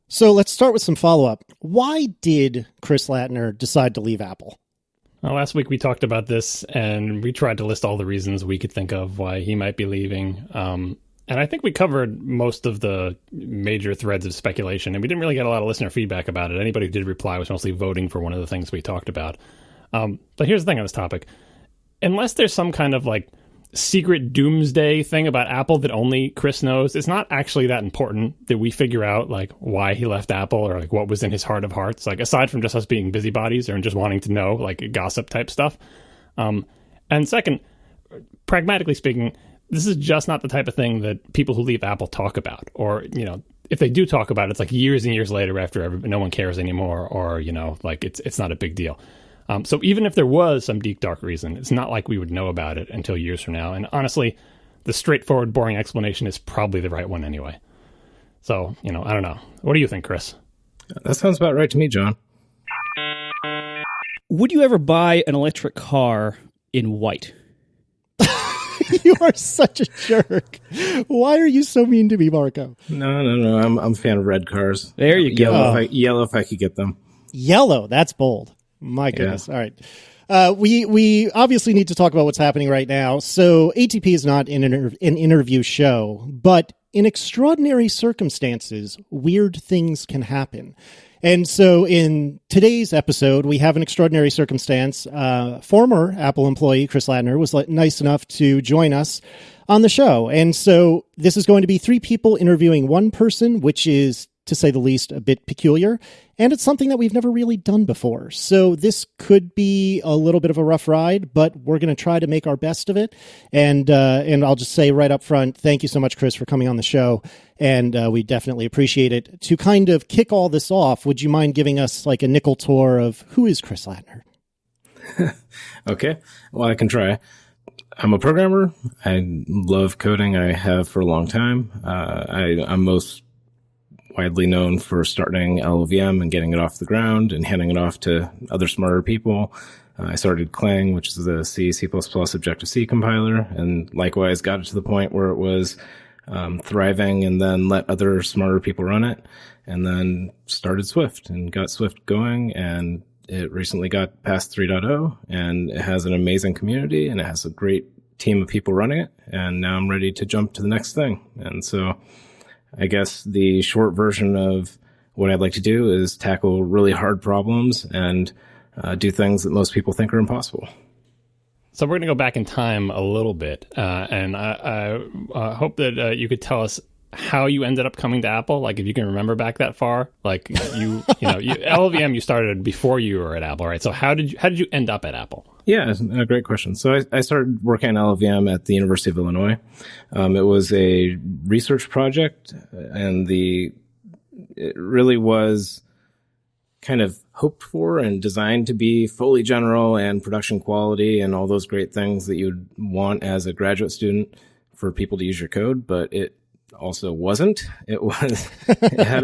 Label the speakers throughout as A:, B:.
A: So let's start with some follow-up. Why did Chris Latner decide to leave Apple?
B: Well, last week we talked about this, and we tried to list all the reasons we could think of why he might be leaving. And I think we covered most of the major threads of speculation, and we didn't really get a lot of listener feedback about it. Anybody who did reply was mostly voting for one of the things we talked about. But here's the thing on this topic. Unless there's some kind of like secret doomsday thing about Apple that only Chris knows, it's not actually that important that we figure out like why he left Apple or like what was in his heart of hearts, like aside from just us being busybodies or just wanting to know, like gossip type stuff. And second, pragmatically speaking, this is just not the type of thing that people who leave Apple talk about, or, you know, if they do talk about it, it's like years and years later after no one cares anymore, or, you know, like it's not a big deal. So even if there was some deep, dark reason, it's not like we would know about it until years from now. And honestly, the straightforward, boring explanation is probably the right one anyway. So, you know, I don't know. What do you think, Chris?
C: That sounds about right to me, John.
D: Would you ever buy an electric car in white?
A: You are such a jerk. Why are you so mean to me, Marco?
C: No. I'm a fan of red cars.
D: There you go.
C: Yellow if I could get them.
A: Yellow. That's bold. My goodness. Yeah. All right. We obviously need to talk about what's happening right now. So ATP is not an interview show, but in extraordinary circumstances, weird things can happen. And so in today's episode, we have an extraordinary circumstance. Former Apple employee Chris Latner was nice enough to join us on the show. And so this is going to be 3 people interviewing one person, which is, to say the least, a bit peculiar. And it's something that we've never really done before. So this could be a little bit of a rough ride, but we're going to try to make our best of it. And I'll just say right up front, thank you so much, Chris, for coming on the show. And we definitely appreciate it. To kind of kick all this off, would you mind giving us like a nickel tour of who is Chris Latner?
C: Okay. Well, I can try. I'm a programmer. I love coding. I have for a long time. I'm most widely known for starting LLVM and getting it off the ground and handing it off to other smarter people. I started Clang, which is the C++ Objective-C compiler, and likewise got it to the point where it was thriving, and then let other smarter people run it, and then started Swift and got Swift going, and it recently got past 3.0, and it has an amazing community, and it has a great team of people running it, and now I'm ready to jump to the next thing. And so I guess the short version of what I'd like to do is tackle really hard problems and do things that most people think are impossible.
B: So we're going to go back in time a little bit, and I hope that you could tell us how you ended up coming to Apple. Like, if you can remember back that far, like LLVM, you started before you were at Apple, right? So how did you end up at Apple?
C: Yeah, a great question. So I started working on LLVM at the University of Illinois. It was a research project, and it really was kind of hoped for and designed to be fully general and production quality and all those great things that you'd want as a graduate student for people to use your code, but it also wasn't. It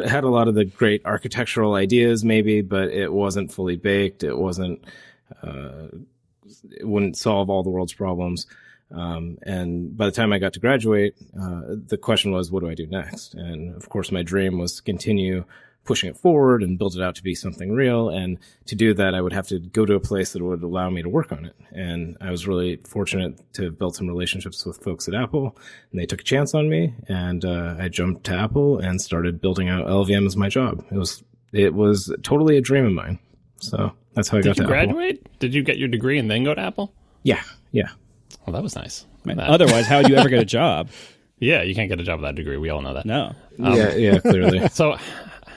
C: had a lot of the great architectural ideas maybe, but it wasn't fully baked. It wouldn't solve all the world's problems. And by the time I got to graduate, the question was, what do I do next? And of course, my dream was to continue pushing it forward and build it out to be something real. And to do that, I would have to go to a place that would allow me to work on it. And I was really fortunate to have built some relationships with folks at Apple, and they took a chance on me. And I jumped to Apple and started building out LLVM as my job. It was totally a dream of mine. So that's how I got to Apple. Did you
B: graduate? Did you get your degree and then go to Apple?
C: Yeah.
B: Well, that was nice.
D: Otherwise, how would you ever get a job?
B: Yeah, you can't get a job with that degree. We all know that.
D: No.
C: Yeah, clearly.
B: So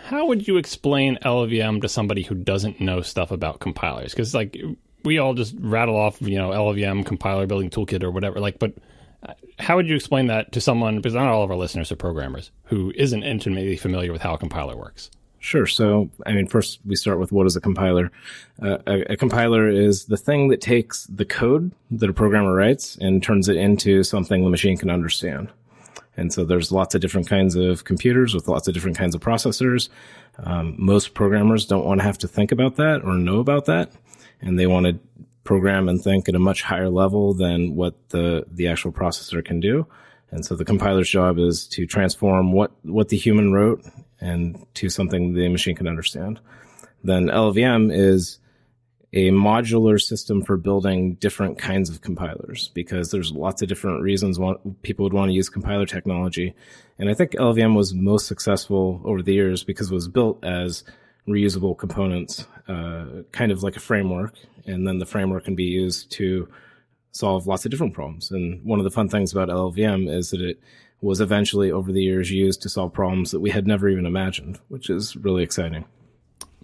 B: how would you explain LLVM to somebody who doesn't know stuff about compilers? Because like we all just rattle off, LLVM compiler building toolkit or whatever. But how would you explain that to someone? Because not all of our listeners are programmers who isn't intimately familiar with how a compiler works.
C: Sure. So, first we start with what is a compiler. A compiler is the thing that takes the code that a programmer writes and turns it into something the machine can understand. And so there's lots of different kinds of computers with lots of different kinds of processors. Most programmers don't want to have to think about that or know about that. And they want to program and think at a much higher level than what the actual processor can do. And so the compiler's job is to transform what the human wrote and to something the machine can understand. Then LLVM is a modular system for building different kinds of compilers, because there's lots of different reasons people would want to use compiler technology. And I think LLVM was most successful over the years because it was built as reusable components, kind of like a framework. And then the framework can be used to solve lots of different problems. And one of the fun things about LLVM is that it was eventually over the years used to solve problems that we had never even imagined, which is really exciting.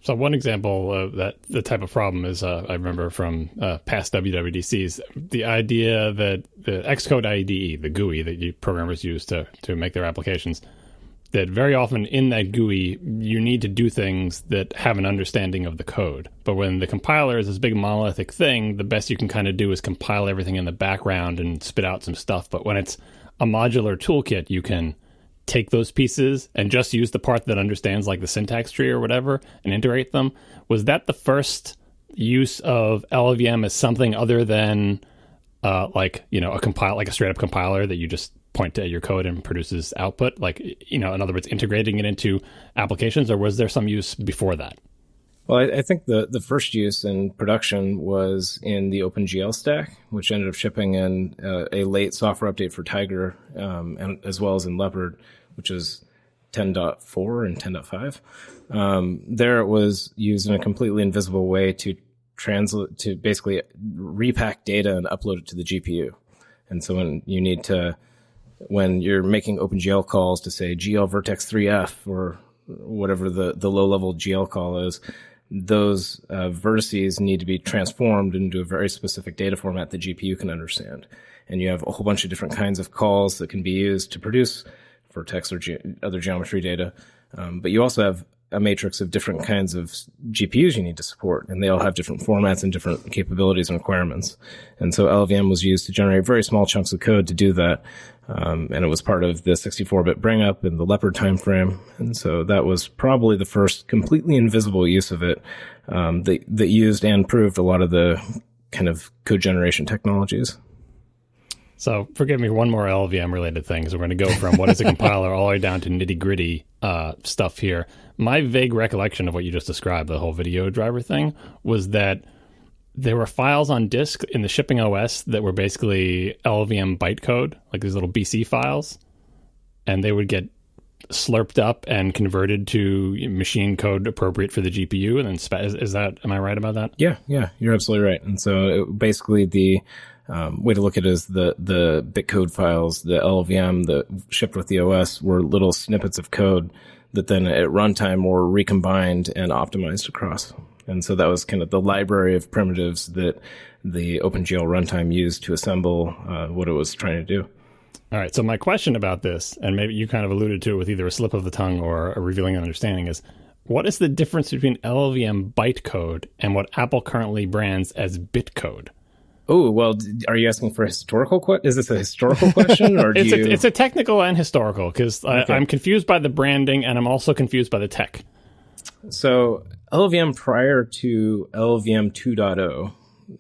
B: So one example of that, the type of problem is, I remember from past WWDCs, the idea that the Xcode IDE, the GUI that programmers use to make their applications, that very often in that GUI, you need to do things that have an understanding of the code. But when the compiler is this big monolithic thing, the best you can kind of do is compile everything in the background and spit out some stuff. But when it's a modular toolkit, you can take those pieces and just use the part that understands like the syntax tree or whatever and integrate them. Was that the first use of LLVM as something other than like, you know, a straight up compiler that you just point to your code and produces output? Like, you know, in other words, integrating it into applications, or was there some use before that?
C: Well, I think the first use in production was in the OpenGL stack, which ended up shipping in a late software update for Tiger, and as well as in Leopard, which is 10.4 and 10.5. There it was used in a completely invisible way to basically repack data and upload it to the GPU. And so when you're making OpenGL calls to say GL vertex 3F or whatever the low-level GL call is, those vertices need to be transformed into a very specific data format the GPU can understand. And you have a whole bunch of different kinds of calls that can be used to produce vertex or other geometry data. But you also have a matrix of different kinds of GPUs you need to support, and they all have different formats and different capabilities and requirements. And so LLVM was used to generate very small chunks of code to do that. And it was part of the 64-bit bring up in the Leopard timeframe. And so that was probably the first completely invisible use of it that used and proved a lot of the kind of code generation technologies.
B: So forgive me, one more LLVM related thing, because we're going to go from what is a compiler all the way down to nitty gritty stuff here. My vague recollection of what you just described, the whole video driver thing, was that there were files on disk in the shipping OS that were basically LLVM bytecode, like these little BC files, and they would get slurped up and converted to machine code appropriate for the GPU. And then am I right about that?
C: Yeah, you're absolutely right. And so basically the way to look at it is the bitcode files, the LLVM that shipped with the OS were little snippets of code that then at runtime were recombined and optimized across. And so that was kind of the library of primitives that the OpenGL runtime used to assemble what it was trying to do.
B: All right. So my question about this, and maybe you kind of alluded to it with either a slip of the tongue or a revealing understanding, is what is the difference between LLVM bytecode and what Apple currently brands as bitcode?
C: Oh, well, are you asking for a historical question? Is this a historical question? Or
B: It's a technical and historical, because
C: Okay.
B: I'm confused by the branding and I'm also confused by the tech.
C: So LLVM prior to LLVM 2.0,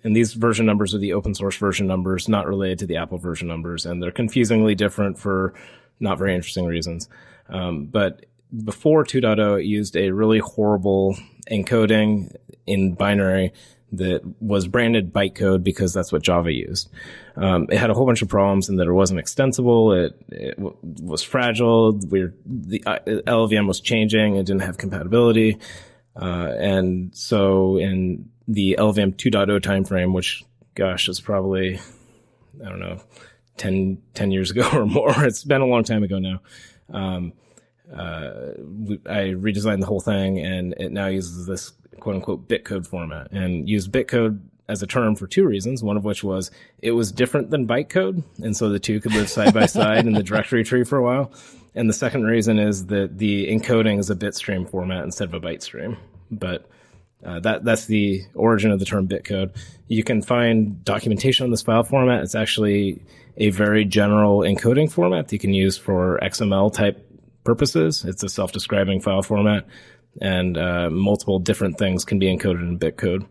C: and these version numbers are the open source version numbers, not related to the Apple version numbers, and they're confusingly different for not very interesting reasons. But before 2.0, it used a really horrible encoding in binary that was branded bytecode because that's what Java used. It had a whole bunch of problems in that it wasn't extensible. It was fragile. The LLVM was changing. It didn't have compatibility. And so in the LLVM 2.0 timeframe, which, gosh, is probably, I don't know, 10 years ago or more. It's been a long time ago now. I redesigned the whole thing, and it now uses this quote unquote bitcode format, and used bitcode as a term for two reasons. One of which was it was different than bytecode, and so the two could live side by side in the directory tree for a while. And the second reason is that the encoding is a bit stream format instead of a byte stream. But that's the origin of the term bitcode. You can find documentation on this file format. It's actually a very general encoding format that you can use for XML type purposes. It's a self-describing file format, and multiple different things can be encoded in bitcode.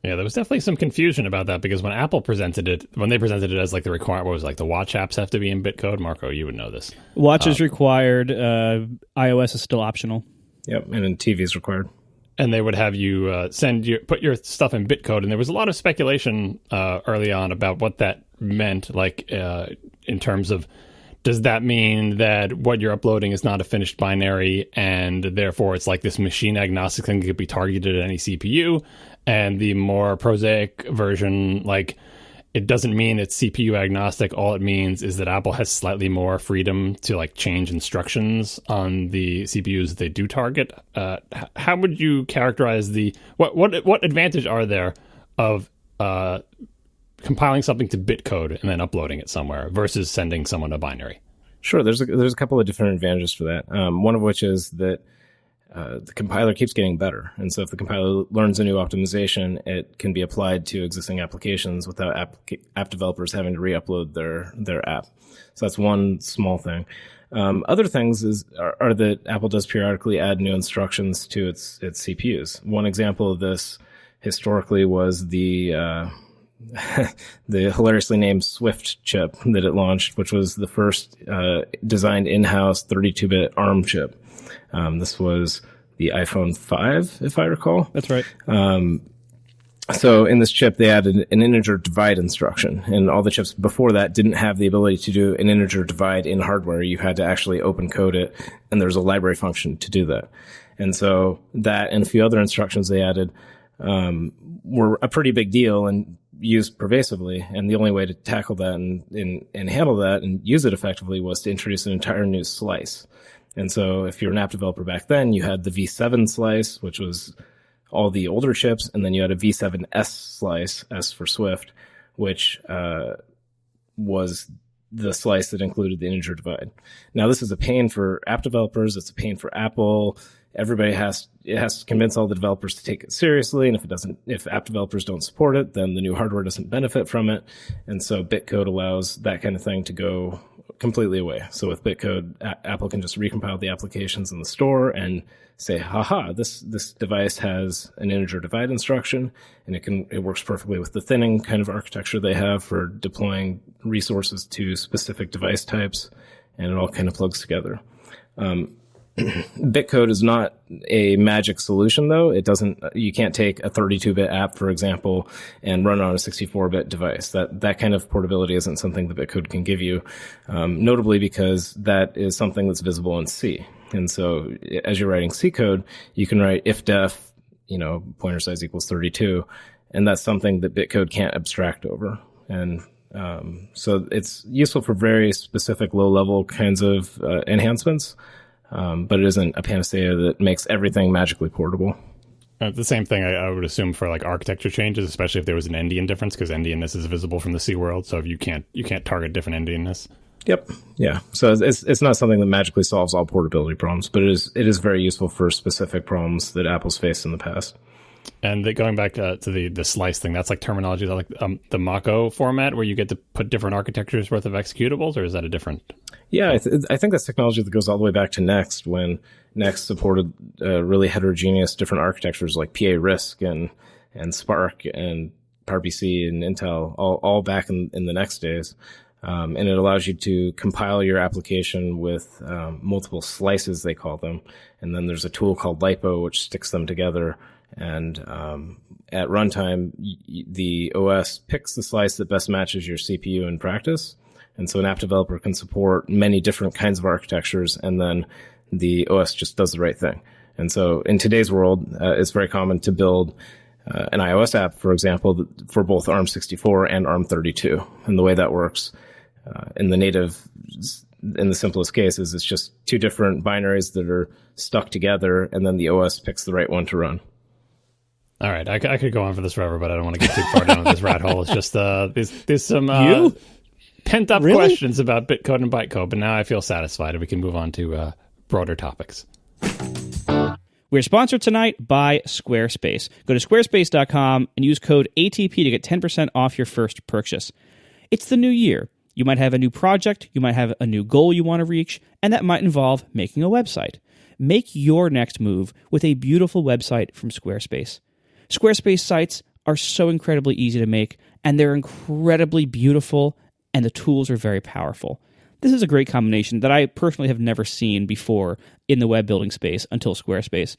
B: Yeah, there was definitely some confusion about that because when they presented it as like the requirement, what was it, like the watch apps have to be in Bitcode? Marco, you would know this.
D: Watch is required. iOS is still optional.
C: Yep, and then TV is required.
B: And they would have you put your stuff in Bitcode, and there was a lot of speculation early on about what that meant, like in terms of, does that mean that what you're uploading is not a finished binary, and therefore it's like this machine agnostic thing that could be targeted at any CPU? And the more prosaic version, like, it doesn't mean it's CPU agnostic. All it means is that Apple has slightly more freedom to like change instructions on the CPUs that they do target. How would you characterize what advantage are there of compiling something to Bitcode and then uploading it somewhere versus sending someone a binary?
C: Sure, there's a couple of different advantages for that. One of which is that the compiler keeps getting better. And so if the compiler learns a new optimization, it can be applied to existing applications without app developers having to re-upload their app. So that's one small thing. Other things are that Apple does periodically add new instructions to its CPUs. One example of this historically was the hilariously named Swift chip that it launched, which was the first designed in-house 32-bit ARM chip. This was the iPhone 5, if I recall.
D: That's right.
C: So in this chip, they added an integer divide instruction, and all the chips before that didn't have the ability to do an integer divide in hardware. You had to actually open code it, and there's a library function to do that. And so that and a few other instructions they added were a pretty big deal and used pervasively. And the only way to tackle that and handle that and use it effectively was to introduce an entire new slice. And so if you're an app developer back then, you had the V7 slice, which was all the older chips, and then you had a V7S slice, S for Swift, which was the slice that included the integer divide. Now, this is a pain for app developers. It's a pain for Apple. Everybody has to convince all the developers to take it seriously. And if app developers don't support it, then the new hardware doesn't benefit from it. And so Bitcode allows that kind of thing to go completely away. So with Bitcode, Apple can just recompile the applications in the store and say, haha, this device has an integer divide instruction, and it works perfectly with the thinning kind of architecture they have for deploying resources to specific device types, and it all kind of plugs together. Bitcode is not a magic solution, though. You can't take a 32-bit app, for example, and run on a 64-bit device. That kind of portability isn't something that Bitcode can give you, notably because that is something that's visible in C. And so as you're writing C code, you can write if-def, pointer size equals 32, and that's something that Bitcode can't abstract over. And so it's useful for very specific low-level kinds of enhancements. But it isn't a panacea that makes everything magically portable.
B: The same thing I would assume for like architecture changes, especially if there was an endian difference, because endianness is visible from the C world. So if you can't target different endianness.
C: Yep. Yeah. So it's not something that magically solves all portability problems, but it is very useful for specific problems that Apple's faced in the past.
B: And going back to the slice thing, that's like terminology like the Mako format where you get to put different architectures worth of executables, or is that a different?
C: Yeah, I think that's technology that goes all the way back to Next, when Next supported really heterogeneous different architectures like PA RISC and Spark and PowerPC and Intel, all back in the Next days. And it allows you to compile your application with multiple slices, they call them. And then there's a tool called LiPo, which sticks them together. And at runtime, the OS picks the slice that best matches your CPU in practice. And so an app developer can support many different kinds of architectures, and then the OS just does the right thing. And so in today's world, it's very common to build an iOS app, for example, for both ARM64 and ARM32. And the way that works in the simplest case is it's just two different binaries that are stuck together, and then the OS picks the right one to run.
B: All right, I could go on for this forever, but I don't want to get too far down this rat hole. It's just there's some pent-up questions about Bitcode and bytecode, but now I feel satisfied and we can move on to broader topics.
D: We're sponsored tonight by Squarespace. Go to squarespace.com and use code ATP to get 10% off your first purchase. It's the new year. You might have a new project, you might have a new goal you want to reach, and that might involve making a website. Make your next move with a beautiful website from Squarespace. Squarespace sites are so incredibly easy to make, and they're incredibly beautiful, and the tools are very powerful. This is a great combination that I personally have never seen before in the web building space until Squarespace.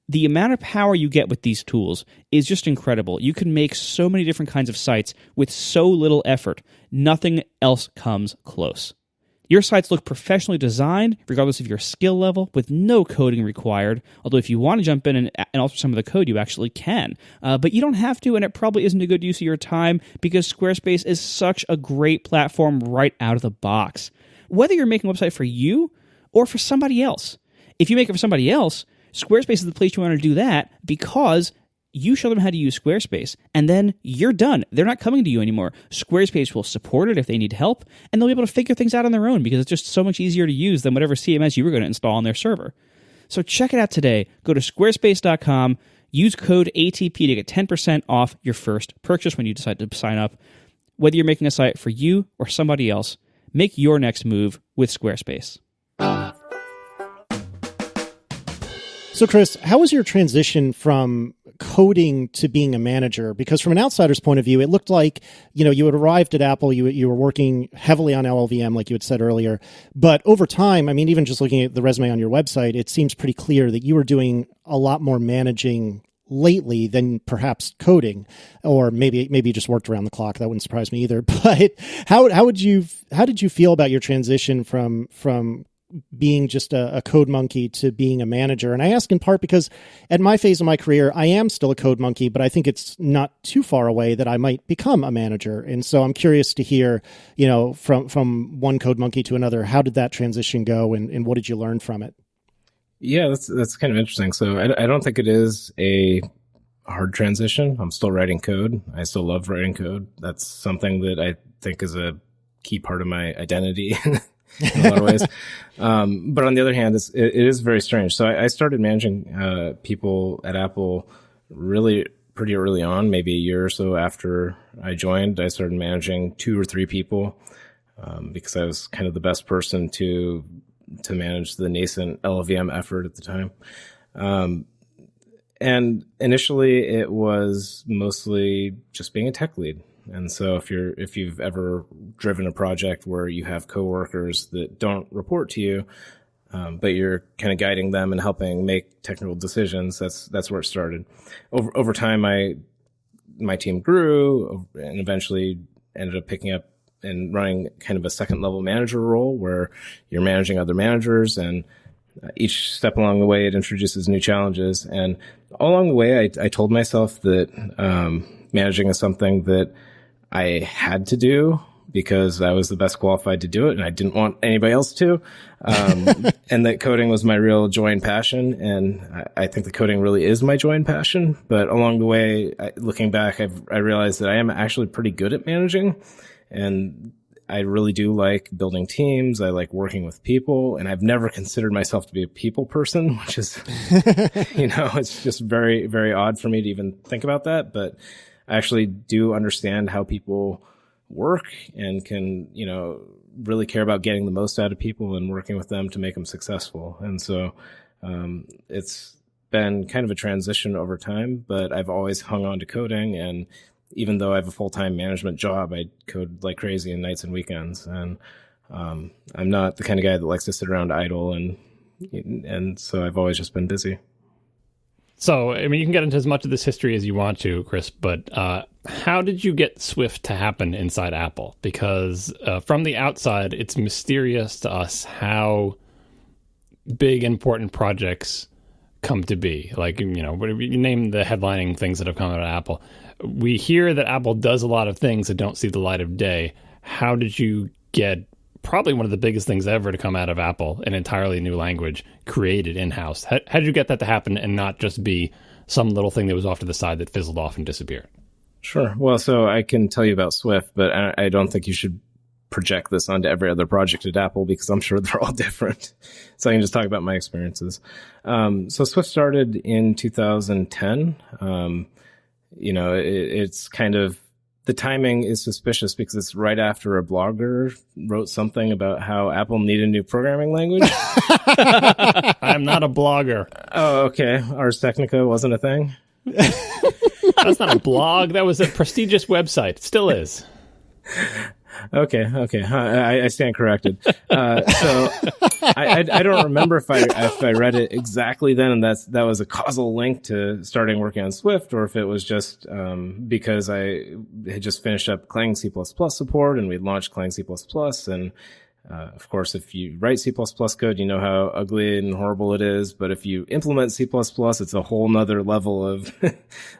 D: The amount of power you get with these tools is just incredible. You can make so many different kinds of sites with so little effort. Nothing else comes close. Your sites look professionally designed, regardless of your skill level, with no coding required. Although if you want to jump in and alter some of the code, you actually can. But you don't have to, and it probably isn't a good use of your time because Squarespace is such a great platform right out of the box. Whether you're making a website for you or for somebody else. If you make it for somebody else, Squarespace is the place you want to do that because you show them how to use Squarespace, and then you're done. They're not coming to you anymore. Squarespace will support it if they need help, and they'll be able to figure things out on their own because it's just so much easier to use than whatever CMS you were going to install on their server. So check it out today. Go to squarespace.com, use code ATP to get 10% off your first purchase when you decide to sign up. Whether you're making a site for you or somebody else, make your next move with Squarespace.
A: So, Chris, how was your transition from coding to being a manager? Because from an outsider's point of view, it looked like, you had arrived at Apple, you were working heavily on LLVM, like you had said earlier. But over time, I mean, even just looking at the resume on your website, it seems pretty clear that you were doing a lot more managing lately than perhaps coding, or maybe you just worked around the clock. That wouldn't surprise me either. But how did you feel about your transition from being just a code monkey to being a manager? And I ask in part because at my phase of my career, I am still a code monkey, but I think it's not too far away that I might become a manager. And so I'm curious to hear, from one code monkey to another, how did that transition go and what did you learn from it?
C: Yeah, that's kind of interesting. So I don't think it is a hard transition. I'm still writing code. I still love writing code. That's something that I think is a key part of my identity in a lot of ways. But on the other hand, it is very strange. So I started managing people at Apple really pretty early on, maybe a year or so after I joined. I started managing 2 or 3 people because I was kind of the best person to manage the nascent LLVM effort at the time. And initially it was mostly just being a tech lead. And so if you've ever driven a project where you have coworkers that don't report to you, but you're kind of guiding them and helping make technical decisions, that's where it started. Over time, my team grew and eventually ended up picking up and running kind of a second level manager role where you're managing other managers, and each step along the way, it introduces new challenges. And all along the way, I told myself that managing is something that I had to do because I was the best qualified to do it, and I didn't want anybody else to. And that coding was my real joy and passion. And I think the coding really is my joy and passion. But along the way, looking back, I realized that I am actually pretty good at managing. And I really do like building teams. I like working with people, and I've never considered myself to be a people person, which is, it's just very, very odd for me to even think about that. But I actually do understand how people work and can, really care about getting the most out of people and working with them to make them successful. And so, it's been kind of a transition over time, but I've always hung on to coding. And even though I have a full-time management job, I code like crazy on nights and weekends. And I'm not the kind of guy that likes to sit around idle. And so I've always just been busy.
B: So, I mean, you can get into as much of this history as you want to, Chris, but how did you get Swift to happen inside Apple? Because from the outside, it's mysterious to us how big, important projects come to be. Like, you name the headlining things that have come out of Apple. We hear that Apple does a lot of things that don't see the light of day. How did you get probably one of the biggest things ever to come out of Apple, an entirely new language created in-house? How did you get that to happen and not just be some little thing that was off to the side that fizzled off and disappeared?
C: Sure. Well, so I can tell you about Swift, but I don't think you should project this onto every other project at Apple because I'm sure they're all different. So I can just talk about my experiences. So Swift started in 2010. It's kind of, the timing is suspicious because it's right after a blogger wrote something about how Apple needed a new programming language.
B: I'm not a blogger.
C: Oh, okay. Ars Technica wasn't a thing.
B: That's not a blog. That was a prestigious website. It still is.
C: Okay. I stand corrected. So I don't remember if I read it exactly then, and that was a causal link to starting working on Swift, or if it was just because I had just finished up Clang C++ support, and we'd launched Clang C++, and of course, if you write C++ code, you know how ugly and horrible it is. But if you implement C++, it's a whole nother level of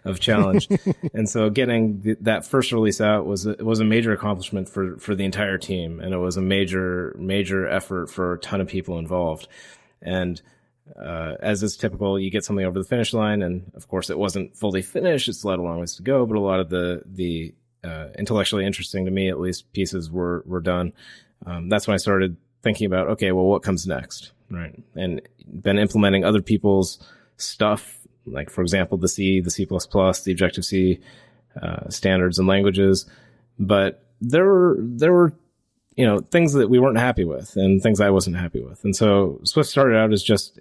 C: of challenge. And so getting that first release out was a major accomplishment for the entire team. And it was a major effort for a ton of people involved. And as is typical, you get something over the finish line. And of course, it wasn't fully finished. It's still had a long ways to go. But a lot of the intellectually interesting, to me at least, pieces were done. That's when I started thinking about, okay, well, what comes next, right? And been implementing other people's stuff, like, for example, the C, the C++, the Objective-C standards and languages. But there were, things that we weren't happy with and things I wasn't happy with. And so Swift started out as just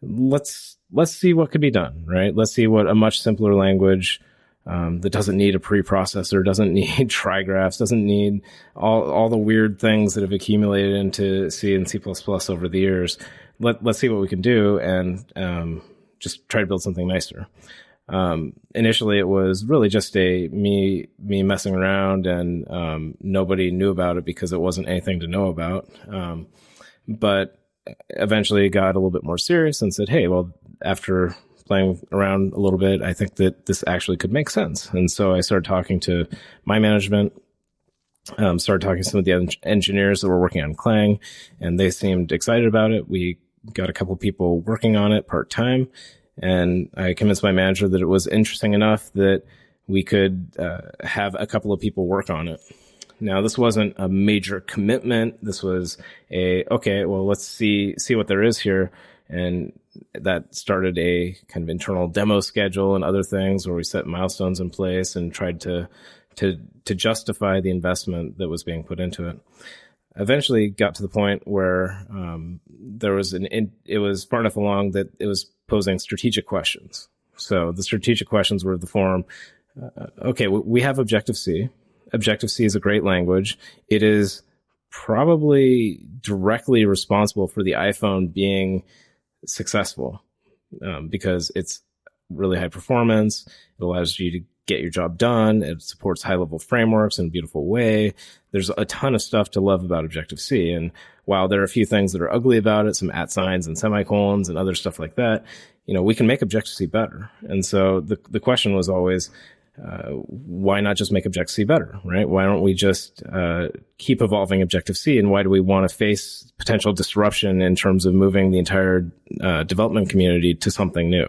C: let's see what could be done, right? Let's see what a much simpler language that doesn't need a preprocessor, doesn't need trigraphs, doesn't need all the weird things that have accumulated into C and C++ over the years. Let's see what we can do and just try to build something nicer. Initially, it was really just me messing around, and nobody knew about it because it wasn't anything to know about. But eventually got a little bit more serious and said, hey, well, after playing around a little bit, I think that this actually could make sense. And so I started talking to my management, started talking to some of the engineers that were working on Clang, and they seemed excited about it. We got a couple people working on it part-time, and I convinced my manager that it was interesting enough that we could have a couple of people work on it. Now, this wasn't a major commitment. This was okay, well, let's see what there is here. And that started a kind of internal demo schedule and other things where we set milestones in place and tried to justify the investment that was being put into it. Eventually got to the point where it was far enough along that it was posing strategic questions. So the strategic questions were the form, okay, we have Objective-C. Objective-C is a great language. It is probably directly responsible for the iPhone being successful because it's really high performance. It allows you to get your job done. It supports high-level frameworks in a beautiful way. There's a ton of stuff to love about Objective-C. And while there are a few things that are ugly about it, some @signs and semicolons and other stuff like that, we can make Objective-C better. And so the question was always, why not just make Objective-C better, right? Why don't we just keep evolving Objective-C, and why do we want to face potential disruption in terms of moving the entire development community to something new?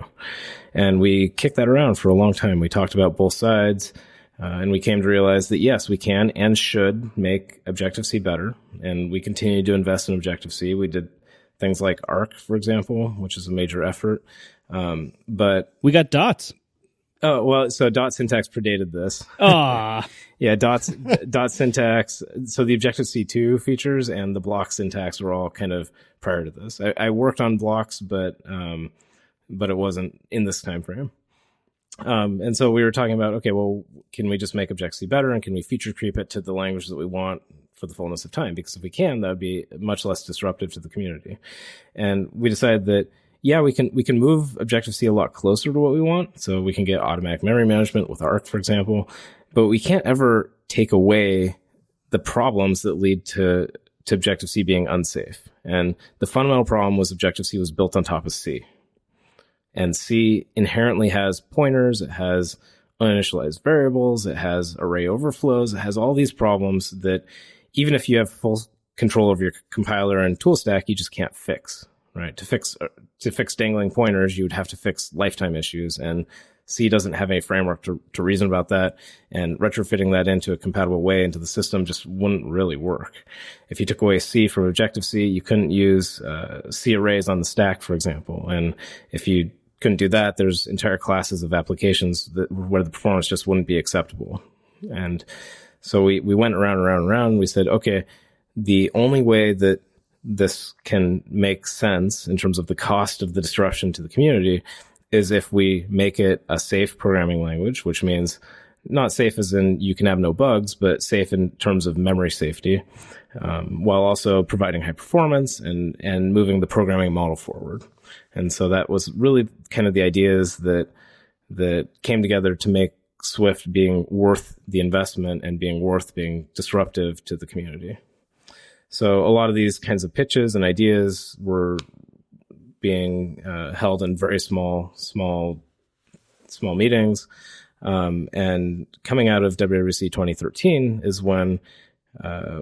C: And we kicked that around for a long time. We talked about both sides, and we came to realize that, yes, we can and should make Objective-C better, and we continue to invest in Objective-C. We did things like Arc, for example, which is a major effort. But
D: we got dots.
C: Oh, well, so dot syntax predated this. Yeah, dot syntax. So the Objective-C 2 features and the block syntax were all kind of prior to this. I worked on blocks, but it wasn't in this time frame. And so we were talking about, okay, well, can we just make Objective-C better, and can we feature creep it to the language that we want for the fullness of time? Because if we can, that would be much less disruptive to the community. And we decided that, yeah, we can move Objective-C a lot closer to what we want. So we can get automatic memory management with Arc, for example, but we can't ever take away the problems that lead to Objective-C being unsafe. And the fundamental problem was Objective-C was built on top of C. And C inherently has pointers, it has uninitialized variables, it has array overflows, it has all these problems that even if you have full control over your compiler and tool stack, you just can't fix. Right. To fix dangling pointers, you would have to fix lifetime issues, and C doesn't have any framework to reason about that, and retrofitting that into a compatible way into the system just wouldn't really work. If you took away C from Objective-C, you couldn't use C arrays on the stack, for example. And if you couldn't do that, there's entire classes of applications where the performance just wouldn't be acceptable. And so we went around. We said, okay, the only way that this can make sense in terms of the cost of the disruption to the community is if we make it a safe programming language, which means not safe as in you can have no bugs, but safe in terms of memory safety, while also providing high performance and moving the programming model forward. And so that was really kind of the ideas that came together to make Swift being worth the investment and being worth being disruptive to the community. So a lot of these kinds of pitches and ideas were being held in very small meetings. And coming out of WWDC 2013 is when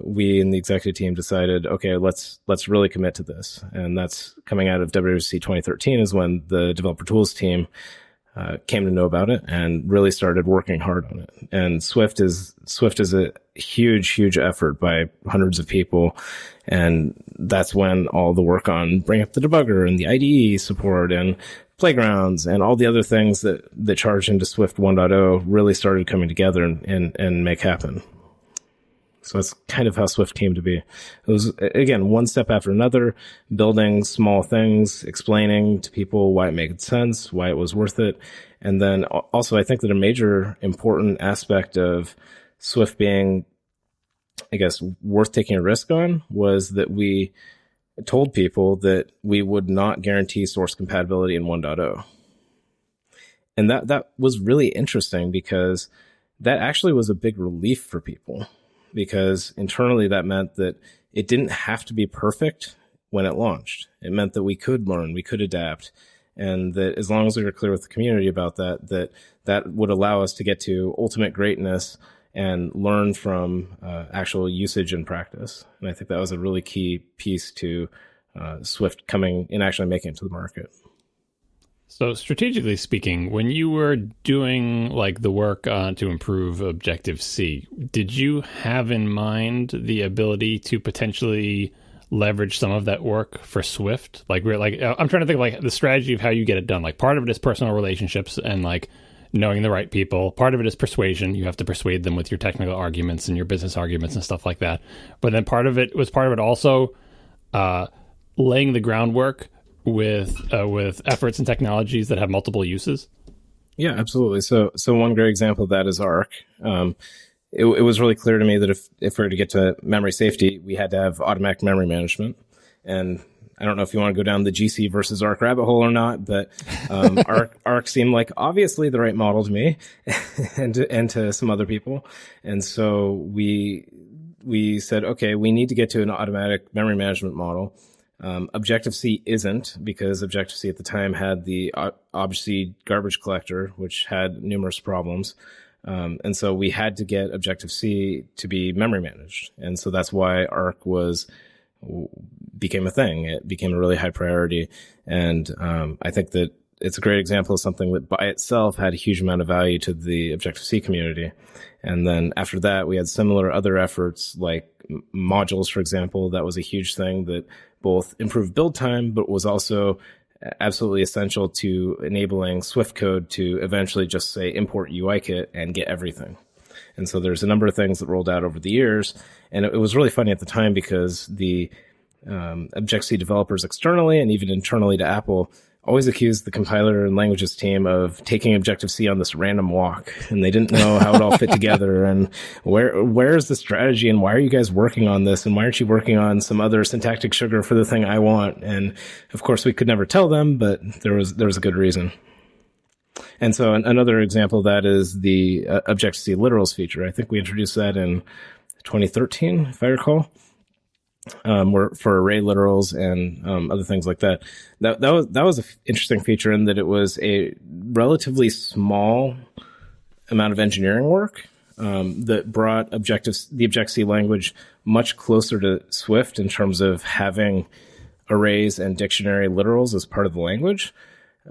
C: we in the executive team decided, okay, let's really commit to this. And that's coming out of WWDC 2013 is when the developer tools team came to know about it and really started working hard on it. And Swift is a huge effort by hundreds of people. And that's when all the work on bring up the debugger and the IDE support and playgrounds and all the other things that charged into Swift 1.0 really started coming together and make happen. So that's kind of how Swift came to be. It was, again, one step after another, building small things, explaining to people why it made sense, why it was worth it. And then also, I think that a major important aspect of Swift being, I guess, worth taking a risk on was that we told people that we would not guarantee source compatibility in 1.0. And that was really interesting because that actually was a big relief for people. Because internally that meant that it didn't have to be perfect when it launched. It meant that we could learn, we could adapt, and that as long as we were clear with the community about that would allow us to get to ultimate greatness and learn from actual usage and practice. And I think that was a really key piece to Swift coming and actually making it to the market.
B: So strategically speaking, when you were doing like the work to improve Objective-C, did you have in mind the ability to potentially leverage some of that work for Swift? I'm trying to think of like the strategy of how you get it done. Like part of it is personal relationships and like knowing the right people. Part of it is persuasion. You have to persuade them with your technical arguments and your business arguments and stuff like that. But then part of it also laying the groundwork with efforts and technologies that have multiple uses?
C: Yeah, absolutely. So one great example of that is Arc. It was really clear to me that if we were to get to memory safety, we had to have automatic memory management. And I don't know if you want to go down the GC versus Arc rabbit hole or not, but Arc seemed like obviously the right model to me and to some other people. And so we said, okay, we need to get to an automatic memory management model. Objective-C isn't, because Objective-C at the time had the Obj-C garbage collector, which had numerous problems. And so we had to get Objective-C to be memory managed. And so that's why Arc became a thing. It became a really high priority. And I think that it's a great example of something that by itself had a huge amount of value to the Objective-C community. And then after that, we had similar other efforts like modules, for example. That was a huge thing that both improved build time, but was also absolutely essential to enabling Swift code to eventually just say import UIKit and get everything. And so there's a number of things that rolled out over the years. And it was really funny at the time because the Objective-C developers externally and even internally to Apple always accused the compiler and languages team of taking Objective-C on this random walk, and they didn't know how it all fit together and where's the strategy and why are you guys working on this and why aren't you working on some other syntactic sugar for the thing I want? And of course we could never tell them, but there was a good reason. And so another example of that is the Objective-C literals feature. I think we introduced that in 2013, if I recall. For array literals and other things like that. That was an interesting feature in that it was a relatively small amount of engineering work that brought the Objective-C language much closer to Swift in terms of having arrays and dictionary literals as part of the language.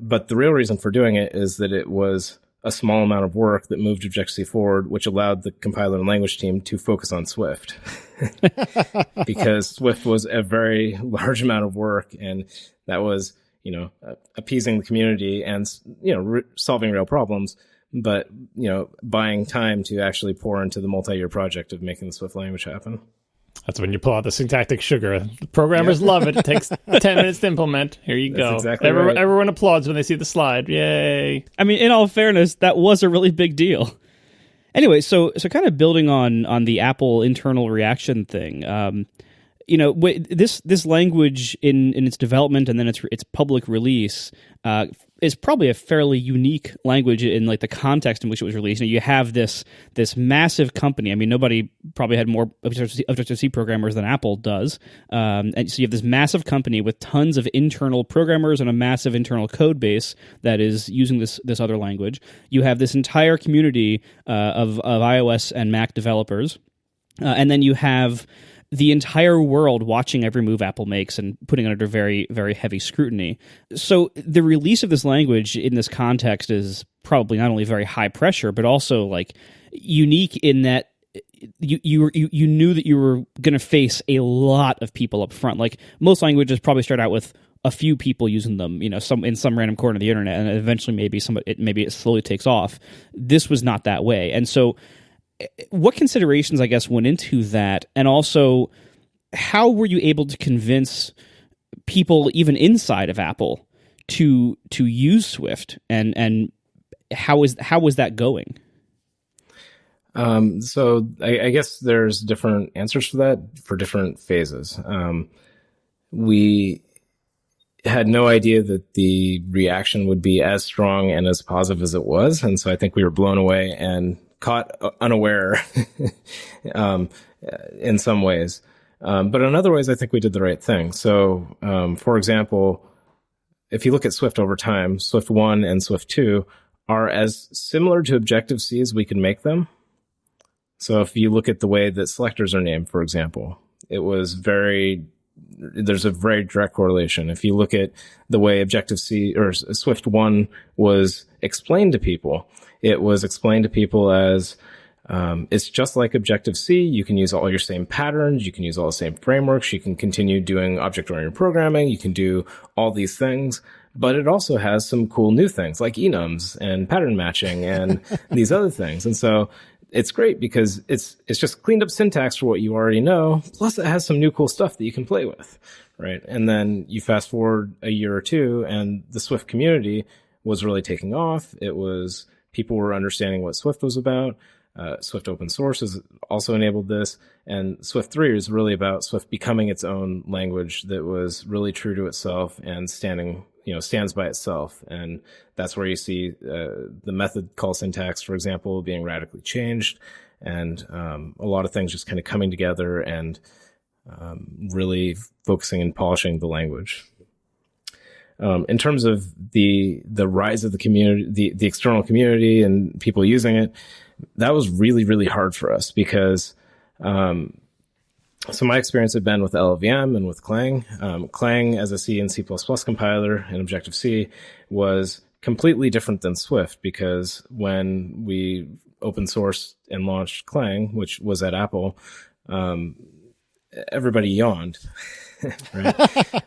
C: But the real reason for doing it is that it was a small amount of work that moved Objective-C forward, which allowed the compiler and language team to focus on Swift. Because Swift was a very large amount of work, and that was, appeasing the community and, solving real problems, but, buying time to actually pour into the multi-year project of making the Swift language happen.
B: That's when you pull out the syntactic sugar. The programmers love it. It takes 10 minutes to implement. Here you go.
C: Exactly right.
B: Everyone applauds when they see the slide. Yay.
D: I mean, in all fairness, that was a really big deal. Anyway, so kind of building on the Apple internal reaction thing, this language in its development and then its public release is probably a fairly unique language in like the context in which it was released. You have this massive company. I mean, nobody probably had more Objective-C programmers than Apple does. And so you have this massive company with tons of internal programmers and a massive internal code base that is using this other language. You have this entire community of iOS and Mac developers. And then you have the entire world watching every move Apple makes and putting it under very, very heavy scrutiny. So the release of this language in this context is probably not only very high pressure, but also like unique in that you knew that you were going to face a lot of people up front. Like most languages probably start out with a few people using them, in some random corner of the internet, and eventually maybe it slowly takes off. This was not that way, and so. What considerations, I guess, went into that? And also, how were you able to convince people, even inside of Apple, to use Swift? And how was that going?
C: So I guess there's different answers for that for different phases. We had no idea that the reaction would be as strong and as positive as it was. And so I think we were blown away and caught unaware in some ways. But in other ways, I think we did the right thing. So, for example, if you look at Swift over time, Swift 1 and Swift 2 are as similar to Objective-C as we can make them. So if you look at the way that selectors are named, for example, there's a very direct correlation. If you look at the way Objective-C or Swift 1 was explained to people, it was explained to people as it's just like Objective-C. You can use all your same patterns. You can use all the same frameworks. You can continue doing object-oriented programming. You can do all these things. But it also has some cool new things like enums and pattern matching and these other things. And so it's great because it's just cleaned up syntax for what you already know. Plus it has some new cool stuff that you can play with, right? And then you fast forward a year or two and the Swift community was really taking off. People were understanding what Swift was about. Swift open source has also enabled this. And Swift 3 is really about Swift becoming its own language that was really true to itself and stands by itself. And that's where you see the method call syntax, for example, being radically changed. And a lot of things just kind of coming together and really focusing and polishing the language. In terms of the rise of the community, the external community and people using it, that was really, really hard for us because, so my experience had been with LLVM and with Clang. Clang as a C and C++ compiler and Objective-C was completely different than Swift because when we open sourced and launched Clang, which was at Apple, everybody yawned. Right?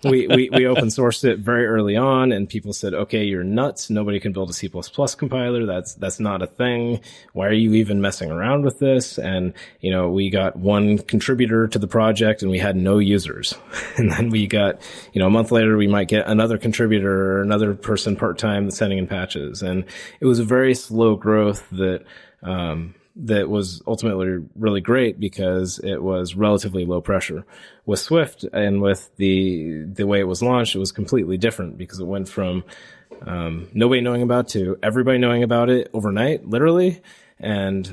C: we open sourced it very early on and people said, okay, you're nuts. Nobody can build a C++ compiler. That's not a thing. Why are you even messing around with this? And, we got one contributor to the project and we had no users. And then we got, a month later, we might get another contributor or another person part-time sending in patches. And it was a very slow growth that was ultimately really great because it was relatively low pressure. With Swift and with the way it was launched, it was completely different because it went from nobody knowing about to everybody knowing about it overnight, literally. And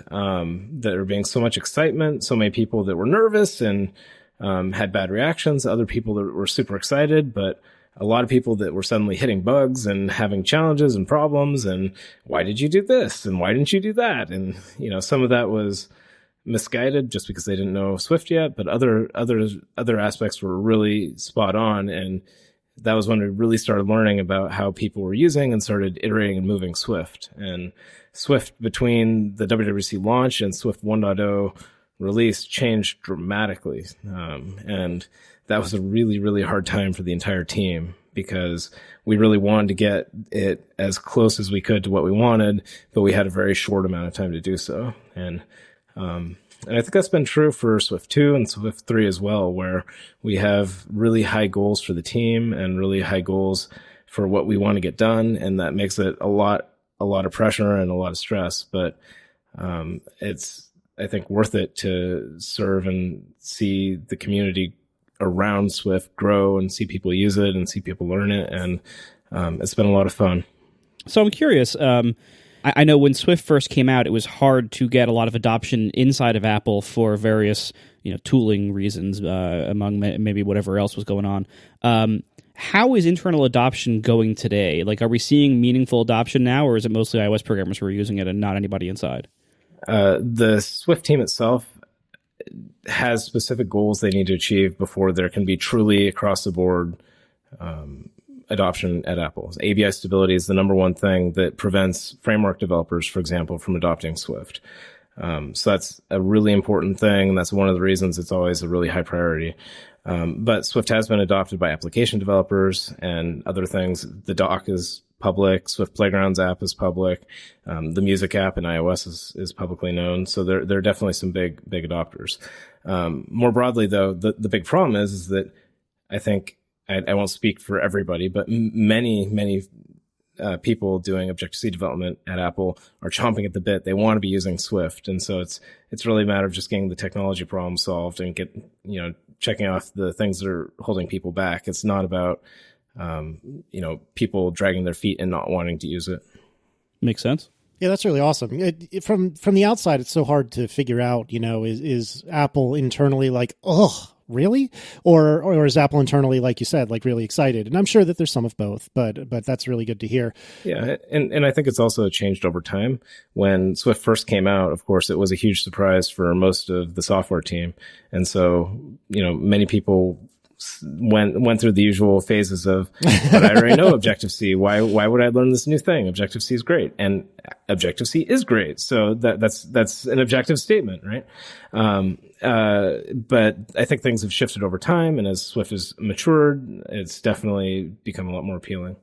C: there being so much excitement, so many people that were nervous and had bad reactions, other people that were super excited, but a lot of people that were suddenly hitting bugs and having challenges and problems and why did you do this and why didn't you do that? And, some of that was misguided just because they didn't know Swift yet, but other aspects were really spot on. And that was when we really started learning about how people were using and started iterating and moving Swift. And Swift between the WWDC launch and Swift 1.0 release changed dramatically. And that was a really, really hard time for the entire team because we really wanted to get it as close as we could to what we wanted, but we had a very short amount of time to do so. And And I think that's been true for Swift 2 and Swift 3 as well, where we have really high goals for the team and really high goals for what we want to get done. And that makes it a lot of pressure and a lot of stress. But it's, I think, worth it to serve and see the community around Swift grow and see people use it and see people learn it. And it's been a lot of fun.
D: So I'm curious. I know when Swift first came out, it was hard to get a lot of adoption inside of Apple for various, tooling reasons, among maybe whatever else was going on. How is internal adoption going today? Like, are we seeing meaningful adoption now, or is it mostly iOS programmers who are using it and not anybody inside?
C: The Swift team itself has specific goals they need to achieve before there can be truly across the board adoption at Apple. ABI stability is the number one thing that prevents framework developers, for example, from adopting Swift. So that's a really important thing. That's one of the reasons it's always a really high priority. But Swift has been adopted by application developers and other things. The dock is public. Swift Playgrounds app is public. The music app in iOS is publicly known. So there are definitely some big adopters. More broadly, though, the big problem is that I think I won't speak for everybody, but many people doing Objective-C development at Apple are chomping at the bit. They want to be using Swift. And so it's really a matter of just getting the technology problem solved and checking off the things that are holding people back. It's not about, people dragging their feet and not wanting to use it. Makes sense.
A: Yeah, that's really awesome. From the outside, it's so hard to figure out, is Apple internally like, oh, really? Or is Apple internally, like you said, like really excited? And I'm sure that there's some of both, but that's really good to hear.
C: Yeah. And I think it's also changed over time. When Swift first came out, of course, it was a huge surprise for most of the software team. And so, many people went through the usual phases of, but I already know Objective-C. Why would I learn this new thing? Objective-C is great. And Objective-C is great. So that's an objective statement, right? But I think things have shifted over time, and as Swift has matured, it's definitely become a lot more appealing.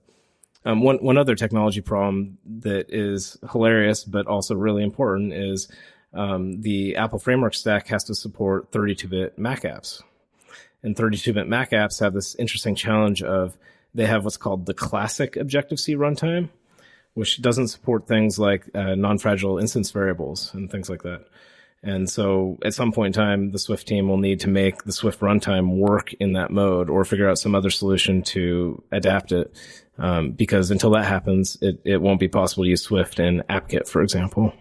C: One other technology problem that is hilarious, but also really important is, the Apple framework stack has to support 32-bit Mac apps. And 32-bit Mac apps have this interesting challenge of they have what's called the classic Objective-C runtime, which doesn't support things like non-fragile instance variables and things like that. And so at some point in time, the Swift team will need to make the Swift runtime work in that mode or figure out some other solution to adapt it. Because until that happens, it won't be possible to use Swift in AppKit, for example.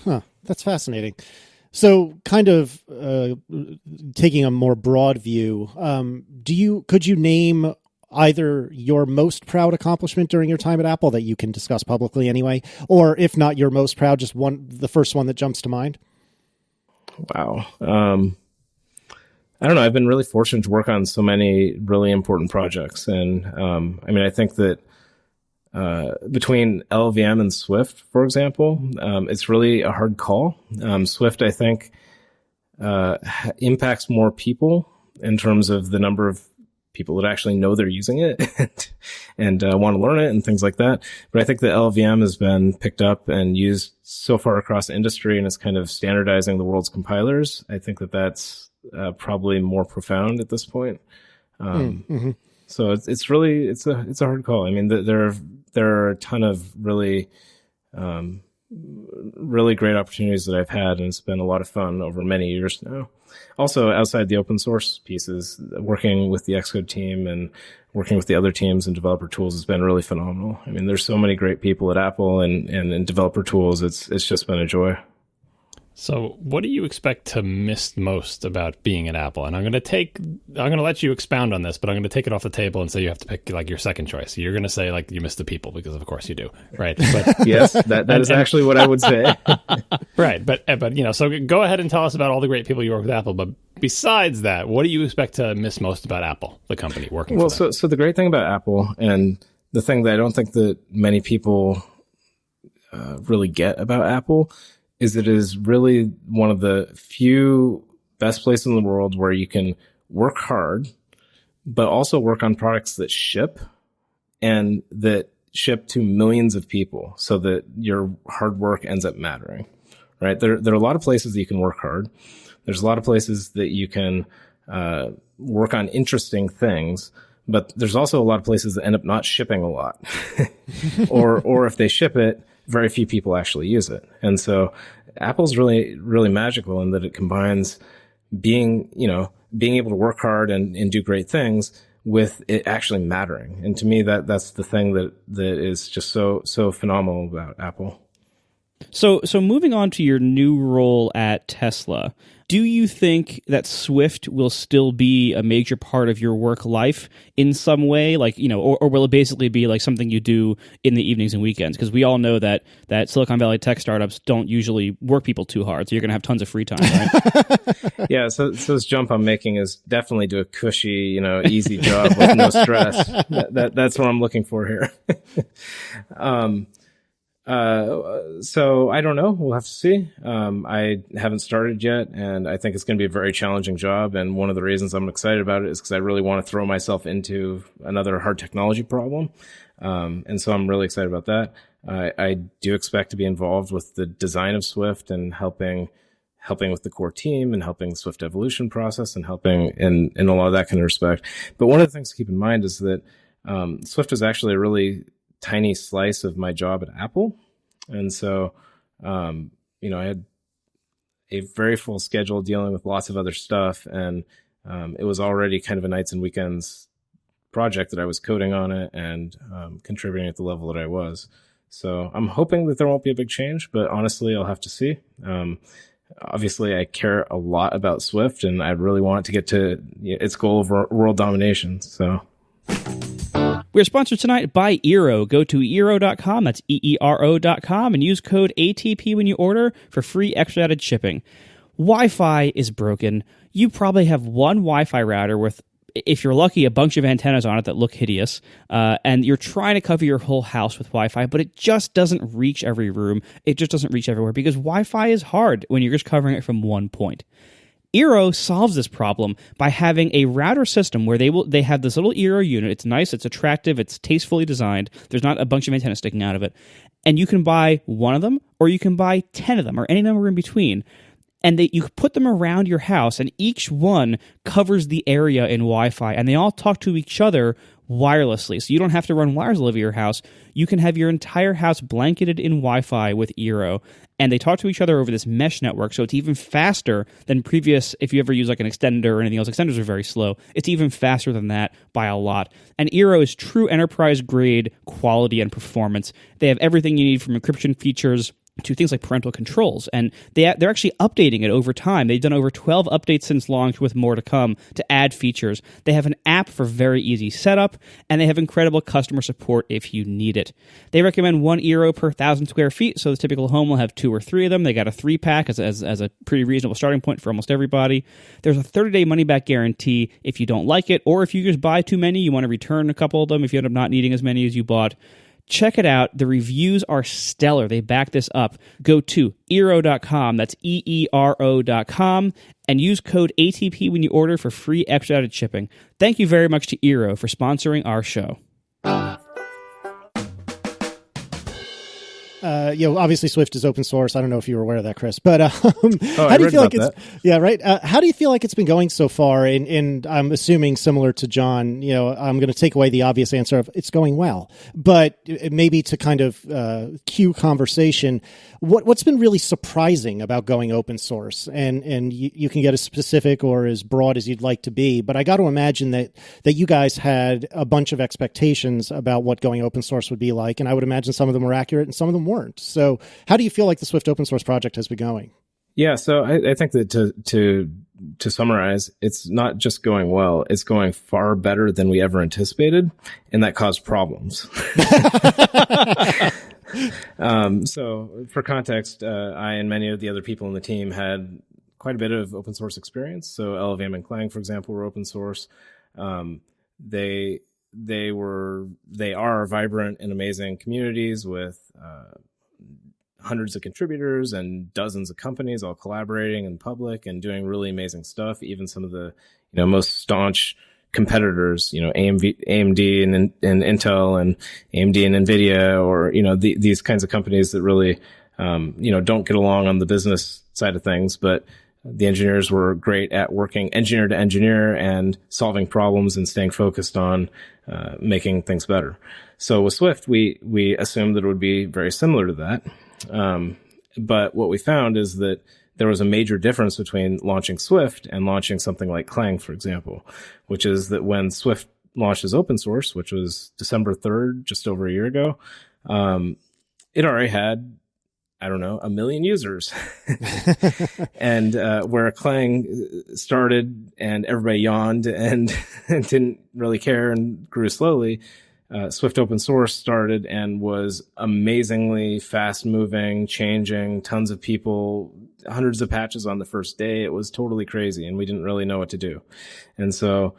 A: Huh, that's fascinating. So kind of taking a more broad view, could you name either your most proud accomplishment during your time at Apple that you can discuss publicly anyway, or if not your most proud, just the first one that jumps to mind?
C: Wow. I don't know. I've been really fortunate to work on so many really important projects. And I think that between LLVM and Swift, for example, it's really a hard call. Swift, I think, impacts more people in terms of the number of people that actually know they're using it and want to learn it and things like that. But I think that LLVM has been picked up and used so far across the industry, and it's kind of standardizing the world's compilers. I think that that's probably more profound at this point. So it's really a hard call. I mean, there are a ton of really great opportunities that I've had, and it's been a lot of fun over many years now. Also, outside the open source pieces, working with the Xcode team and working with the other teams and developer tools has been really phenomenal. I mean, there's so many great people at Apple and in developer tools. It's just been a joy.
B: So what do you expect to miss most about being at Apple? And I'm going to let you expound on this, but I'm going to take it off the table and say you have to pick like your second choice. You're going to say like you miss the people, because of course you do, right? But
C: yes, that is actually what I would say.
B: Right. But so go ahead and tell us about all the great people you work with Apple. But besides that, what do you expect to miss most about Apple, the company working for them?
C: So the great thing about Apple, and the thing that I don't think that many people really get about Apple, is it is really one of the few best places in the world where you can work hard, but also work on products that ship and that ship to millions of people so that your hard work ends up mattering, right? There are a lot of places that you can work hard. There's a lot of places that you can work on interesting things, but there's also a lot of places that end up not shipping a lot, or if they ship it, very few people actually use it. And so Apple's really, really magical in that it combines being able to work hard and do great things with it actually mattering. And to me, that's the thing that is just so phenomenal about Apple.
D: So moving on to your new role at Tesla, do you think that Swift will still be a major part of your work life in some way? Like, or will it basically be like something you do in the evenings and weekends? Because we all know that Silicon Valley tech startups don't usually work people too hard. So you're going to have tons of free time, right?
C: Yeah. So this jump I'm making is definitely to a cushy, easy job with no stress. That's what I'm looking for here. So I don't know. We'll have to see. I haven't started yet, and I think it's going to be a very challenging job. And one of the reasons I'm excited about it is because I really want to throw myself into another hard technology problem. And so I'm really excited about that. I do expect to be involved with the design of Swift and helping with the core team and helping the Swift evolution process and helping in a lot of that kind of respect. But one of the things to keep in mind is that, Swift is actually a really tiny slice of my job at Apple. And so, I had a very full schedule dealing with lots of other stuff. And, it was already kind of a nights and weekends project that I was coding on it and, contributing at the level that I was. So I'm hoping that there won't be a big change, but honestly, I'll have to see. Obviously I care a lot about Swift and I really want it to get to its goal of world domination. So.
D: We're sponsored tonight by Eero. Go to Eero.com, that's EERO.com, and use code ATP when you order for free expedited shipping. Wi-Fi is broken. You probably have one Wi-Fi router with, if you're lucky, a bunch of antennas on it that look hideous, and you're trying to cover your whole house with Wi-Fi, but it just doesn't reach every room. It just doesn't reach everywhere because Wi-Fi is hard when you're just covering it from one point. Eero solves this problem by having a router system where they have this little Eero unit. It's nice, it's attractive, it's tastefully designed. There's not a bunch of antennas sticking out of it. And you can buy one of them, or you can buy 10 of them, or any number in between. And you put them around your house, and each one covers the area in Wi-Fi, and they all talk to each other wirelessly. So you don't have to run wires all over your house. You can have your entire house blanketed in Wi-Fi with Eero, and they talk to each other over this mesh network, so it's even faster than previous, if you ever use like an extender or anything else. Extenders are very slow. It's even faster than that by a lot. And Eero is true enterprise-grade quality and performance. They have everything you need from encryption features to things like parental controls, and they're actually updating it over time. They've done over 12 updates since launch, with more to come to add features. They have an app for very easy setup, and they have incredible customer support if you need it. They recommend 1 Eero per 1,000 square feet, so the typical home will have 2 or 3 of them. They got a 3-pack as a pretty reasonable starting point for almost everybody. There's a 30-day money-back guarantee if you don't like it, or if you just buy too many, you want to return a couple of them if you end up not needing as many as you bought. Check it out. The reviews are stellar. They back this up. Go to Eero.com, that's EERO.com, and use code ATP when you order for free expedited shipping. Thank you very much to Eero for sponsoring our show.
A: Obviously Swift is open source. I don't know if you were aware of that, Chris, but how do you feel like
C: that.
A: Yeah, right. How do you feel like it's been going so far? And I'm assuming similar to John, I'm going to take away the obvious answer of it's going well, but maybe to kind of cue conversation, what's been really surprising about going open source? And you can get as specific or as broad as you'd like to be, but I got to imagine that you guys had a bunch of expectations about what going open source would be like, and I would imagine some of them were accurate and some of them weren't. So how do you feel like the Swift open source project has been going?
C: Yeah, so I think that to summarize, it's not just going well, it's going far better than we ever anticipated, and that caused problems. So for context, I and many of the other people in the team had quite a bit of open source experience. So LLVM and Clang, for example, were open source. They are vibrant and amazing communities with hundreds of contributors and dozens of companies all collaborating in public and doing really amazing stuff. Even some of the most staunch competitors, AMD and Intel and AMD and NVIDIA, or these kinds of companies that really don't get along on the business side of things, but the engineers were great at working engineer to engineer and solving problems and staying focused on making things better. So with Swift, we assumed that it would be very similar to that. But what we found is that there was a major difference between launching Swift and launching something like Clang, for example, which is that when Swift launched as open source, which was December 3rd, just over a year ago, it already had, 1 million users. And where Clang started and everybody yawned and didn't really care and grew slowly, Swift open source started and was amazingly fast moving, changing, tons of people, hundreds of patches on the first day. It was totally crazy and we didn't really know what to do. And so,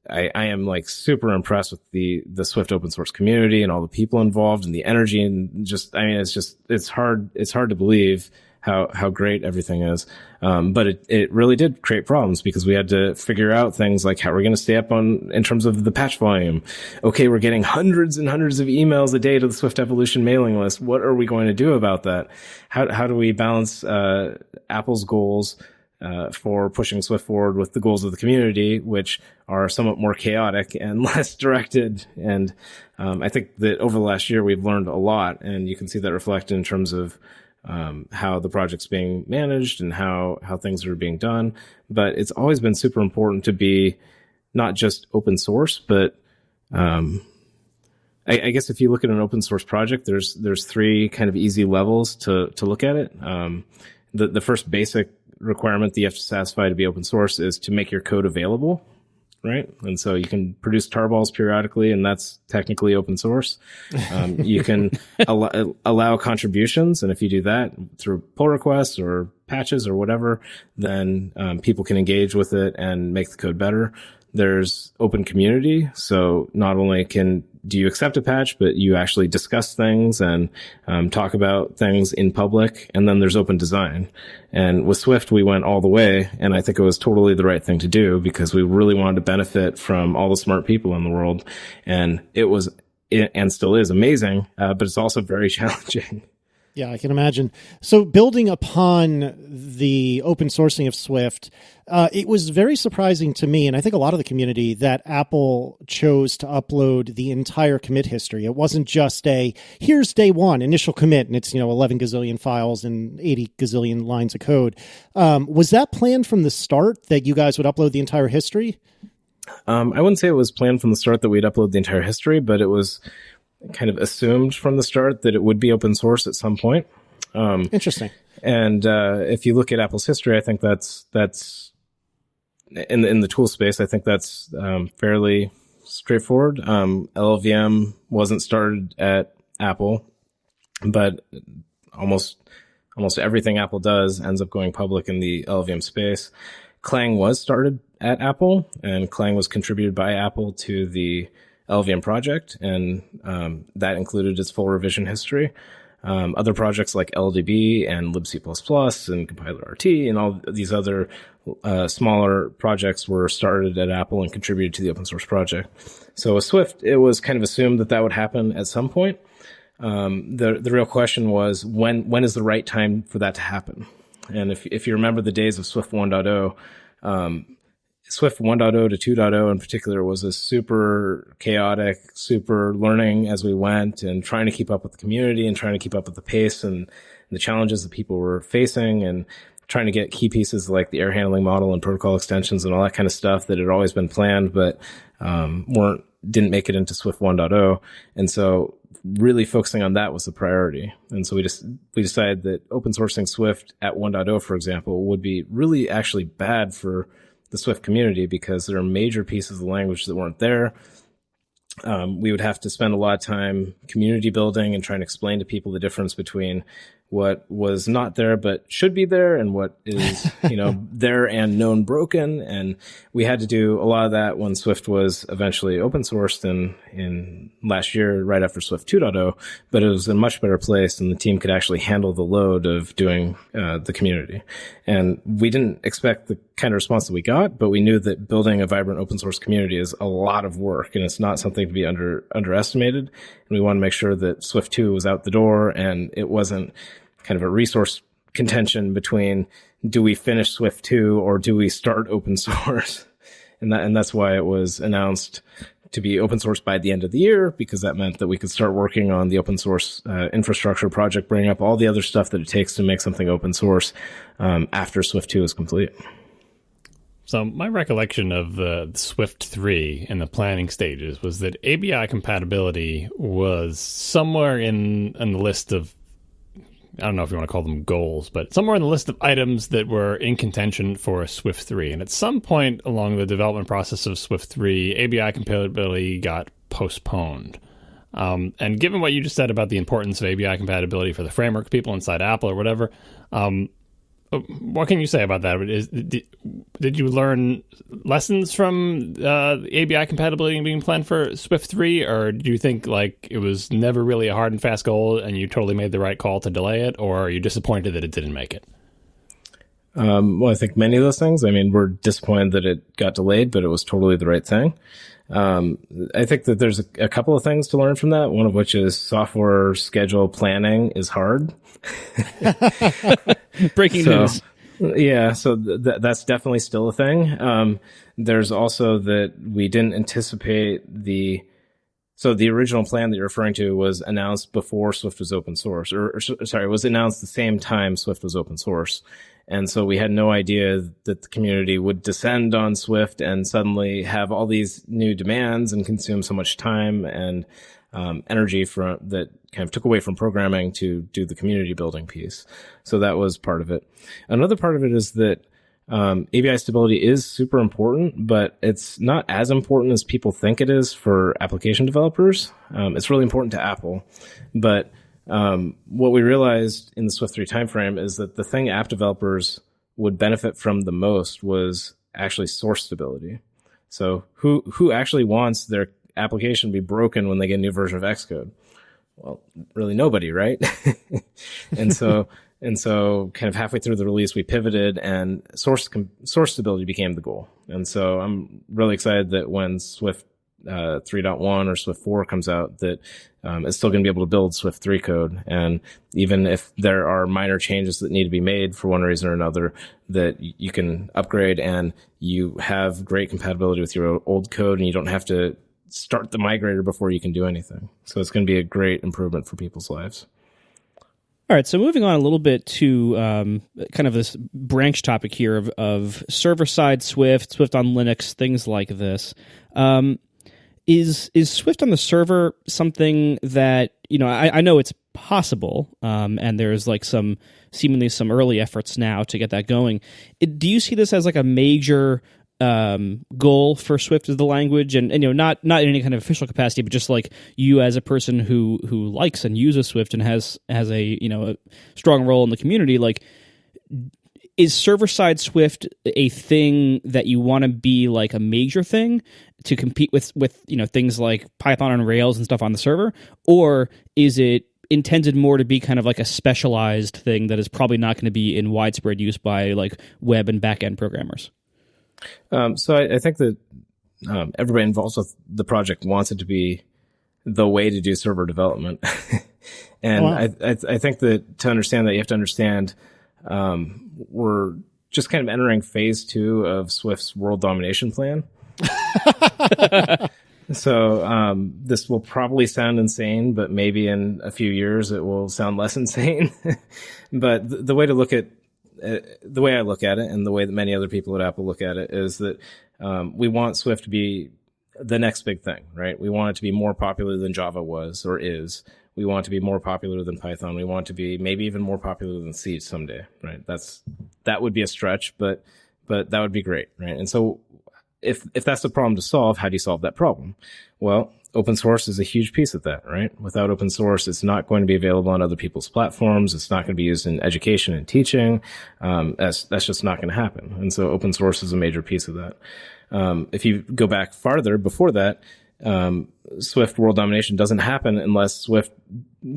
C: I am like super impressed with the Swift open source community and all the people involved and the energy and it's hard to believe how great everything is. But it really did create problems because we had to figure out things like how we're going to stay up in terms of the patch volume. Okay, we're getting hundreds and hundreds of emails a day to the Swift Evolution mailing list. What are we going to do about that? How do we balance Apple's goals for pushing Swift forward with the goals of the community, which are somewhat more chaotic and less directed. And I think that over the last year, we've learned a lot, and you can see that reflected in terms of how the project's being managed and how things are being done. But it's always been super important to be not just open source, but I guess if you look at an open source project, there's three kind of easy levels to look at it. The first basic requirement that you have to satisfy to be open source is to make your code available, right? And so you can produce tarballs periodically, and that's technically open source. You can allow contributions, and if you do that through pull requests or patches or whatever, then people can engage with it and make the code better. There's open community, so not only do you accept a patch, but you actually discuss things and talk about things in public. And then there's open design. And with Swift, we went all the way, and I think it was totally the right thing to do because we really wanted to benefit from all the smart people in the world. And and still is amazing, but it's also very challenging.
A: Yeah, I can imagine. So building upon the open sourcing of Swift, it was very surprising to me, and I think a lot of the community, that Apple chose to upload the entire commit history. It wasn't just here's day one, initial commit, and it's 11 gazillion files and 80 gazillion lines of code. Was that planned from the start that you guys would upload the entire history?
C: I wouldn't say it was planned from the start that we'd upload the entire history, but it was kind of assumed from the start that it would be open source at some point.
A: Interesting.
C: And if you look at Apple's history, I think that's in the tool space. I think that's fairly straightforward. LLVM wasn't started at Apple, but almost everything Apple does ends up going public in the LLVM space. Clang was started at Apple, and Clang was contributed by Apple to the LLVM project, and that included its full revision history. Other projects like LDB and libc++ and compiler RT and all these other smaller projects were started at Apple and contributed to the open source project. So with Swift, it was kind of assumed that would happen at some point. The real question was when is the right time for that to happen? And if you remember the days of Swift 1.0, Swift 1.0 to 2.0 in particular was a super chaotic, super learning as we went and trying to keep up with the community and trying to keep up with the pace and the challenges that people were facing and trying to get key pieces like the error handling model and protocol extensions and all that kind of stuff that had always been planned, but didn't make it into Swift 1.0. And so really focusing on that was the priority. And so we decided that open sourcing Swift at 1.0, for example, would be really actually bad for the Swift community because there are major pieces of the language that weren't there. We would have to spend a lot of time community building and trying to explain to people the difference between what was not there but should be there, and what is, there and known broken. And we had to do a lot of that when Swift was eventually open sourced in last year, right after Swift 2.0, but it was in a much better place, and the team could actually handle the load of doing the community. And we didn't expect the kind of response that we got, but we knew that building a vibrant open source community is a lot of work, and it's not something to be underestimated. And we want to make sure that Swift 2 was out the door, and it wasn't kind of a resource contention between, do we finish Swift 2 or do we start open source? And that's why it was announced to be open source by the end of the year, because that meant that we could start working on the open source infrastructure project, bring up all the other stuff that it takes to make something open source after Swift 2 is complete.
B: So my recollection of the Swift 3 in the planning stages was that ABI compatibility was somewhere in the list of, I don't know if you want to call them goals, but somewhere in the list of items that were in contention for Swift 3. And at some point along the development process of Swift 3, ABI compatibility got postponed. And given what you just said about the importance of ABI compatibility for the framework people inside Apple or whatever, what can you say about that? Did you learn lessons from ABI compatibility being planned for Swift 3, or do you think like it was never really a hard and fast goal and you totally made the right call to delay it, or are you disappointed that it didn't make it?
C: Well, I think many of those things. I mean, we're disappointed that it got delayed, but it was totally the right thing. I think that there's a couple of things to learn from that, one of which is software schedule planning is hard.
D: Breaking news.
C: Yeah, so that's definitely still a thing. There's also that we didn't anticipate so the original plan that you're referring to was announced before Swift was open source, or sorry, it was announced the same time Swift was open source. And so we had no idea that the community would descend on Swift and suddenly have all these new demands and consume so much time and energy that kind of took away from programming to do the community building piece. So that was part of it. Another part of it is that ABI stability is super important, but it's not as important as people think it is for application developers. It's really important to Apple, but what we realized in the Swift 3 timeframe is that the thing app developers would benefit from the most was actually source stability. So who actually wants their application to be broken when they get a new version of Xcode? Well, really nobody, right? And so kind of halfway through the release, we pivoted and source stability became the goal. And so I'm really excited that when Swift 3.1 or Swift 4 comes out, that it's still going to be able to build Swift 3 code. And even if there are minor changes that need to be made for one reason or another, that you can upgrade and you have great compatibility with your old code, and you don't have to start the migrator before you can do anything. So it's going to be a great improvement for people's lives.
D: All right, so moving on a little bit to kind of this branch topic here of server-side Swift, Swift on Linux, things like this. Is Swift on the server something that, I know it's possible, and there's like seemingly some early efforts now to get that going. Do you see this as like a major goal for Swift as the language, and not in any kind of official capacity, but just like you as a person who likes and uses Swift and has a a strong role in the community, like, is server-side Swift a thing that you want to be like a major thing to compete with things like Python and Rails and stuff on the server, or is it intended more to be kind of like a specialized thing that is probably not going to be in widespread use by like web and back-end programmers?
C: So I think that everybody involved with the project wants it to be the way to do server development. And wow. I think that to understand that, you have to understand we're just kind of entering phase 2 of Swift's world domination plan. So this will probably sound insane, but maybe in a few years it will sound less insane. But the way to look at the way I look at it, and the way that many other people at Apple look at it, is that we want Swift to be the next big thing, right? We want it to be more popular than Java was or is. We want it to be more popular than Python. We want it to be maybe even more popular than C someday, right? That would be a stretch, but that would be great, right? And so if that's the problem to solve, how do you solve that problem? Well, open source is a huge piece of that, right? Without open source, it's not going to be available on other people's platforms. It's not going to be used in education and teaching. That's just not going to happen. And so open source is a major piece of that. If you go back farther before that, Swift world domination doesn't happen unless Swift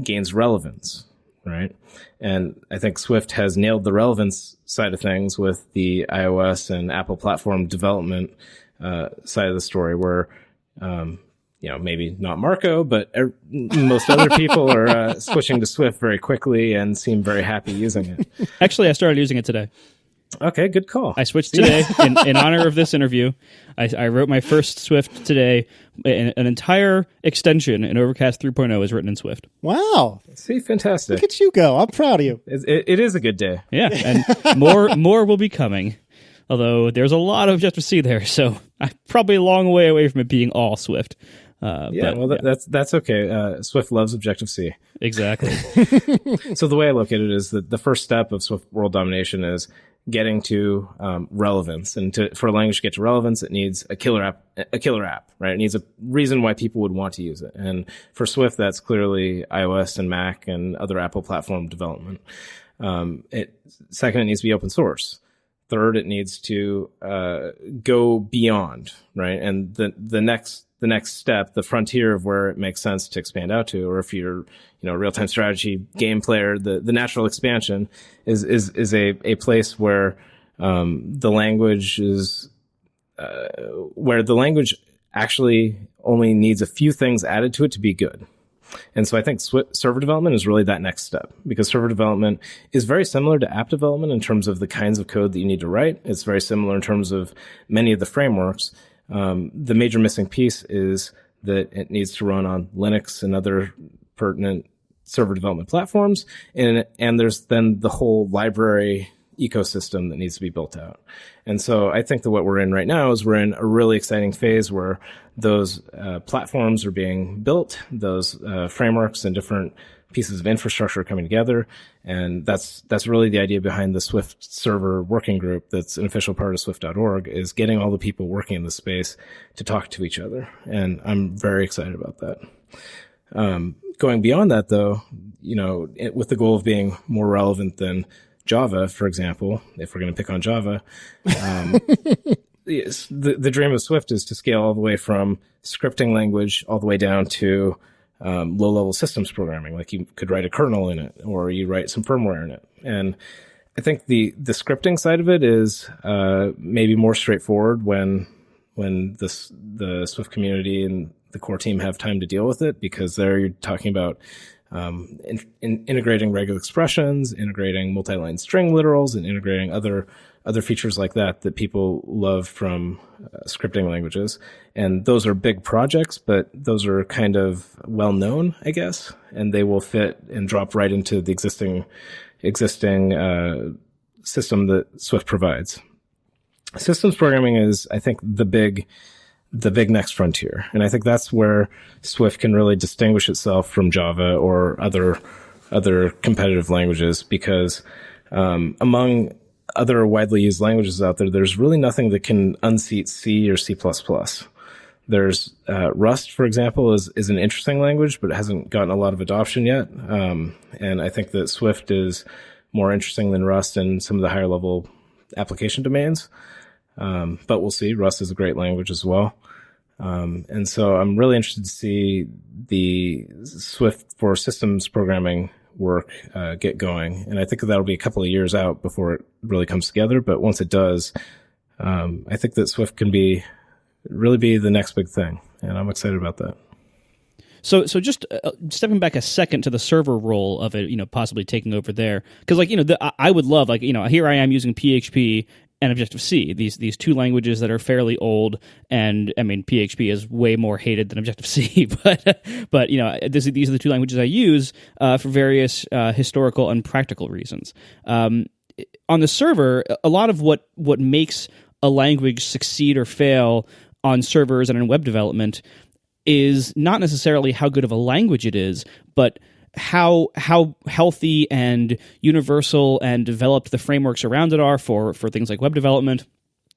C: gains relevance, right? And I think Swift has nailed the relevance side of things with the iOS and Apple platform development side of the story, where maybe not Marco, but most other people are switching to Swift very quickly and seem very happy using it.
D: Actually, I started using it today.
C: Okay, good call.
D: I switched today in honor of this interview. I wrote my first Swift today. An entire extension in Overcast 3.0 is written in Swift.
A: Wow.
C: See, fantastic.
A: Look at you go. I'm proud of you.
C: It is a good day.
D: Yeah, and more will be coming. Although there's a lot of Objective-C there, so I'm probably a long way away from it being all Swift.
C: That's okay. Swift loves Objective-C.
D: Exactly.
C: So the way I look at it is that the first step of Swift world domination is getting to relevance, and for a language to get to relevance, it needs a killer app, right? It needs a reason why people would want to use it. And for Swift, that's clearly iOS and Mac and other Apple platform development. Second, it needs to be open source. Third, it needs to go beyond, right? And the next step, the frontier of where it makes sense to expand out to, or if you're, a real-time strategy game player, the natural expansion is a place where the language is where the language actually only needs a few things added to it to be good. And so I think server development is really that next step, because server development is very similar to app development in terms of the kinds of code that you need to write. It's very similar in terms of many of the frameworks. The major missing piece is that it needs to run on Linux and other pertinent server development platforms. And there's then the whole library ecosystem that needs to be built out. And so I think that what we're in right now is we're in a really exciting phase where those platforms are being built, those frameworks and different pieces of infrastructure are coming together. And that's really the idea behind the Swift server working group that's an official part of Swift.org, is getting all the people working in the space to talk to each other. And I'm very excited about that. Going beyond that, though, with the goal of being more relevant than Java, for example, if we're going to pick on Java, yes, the dream of Swift is to scale all the way from scripting language all the way down to low-level systems programming. Like you could write a kernel in it, or you write some firmware in it. And I think the scripting side of it is maybe more straightforward when the Swift community and the core team have time to deal with it, because there you're talking about integrating regular expressions, integrating multi-line string literals, and integrating other features like that people love from scripting languages. And those are big projects, but those are kind of well known, I guess, and they will fit and drop right into the existing system that Swift provides. Systems programming is, I think, the big next frontier. And I think that's where Swift can really distinguish itself from Java or other competitive languages, because among other widely used languages out there, there's really nothing that can unseat C or C++. There's Rust, for example, is an interesting language, but it hasn't gotten a lot of adoption yet. And I think that Swift is more interesting than Rust in some of the higher level application domains. But we'll see. Rust is a great language as well. And so I'm really interested to see the Swift for systems programming work get going. And I think that'll be a couple of years out before it really comes together. But once it does, I think that Swift can really be the next big thing. And I'm excited about that.
D: So just stepping back a second to the server role of it, possibly taking over there. Because, I would love, here I am using PHP and Objective-C, these two languages that are fairly old, and I mean PHP is way more hated than Objective-C, but these are the two languages I use for various historical and practical reasons. On the server, a lot of what makes a language succeed or fail on servers and in web development is not necessarily how good of a language it is, but how healthy and universal and developed the frameworks around it are for things like web development,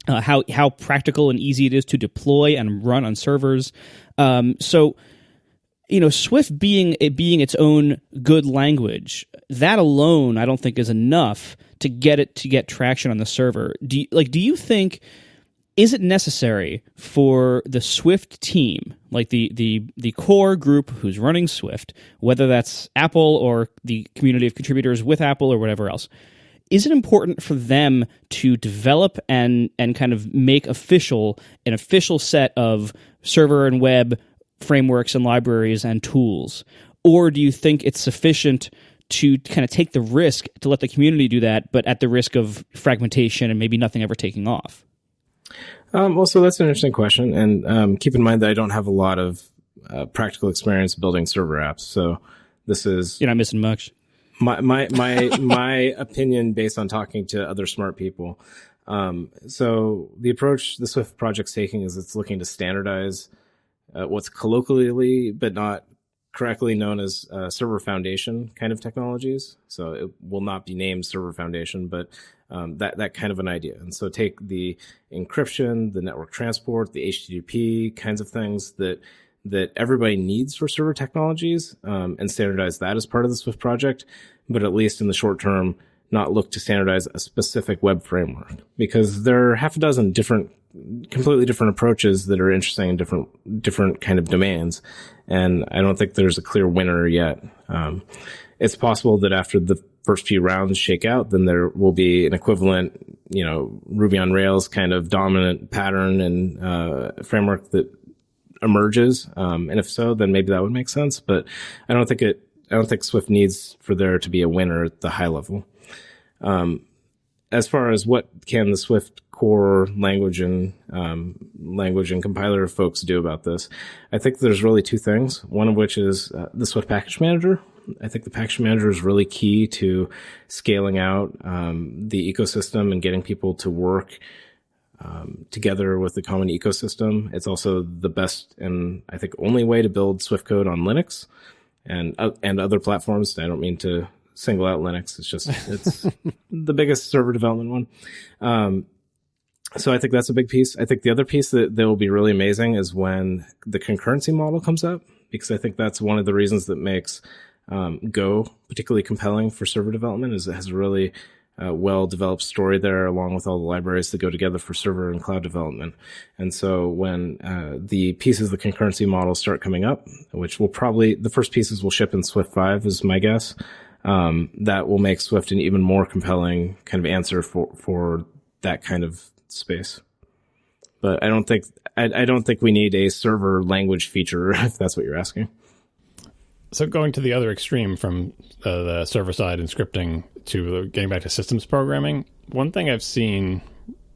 D: how practical and easy it is to deploy and run on servers. So Swift being its own good language, that alone I don't think is enough to get traction on the server. Do you think, is it necessary for the Swift team, like the core group who's running Swift, whether that's Apple or the community of contributors with Apple or whatever else, is it important for them to develop and kind of make an official set of server and web frameworks and libraries and tools? Or do you think it's sufficient to kind of take the risk to let the community do that, but at the risk of fragmentation and maybe nothing ever taking off?
C: So that's an interesting question. And keep in mind that I don't have a lot of practical experience building server apps. So this is...
D: You're not missing much.
C: My opinion based on talking to other smart people. So the approach the Swift project's taking is it's looking to standardize what's colloquially but not correctly known as server foundation kind of technologies. So it will not be named server foundation, but that kind of an idea. And so take the encryption, the network transport, the HTTP kinds of things that everybody needs for server technologies, and standardize that as part of the Swift project, but at least in the short term, not look to standardize a specific web framework, because there are half a dozen completely different approaches that are interesting in different kind of domains. And I don't think there's a clear winner yet. It's possible that after the first few rounds shake out, then there will be an equivalent, Ruby on Rails kind of dominant pattern and framework that emerges. And if so, then maybe that would make sense. But I don't think Swift needs for there to be a winner at the high level. As far as what can the Swift core language and compiler folks do about this, I think there's really two things. One of which is the Swift package manager. I think the package manager is really key to scaling out the ecosystem and getting people to work together with the common ecosystem. It's also the best and I think only way to build Swift code on Linux and other platforms. I don't mean to single out Linux. It's the biggest server development one. So I think that's a big piece. I think the other piece that will be really amazing is when the concurrency model comes up, because I think that's one of the reasons that makes Go particularly compelling for server development, is it has a really well-developed story there, along with all the libraries that go together for server and cloud development. And so when the pieces of the concurrency model start coming up, which will probably, the first pieces will ship in Swift 5 is my guess, that will make Swift an even more compelling kind of answer for that kind of space. But I don't think we need a server language feature, if that's what you're asking.
B: So going to the other extreme from the server side and scripting to getting back to systems programming, one thing I've seen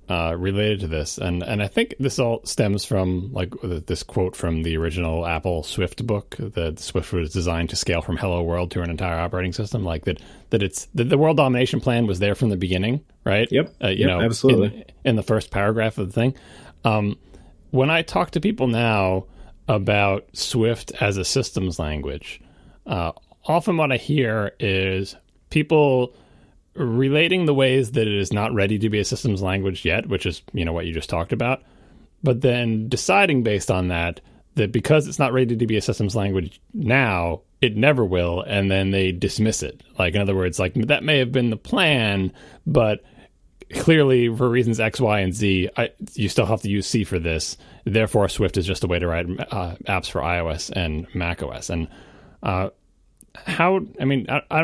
B: related to this, and I think this all stems from like this quote from the original Apple Swift book, that Swift was designed to scale from hello world to an entire operating system, like that the world domination plan was there from the beginning, right?
C: Yep. Absolutely.
B: In the first paragraph of the thing. When I talk to people now about Swift as a systems language, often what I hear is people relating the ways that it is not ready to be a systems language yet, which is, what you just talked about, but then deciding based on that because it's not ready to be a systems language now, it never will, and then they dismiss it. Like, in other words, like that may have been the plan, but clearly for reasons X, Y, and Z, you still have to use C for this. Therefore, Swift is just a way to write apps for iOS and macOS. And I'm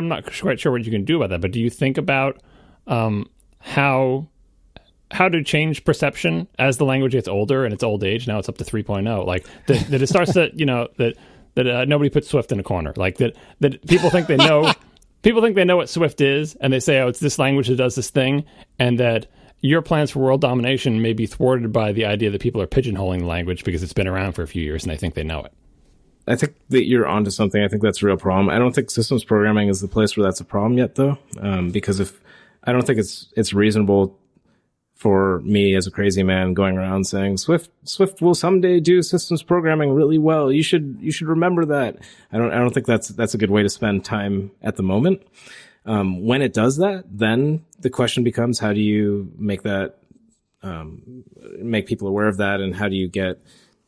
B: not quite sure what you can do about that, but do you think about how to change perception as the language gets older and it's old age? Now it's up to 3.0. Like that it starts to, that nobody puts Swift in a corner. Like that people think they know. People think they know what Swift is, and they say, oh, it's this language that does this thing, and that your plans for world domination may be thwarted by the idea that people are pigeonholing the language because it's been around for a few years and they think they know it.
C: I think that you're onto something. I think that's a real problem. I don't think systems programming is the place where that's a problem yet, though, because I don't think it's reasonable for me as a crazy man going around saying Swift will someday do systems programming really well. You should remember that. I don't think that's a good way to spend time at the moment. When it does that, then the question becomes, how do you make that make people aware of that, and how do you get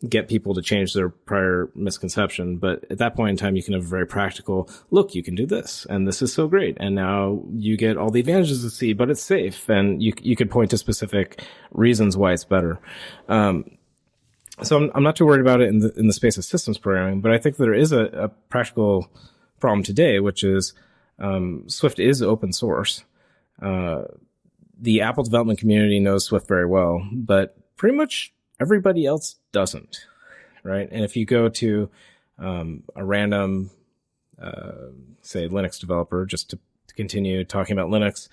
C: get people to change their prior misconception. But at that point in time, you can have a very practical look. You can do this, and this is so great, and now you get all the advantages of C, but it's safe, and you could point to specific reasons why it's better. So I'm not too worried about it in the space of systems programming, but I think there is a practical problem today, which is Swift is open source. The Apple development community knows Swift very well, but pretty much everybody else doesn't, right? And if you go to a random, say, Linux developer, just to continue talking about Linux,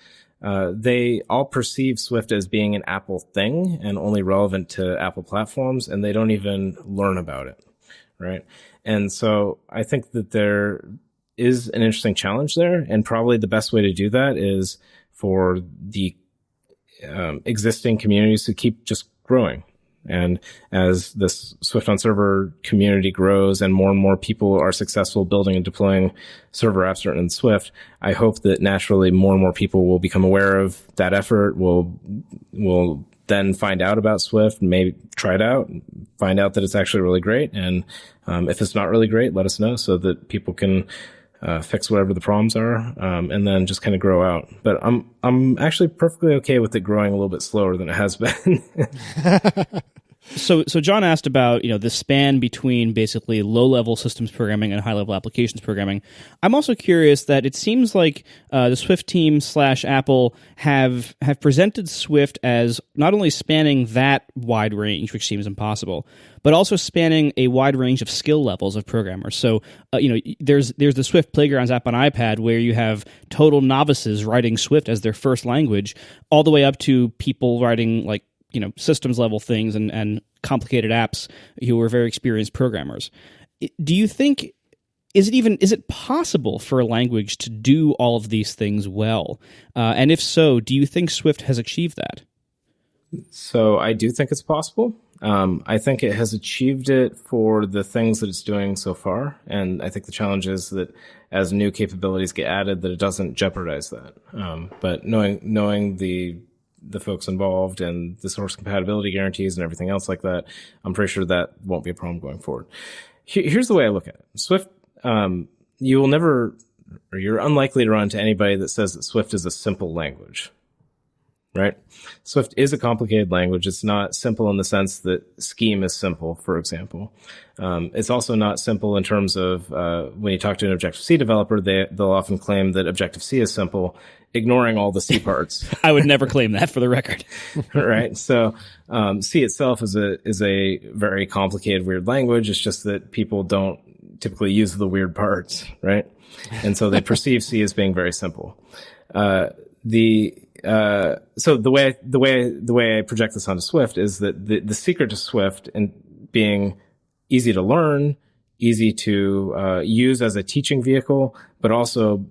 C: they all perceive Swift as being an Apple thing and only relevant to Apple platforms, and they don't even learn about it, right? And so I think that there is an interesting challenge there, and probably the best way to do that is for the existing communities to keep just growing. And as this Swift on Server community grows and more people are successful building and deploying server apps written in Swift, I hope that naturally more and more people will become aware of that effort, will then find out about Swift, maybe try it out, find out that it's actually really great. And if it's not really great, let us know so that people can fix whatever the problems are, and then just kind of grow out. But I'm actually perfectly okay with it growing a little bit slower than it has been.
D: So John asked about, the span between basically low-level systems programming and high-level applications programming. I'm also curious that it seems like the Swift team / Apple have presented Swift as not only spanning that wide range, which seems impossible, but also spanning a wide range of skill levels of programmers. So, there's the Swift Playgrounds app on iPad where you have total novices writing Swift as their first language, all the way up to people writing systems level things and complicated apps who are very experienced programmers. Do you think, is it possible for a language to do all of these things well? And if so, do you think Swift has achieved that?
C: So I do think it's possible. I think it has achieved it for the things that it's doing so far. And I think the challenge is that as new capabilities get added, that it doesn't jeopardize that. But knowing the folks involved and the source compatibility guarantees and everything else like that, I'm pretty sure that won't be a problem going forward. Here's the way I look at it. Swift, you will never, or you're unlikely to run into anybody that says that Swift is a simple language, right? Swift is a complicated language. It's not simple in the sense that scheme is simple, for example. It's also not simple in terms of when you talk to an Objective-C developer, they'll often claim that Objective-C is simple, ignoring all the C parts.
D: I would never claim that, for the record.
C: Right. So C itself is a very complicated, weird language. It's just that people don't typically use the weird parts, right? And so they perceive C as being very simple. So the way I project this onto Swift is that the secret to Swift and being easy to learn, easy to use as a teaching vehicle, but also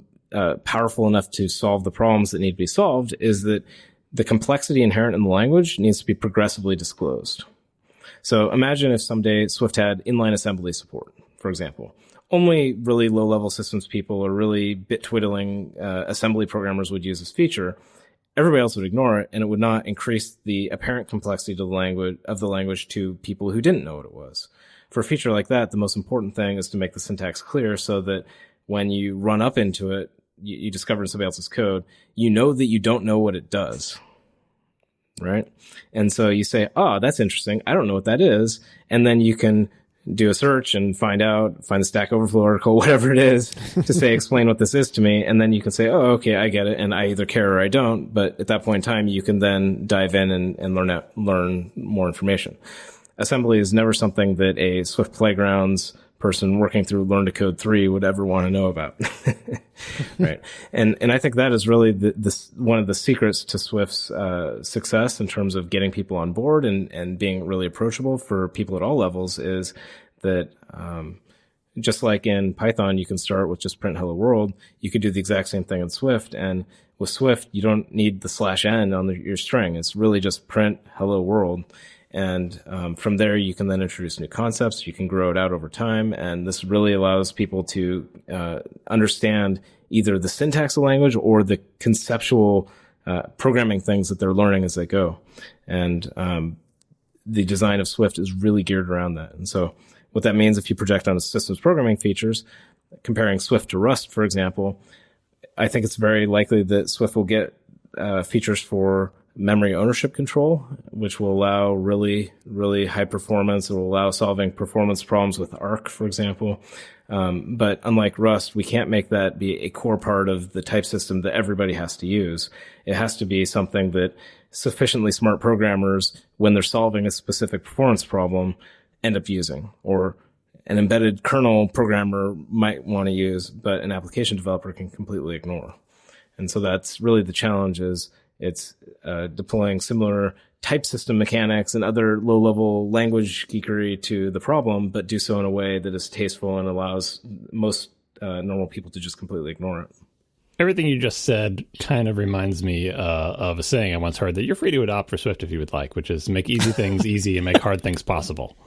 C: powerful enough to solve the problems that need to be solved is that the complexity inherent in the language needs to be progressively disclosed. So imagine if someday Swift had inline assembly support, for example. Only really low-level systems people or really bit-twiddling assembly programmers would use this feature. Everybody else would ignore it, and it would not increase the apparent complexity to the language to people who didn't know what it was. For a feature like that, the most important thing is to make the syntax clear so that when you run up into it, you discover in somebody else's code, you know that you don't know what it does, right? And so you say, oh, that's interesting. I don't know what that is. And then you can do a search and find the Stack Overflow article, whatever it is, to say, explain what this is to me. And then you can say, oh, okay, I get it. And I either care or I don't. But at that point in time, you can then dive in and learn more information. Assembly is never something that a Swift Playgrounds person working through Learn to Code 3 would ever want to know about. Right. And I think that is really one of the secrets to Swift's success in terms of getting people on board and being really approachable for people at all levels is that just like in Python, you can start with just print hello world. You could do the exact same thing in Swift. And with Swift, you don't need the /n on your string. It's really just print hello world. And from there, you can then introduce new concepts. You can grow it out over time. And this really allows people to understand either the syntax of language or the conceptual programming things that they're learning as they go. And the design of Swift is really geared around that. And so what that means, if you project on the systems programming features, comparing Swift to Rust, for example, I think it's very likely that Swift will get features for memory ownership control, which will allow really, really high performance. It will allow solving performance problems with Arc, for example. But unlike Rust, we can't make that be a core part of the type system that everybody has to use. It has to be something that sufficiently smart programmers, when they're solving a specific performance problem, end up using, or an embedded kernel programmer might want to use, but an application developer can completely ignore. And so that's really the challenge, is it's deploying similar type system mechanics and other low-level language geekery to the problem, but do so in a way that is tasteful and allows most normal people to just completely ignore it.
B: Everything you just said kind of reminds me of a saying I once heard, that you're free to adopt for Swift if you would like, which is make easy things easy and make hard things possible.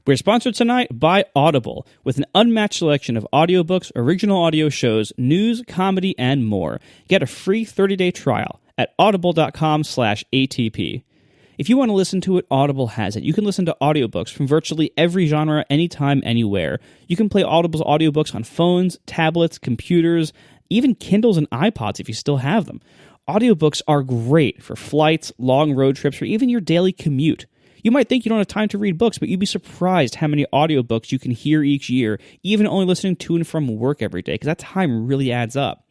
D: We're sponsored tonight by Audible, with an unmatched selection of audiobooks, original audio shows, news, comedy, and more. Get a free 30-day trial at audible.com/ATP. If you want to listen to it, Audible has it. You can listen to audiobooks from virtually every genre, anytime, anywhere. You can play Audible's audiobooks on phones, tablets, computers, even Kindles and iPods if you still have them. Audiobooks are great for flights, long road trips, or even your daily commute. You might think you don't have time to read books, but you'd be surprised how many audiobooks you can hear each year, even only listening to and from work every day, because that time really adds up.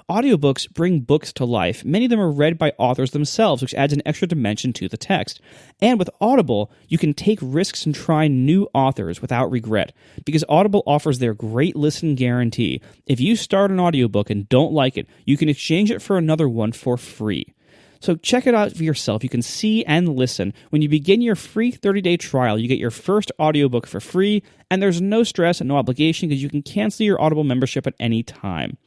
D: Audiobooks bring books to life. Many of them are read by authors themselves, which adds an extra dimension to the text. And with Audible, you can take risks and try new authors without regret, because Audible offers their great listen guarantee. If you start an audiobook and don't like it, you can exchange it for another one for free. So check it out for yourself. You can see and listen. When you begin your free 30-day trial, you get your first audiobook for free, and there's no stress and no obligation, because you can cancel your Audible membership at any time.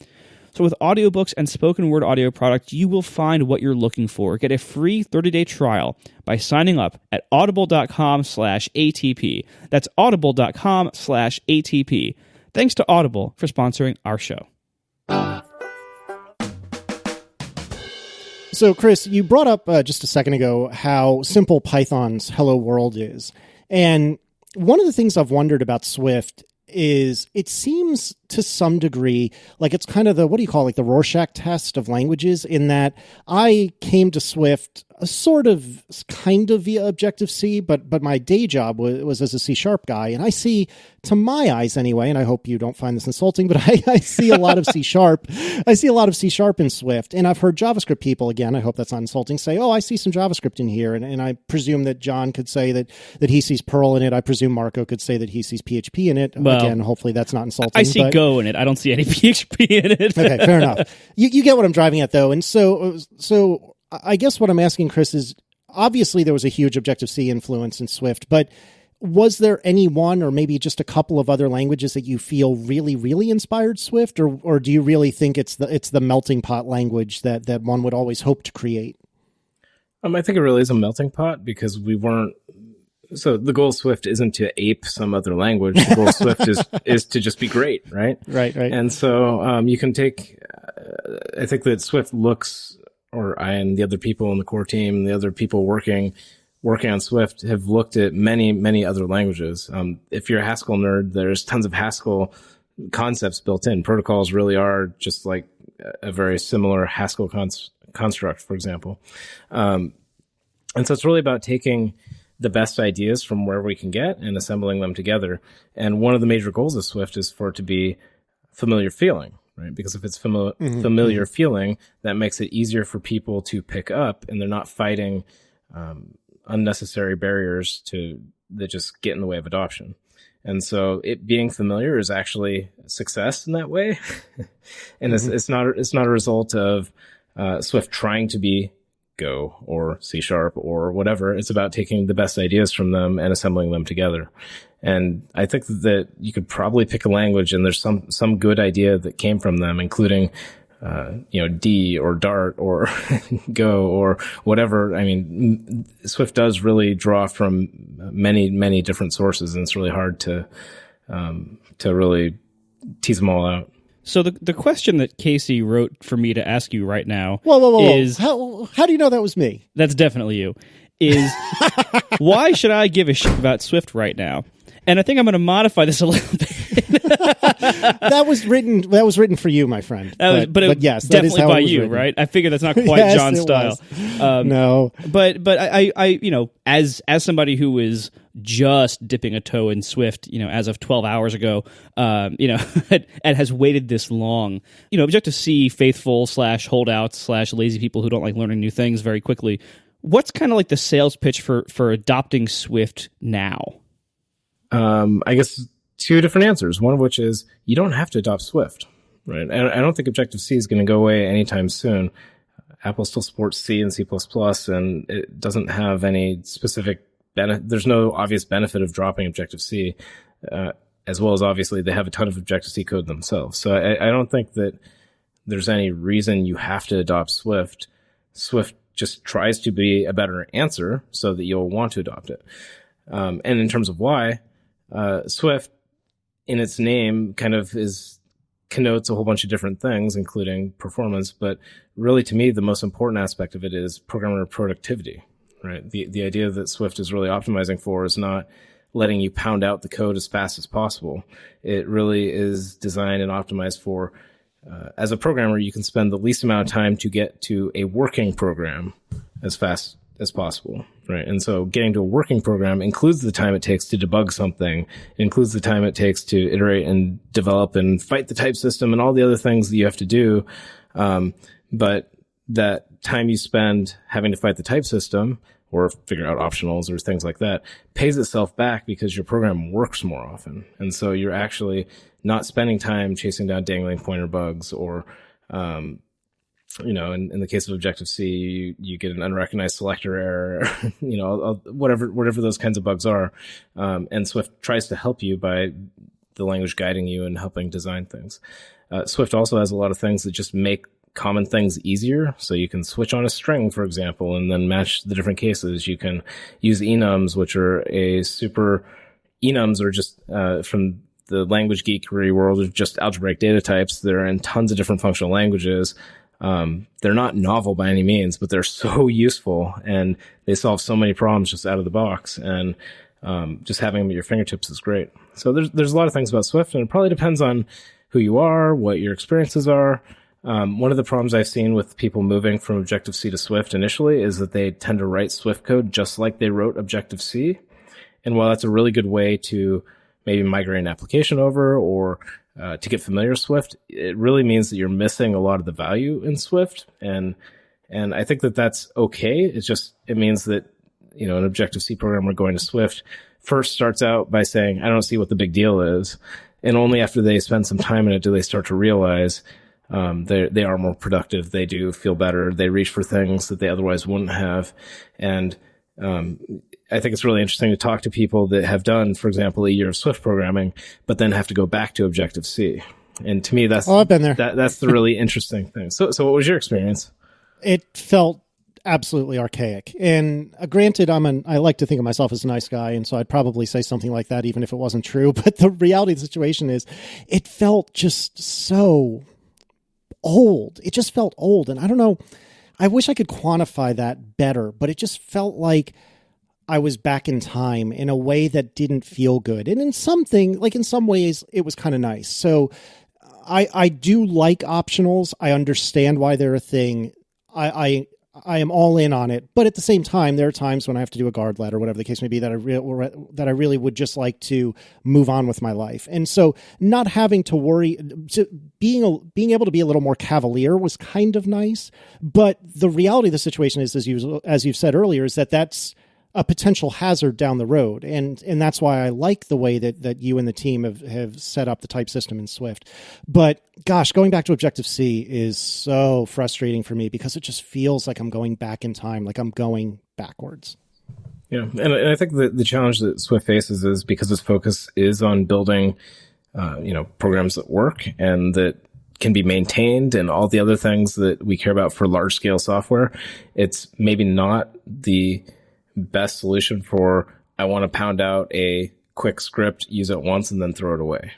D: So with audiobooks and spoken word audio products, you will find what you're looking for. Get a free 30-day trial by signing up at audible.com/ATP. That's audible.com/ATP. Thanks to Audible for sponsoring our show.
A: So, Chris, you brought up just a second ago how simple Python's Hello World is. And one of the things I've wondered about Swift is it seems to some degree like it's kind of the, what do you call it, like the Rorschach test of languages, in that I came to Swift kind of via Objective-C, but my day job was as a C# guy, and I see, to my eyes anyway, and I hope you don't find this insulting, but I see a lot of C#. I see a lot of C# in Swift, and I've heard JavaScript people, again, I hope that's not insulting, say, oh, I see some JavaScript in here, and I presume that John could say that he sees Perl in it. I presume Marco could say that he sees PHP in it. Well, again, hopefully that's not insulting.
D: I see Go in it. I don't see any PHP in it.
A: Okay, fair enough. You get what I'm driving at, though, and so I guess what I'm asking, Chris, is obviously there was a huge Objective-C influence in Swift, but was there any one or maybe just a couple of other languages that you feel really, really inspired Swift, or do you really think it's the melting pot language that one would always hope to create?
C: I think it really is a melting pot, because we weren't. So the goal of Swift isn't to ape some other language. The goal of Swift is to just be great, right?
A: Right.
C: And so you can take. I think that Swift looks. Or I and the other people in the core team, the other people working on Swift, have looked at many, many other languages. If you're a Haskell nerd, there's tons of Haskell concepts built in. Protocols really are just like a very similar Haskell construct, for example. And so it's really about taking the best ideas from where we can get and assembling them together. And one of the major goals of Swift is for it to be familiar feeling. Right, because if it's familiar feeling, that makes it easier for people to pick up, and they're not fighting unnecessary barriers that just get in the way of adoption. And so, it being familiar is actually success in that way, and it's not a result of Swift trying to be Go or C# or whatever. It's about taking the best ideas from them and assembling them together. And I think that you could probably pick a language and there's some good idea that came from them, including, D or Dart or Go or whatever. I mean, Swift does really draw from many, many different sources, and it's really hard to really tease them all out.
D: So the question that Casey wrote for me to ask you right now
A: whoa.
D: is...
A: How do you know that was me?
D: That's definitely you. is why should I give a shit about Swift right now? And I think I'm going to modify this a little bit.
A: That was written for you, my friend.
D: But yes, definitely by you,
A: written.
D: Right? I figure that's not quite
A: Yes,
D: John's style.
A: No,
D: but I as somebody who is just dipping a toe in Swift, as of 12 hours ago, and has waited this long, Objective-C faithful / holdouts / lazy people who don't like learning new things very quickly. What's kind of like the sales pitch for adopting Swift now?
C: I guess two different answers. One of which is you don't have to adopt Swift, right? I don't think Objective-C is going to go away anytime soon. Apple still supports C and C++, and it doesn't have any specific benefit. There's no obvious benefit of dropping Objective-C, as well as obviously they have a ton of Objective-C code themselves. So I don't think that there's any reason you have to adopt Swift. Swift just tries to be a better answer so that you'll want to adopt it. And in terms of why, Swift in its name kind of connotes a whole bunch of different things, including performance. But really, to me, the most important aspect of it is programmer productivity, right? The idea that Swift is really optimizing for is not letting you pound out the code as fast as possible. It really is designed and optimized for, as a programmer, you can spend the least amount of time to get to a working program as fast as possible, right? And so getting to a working program includes the time it takes to debug something. It includes the time it takes to iterate and develop and fight the type system and all the other things that you have to do. But that time you spend having to fight the type system or figure out optionals or things like that pays itself back because your program works more often. And so you're actually not spending time chasing down dangling pointer bugs or, in the case of Objective-C, you get an unrecognized selector error, whatever those kinds of bugs are. And Swift tries to help you by the language guiding you and helping design things. Swift also has a lot of things that just make common things easier. So you can switch on a string, for example, and then match the different cases. You can use enums, which are enums are just, from the language geekery world, of just algebraic data types. They're in tons of different functional languages. They're not novel by any means, but they're so useful and they solve so many problems just out of the box. And, just having them at your fingertips is great. So there's a lot of things about Swift, and it probably depends on who you are, what your experiences are. One of the problems I've seen with people moving from Objective-C to Swift initially is that they tend to write Swift code just like they wrote Objective-C. And while that's a really good way to maybe migrate an application over or to get familiar with Swift, it really means that you're missing a lot of the value in Swift. And I think that that's okay. It means that, an Objective-C programmer going to Swift first starts out by saying, I don't see what the big deal is. And only after they spend some time in it do they start to realize they are more productive. They do feel better. They reach for things that they otherwise wouldn't have. And I think it's really interesting to talk to people that have done, for example, a year of Swift programming, but then have to go back to Objective-C. And to me,
A: I've been there.
C: That's the really interesting thing. So what was your experience?
A: It felt absolutely archaic. And granted, I like to think of myself as a nice guy, and so I'd probably say something like that even if it wasn't true. But the reality of the situation is it felt just so old. It just felt old. And I don't know, I wish I could quantify that better, but it just felt like I was back in time in a way that didn't feel good. And in some ways, it was kind of nice. So I do like optionals. I understand why they're a thing. I am all in on it, but at the same time, there are times when I have to do a guard let or whatever the case may be that I really would just like to move on with my life. And so, not having to worry, being able to be a little more cavalier was kind of nice. But the reality of the situation is, as you've said earlier, is that that's a potential hazard down the road. And that's why I like the way that you and the team have set up the type system in Swift. But gosh, going back to Objective-C is so frustrating for me because it just feels like I'm going back in time, like I'm going backwards.
C: Yeah. And I think the challenge that Swift faces is because its focus is on building, programs that work and that can be maintained and all the other things that we care about for large scale software. It's maybe not the best solution for, I want to pound out a quick script, use it once, and then throw it away,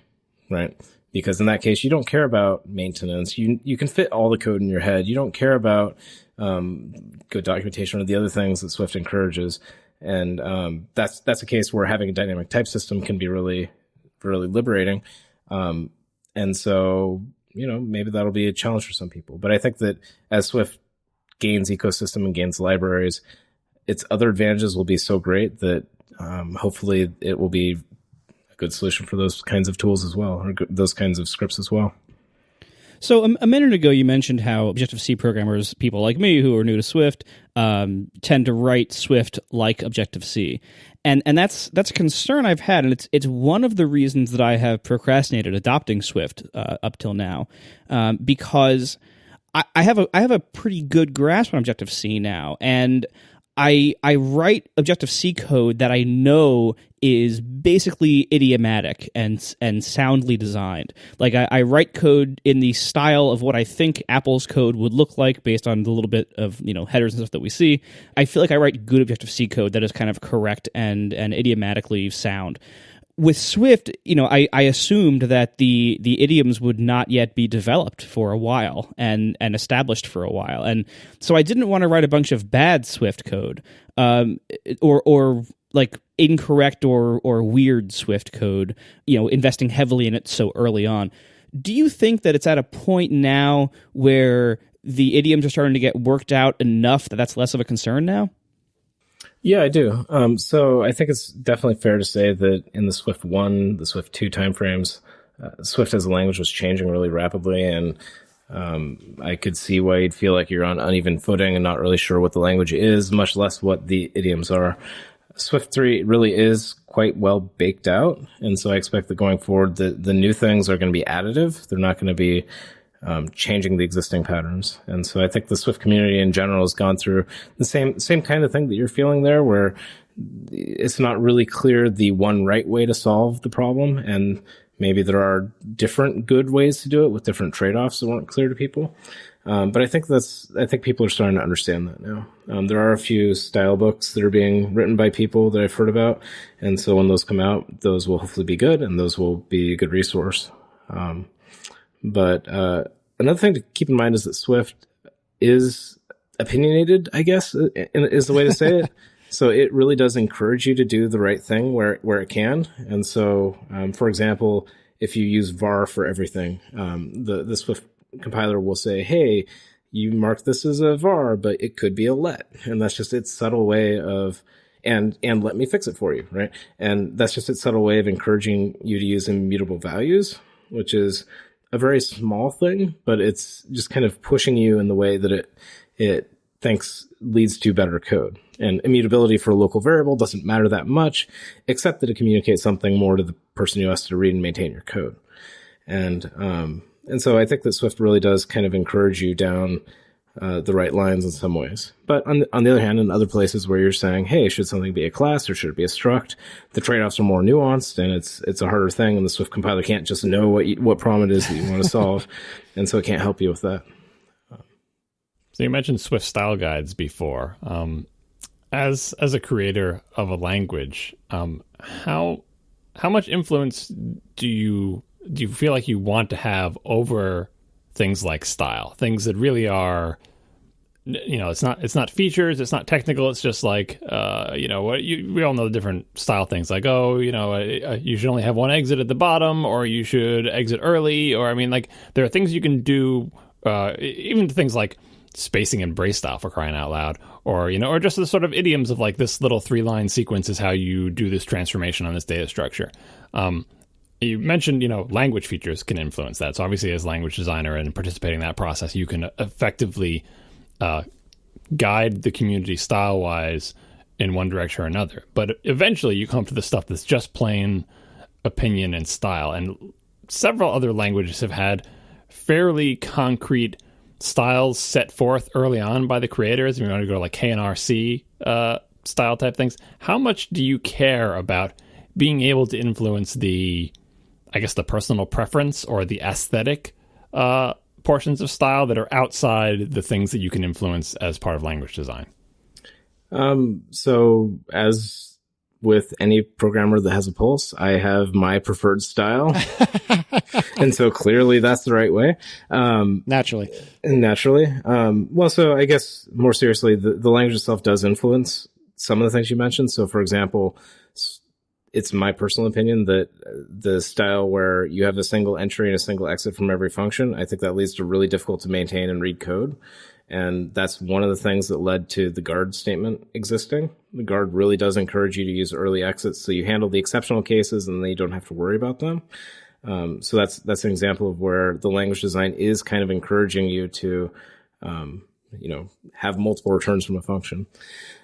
C: right? because in that case, you don't care about maintenance. You can fit all the code in your head. You don't care about good documentation or the other things that Swift encourages. And that's a case where having a dynamic type system can be really, really liberating. And so, maybe that'll be a challenge for some people. But I think that as Swift gains ecosystem and gains libraries, its other advantages will be so great that hopefully it will be a good solution for those kinds of tools as well, or those kinds of scripts as well.
D: So a minute ago, you mentioned how Objective-C programmers, people like me who are new to Swift, tend to write Swift like Objective-C. And that's a concern I've had, and it's one of the reasons that I have procrastinated adopting Swift up till now, because I have a pretty good grasp on Objective-C now, and I write Objective-C code that I know is basically idiomatic and soundly designed. Like I write code in the style of what I think Apple's code would look like based on the little bit of headers and stuff that we see. I feel like I write good Objective-C code that is kind of correct and idiomatically sound. With Swift, I assumed that the idioms would not yet be developed for a while and established for a while, and so I didn't want to write a bunch of bad Swift code, or like incorrect or weird Swift code, investing heavily in it so early on. Do you think that it's at a point now where the idioms are starting to get worked out enough that that's less of a concern now?
C: Yeah, I do. So I think it's definitely fair to say that in the Swift 1, the Swift 2 timeframes, Swift as a language was changing really rapidly, and I could see why you'd feel like you're on uneven footing and not really sure what the language is, much less what the idioms are. Swift 3 really is quite well baked out, and so I expect that going forward, the new things are going to be additive. They're not going to be changing the existing patterns. And so I think the Swift community in general has gone through the same kind of thing that you're feeling there, where it's not really clear the one right way to solve the problem. And maybe there are different good ways to do it with different trade-offs that weren't clear to people. But I think people are starting to understand that now. There are a few style books that are being written by people that I've heard about. And so when those come out, those will hopefully be good, and those will be a good resource. But another thing to keep in mind is that Swift is opinionated, I guess, is the way to say it. So it really does encourage you to do the right thing where it can. And so, for example, if you use var for everything, the Swift compiler will say, hey, you marked this as a var, but it could be a let. And that's just its subtle way of, and let me fix it for you, right? And that's just its subtle way of encouraging you to use immutable values, which is a very small thing, but it's just kind of pushing you in the way that it thinks leads to better code. And immutability for a local variable doesn't matter that much, except that it communicates something more to the person who has to read and maintain your code. And so I think that Swift really does kind of encourage you down the right lines in some ways. But on the other hand, in other places where you're saying, hey, should something be a class or should it be a struct? The trade-offs are more nuanced, and it's a harder thing, and the Swift compiler can't just know what problem it is that you want to solve, and so it can't help you with that.
B: So you mentioned Swift style guides before. As a creator of a language, how much influence do you feel like you want to have over things like style, things that really are, it's not features, it's not technical, it's just like, we all know the different style things, like, you should only have one exit at the bottom, or you should exit early, or there are things you can do, even things like spacing and brace style, for crying out loud, or just the sort of idioms of like, this little 3-line sequence is how you do this transformation on this data structure. You mentioned, language features can influence that. So obviously, as a language designer and participating in that process, you can effectively guide the community style-wise in one direction or another. But eventually, you come to the stuff that's just plain opinion and style. And several other languages have had fairly concrete styles set forth early on by the creators. If you want to go to like KNRC style type things, how much do you care about being able to influence the personal preference or the aesthetic portions of style that are outside the things that you can influence as part of language design?
C: So as with any programmer that has a pulse. I have my preferred style. And so clearly that's the right way.
A: Naturally.
C: Well, so I guess more seriously, the language itself does influence some of the things you mentioned. So for example, it's my personal opinion that the style where you have a single entry and a single exit from every function, I think that leads to really difficult to maintain and read code. And that's one of the things that led to the guard statement existing. The guard really does encourage you to use early exits, so you handle the exceptional cases and then you don't have to worry about them. So that's an example of where the language design is kind of encouraging you to, have multiple returns from a function.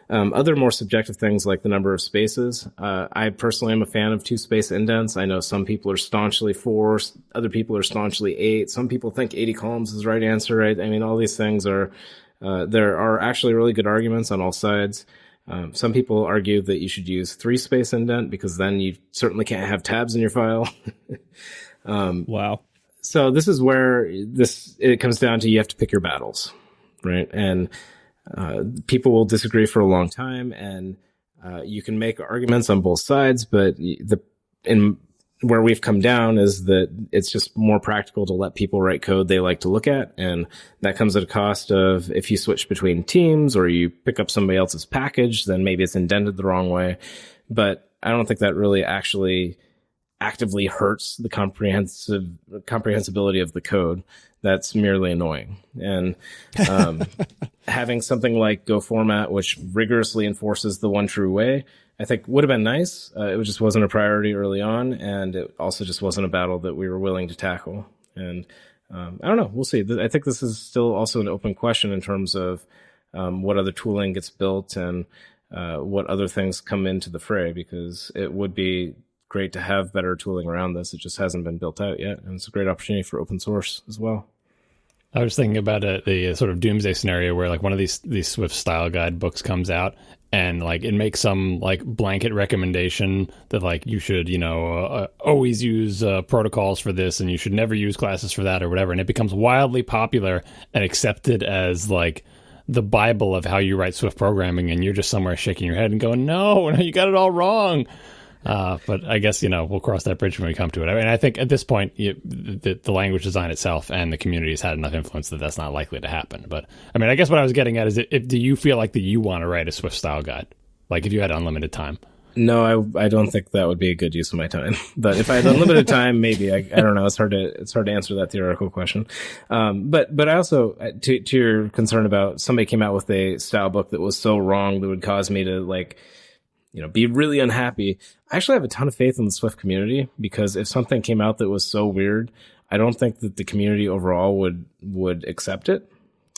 C: Other more subjective things like the number of spaces. I personally am a fan of 2 space indents. I know some people are staunchly 4, other people are staunchly 8. Some people think 80 columns is the right answer, right? I mean, all these things are, there are actually really good arguments on all sides. Some people argue that you should use 3 space indent because then you certainly can't have tabs in your file.
D: Wow.
C: So this is where it comes down to you have to pick your battles, right? And people will disagree for a long time, and you can make arguments on both sides, but where we've come down is that it's just more practical to let people write code they like to look at, and that comes at a cost of if you switch between teams or you pick up somebody else's package, then maybe it's indented the wrong way. But I don't think that really actually actively hurts the comprehensibility of the code. That's merely annoying. And having something like Go format, which rigorously enforces the one true way, I think would have been nice. It just wasn't a priority early on, and it also just wasn't a battle that we were willing to tackle. And I don't know. We'll see. I think this is still also an open question in terms of what other tooling gets built and what other things come into the fray, because it would be great to have better tooling around this. It just hasn't been built out yet, and it's a great opportunity for open source as well.
B: I was thinking about the sort of doomsday scenario where like one of these Swift style guide books comes out and like it makes some like blanket recommendation that like you should, always use protocols for this and you should never use classes for that or whatever. And it becomes wildly popular and accepted as like the Bible of how you write Swift programming. And you're just somewhere shaking your head and going, no, you got it all wrong. But I guess, we'll cross that bridge when we come to it. I mean, I think at this point, the language design itself and the community has had enough influence that that's not likely to happen. But I mean, I guess what I was getting at is do you feel like that you want to write a Swift style guide? Like if you had unlimited time? No,
C: I don't think that would be a good use of my time. But if I had unlimited time, maybe. I don't know. It's hard to answer that theoretical question. But I also, to your concern about somebody came out with a style book that was so wrong that would cause me to be really unhappy. I actually have a ton of faith in the Swift community, because if something came out that was so weird, I don't think that the community overall would accept it.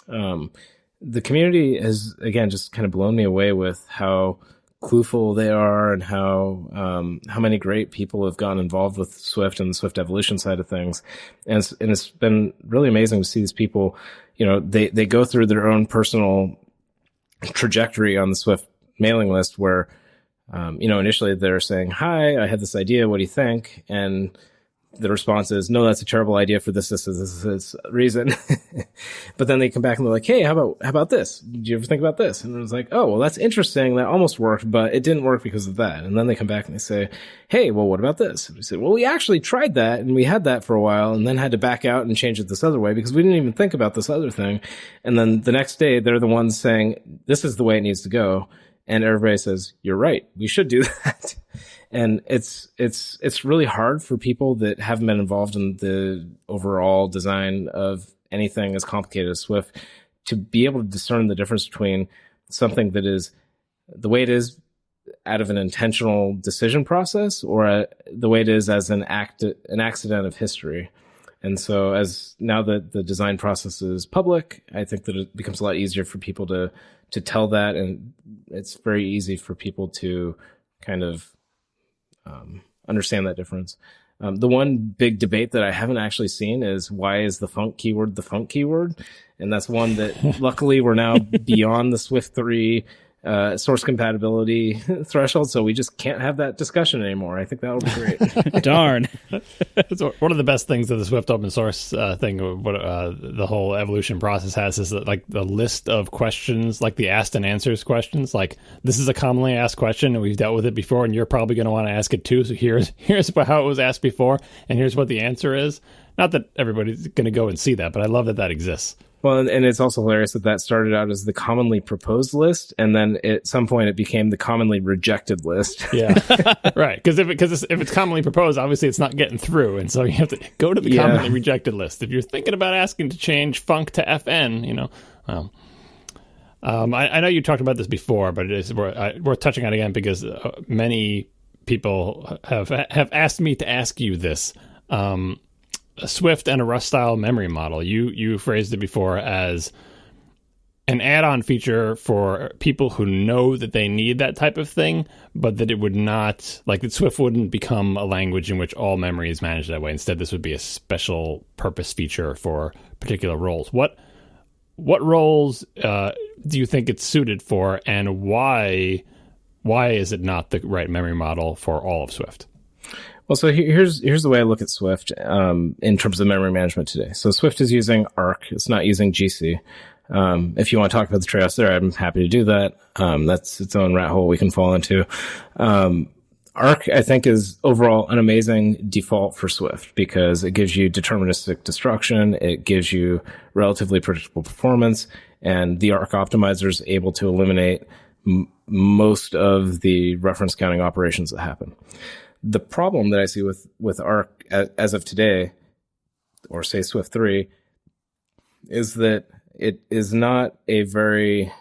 C: The community has, again, just kind of blown me away with how clueful they are and how many great people have gotten involved with Swift and the Swift evolution side of things. And it's been really amazing to see these people, they go through their own personal trajectory on the Swift mailing list where, initially they're saying, hi, I had this idea. What do you think? And the response is, no, that's a terrible idea for this reason. But then they come back and they're like, hey, how about this? Did you ever think about this? And it was like, oh, well, that's interesting. That almost worked, but it didn't work because of that. And then they come back and they say, hey, well, what about this? And we say, well, we actually tried that and we had that for a while and then had to back out and change it this other way because we didn't even think about this other thing. And then the next day they're the ones saying, this is the way it needs to go. And everybody says, you're right, we should do that. And it's really hard for people that haven't been involved in the overall design of anything as complicated as Swift to be able to discern the difference between something that is the way it is out of an intentional decision process or the way it is as an accident of history. And so as now that the design process is public, I think that it becomes a lot easier for people to tell that, and it's very easy for people to kind of understand that difference. The one big debate that I haven't actually seen is why is the func keyword the func keyword? And that's one that luckily we're now beyond the Swift 3 source compatibility threshold, so we just can't have that discussion anymore. I think that would be great.
D: Darn.
B: So one of the best things that the Swift open source thing, what the whole evolution process has, is that, like, the list of questions, like the asked and answers questions. Like, this is a commonly asked question, and we've dealt with it before, and you're probably going to want to ask it too. So here's how it was asked before, and here's what the answer is. Not that everybody's going to go and see that, but I love that exists.
C: Well, and it's also hilarious that started out as the commonly proposed list, and then at some point it became the commonly rejected list.
B: Yeah, right. Because if it's commonly proposed, obviously it's not getting through, and so you have to go to the commonly rejected list. If you're thinking about asking to change funk to FN, I know you talked about this before, but it is worth touching on again because many people have asked me to ask you this. A Swift and a Rust style memory model. You phrased it before as an add-on feature for people who know that they need that type of thing, but that it would not, like, that Swift wouldn't become a language in which all memory is managed that way. Instead, this would be a special purpose feature for particular roles. What roles do you think it's suited for, and why is it not the right memory model for all of Swift?
C: Well, so here's the way I look at Swift in terms of memory management today. So Swift is using Arc. It's not using GC. If you want to talk about the trade-offs there, I'm happy to do that. That's its own rat hole we can fall into. Arc, I think, is overall an amazing default for Swift because it gives you deterministic destruction. It gives you relatively predictable performance, and the Arc optimizer is able to eliminate most of the reference counting operations that happen. The problem that I see with Arc as of today, or say Swift 3, is that it is not a very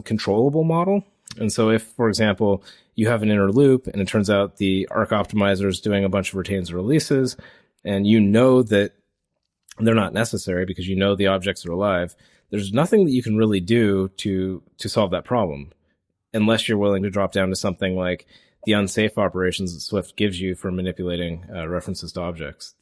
C: controllable model. And so if, for example, you have an inner loop and it turns out the Arc optimizer is doing a bunch of retains and releases, and you know that they're not necessary because you know the objects are alive, there's nothing that you can really do to solve that problem unless you're willing to drop down to something like the unsafe operations that Swift gives you for manipulating references to objects.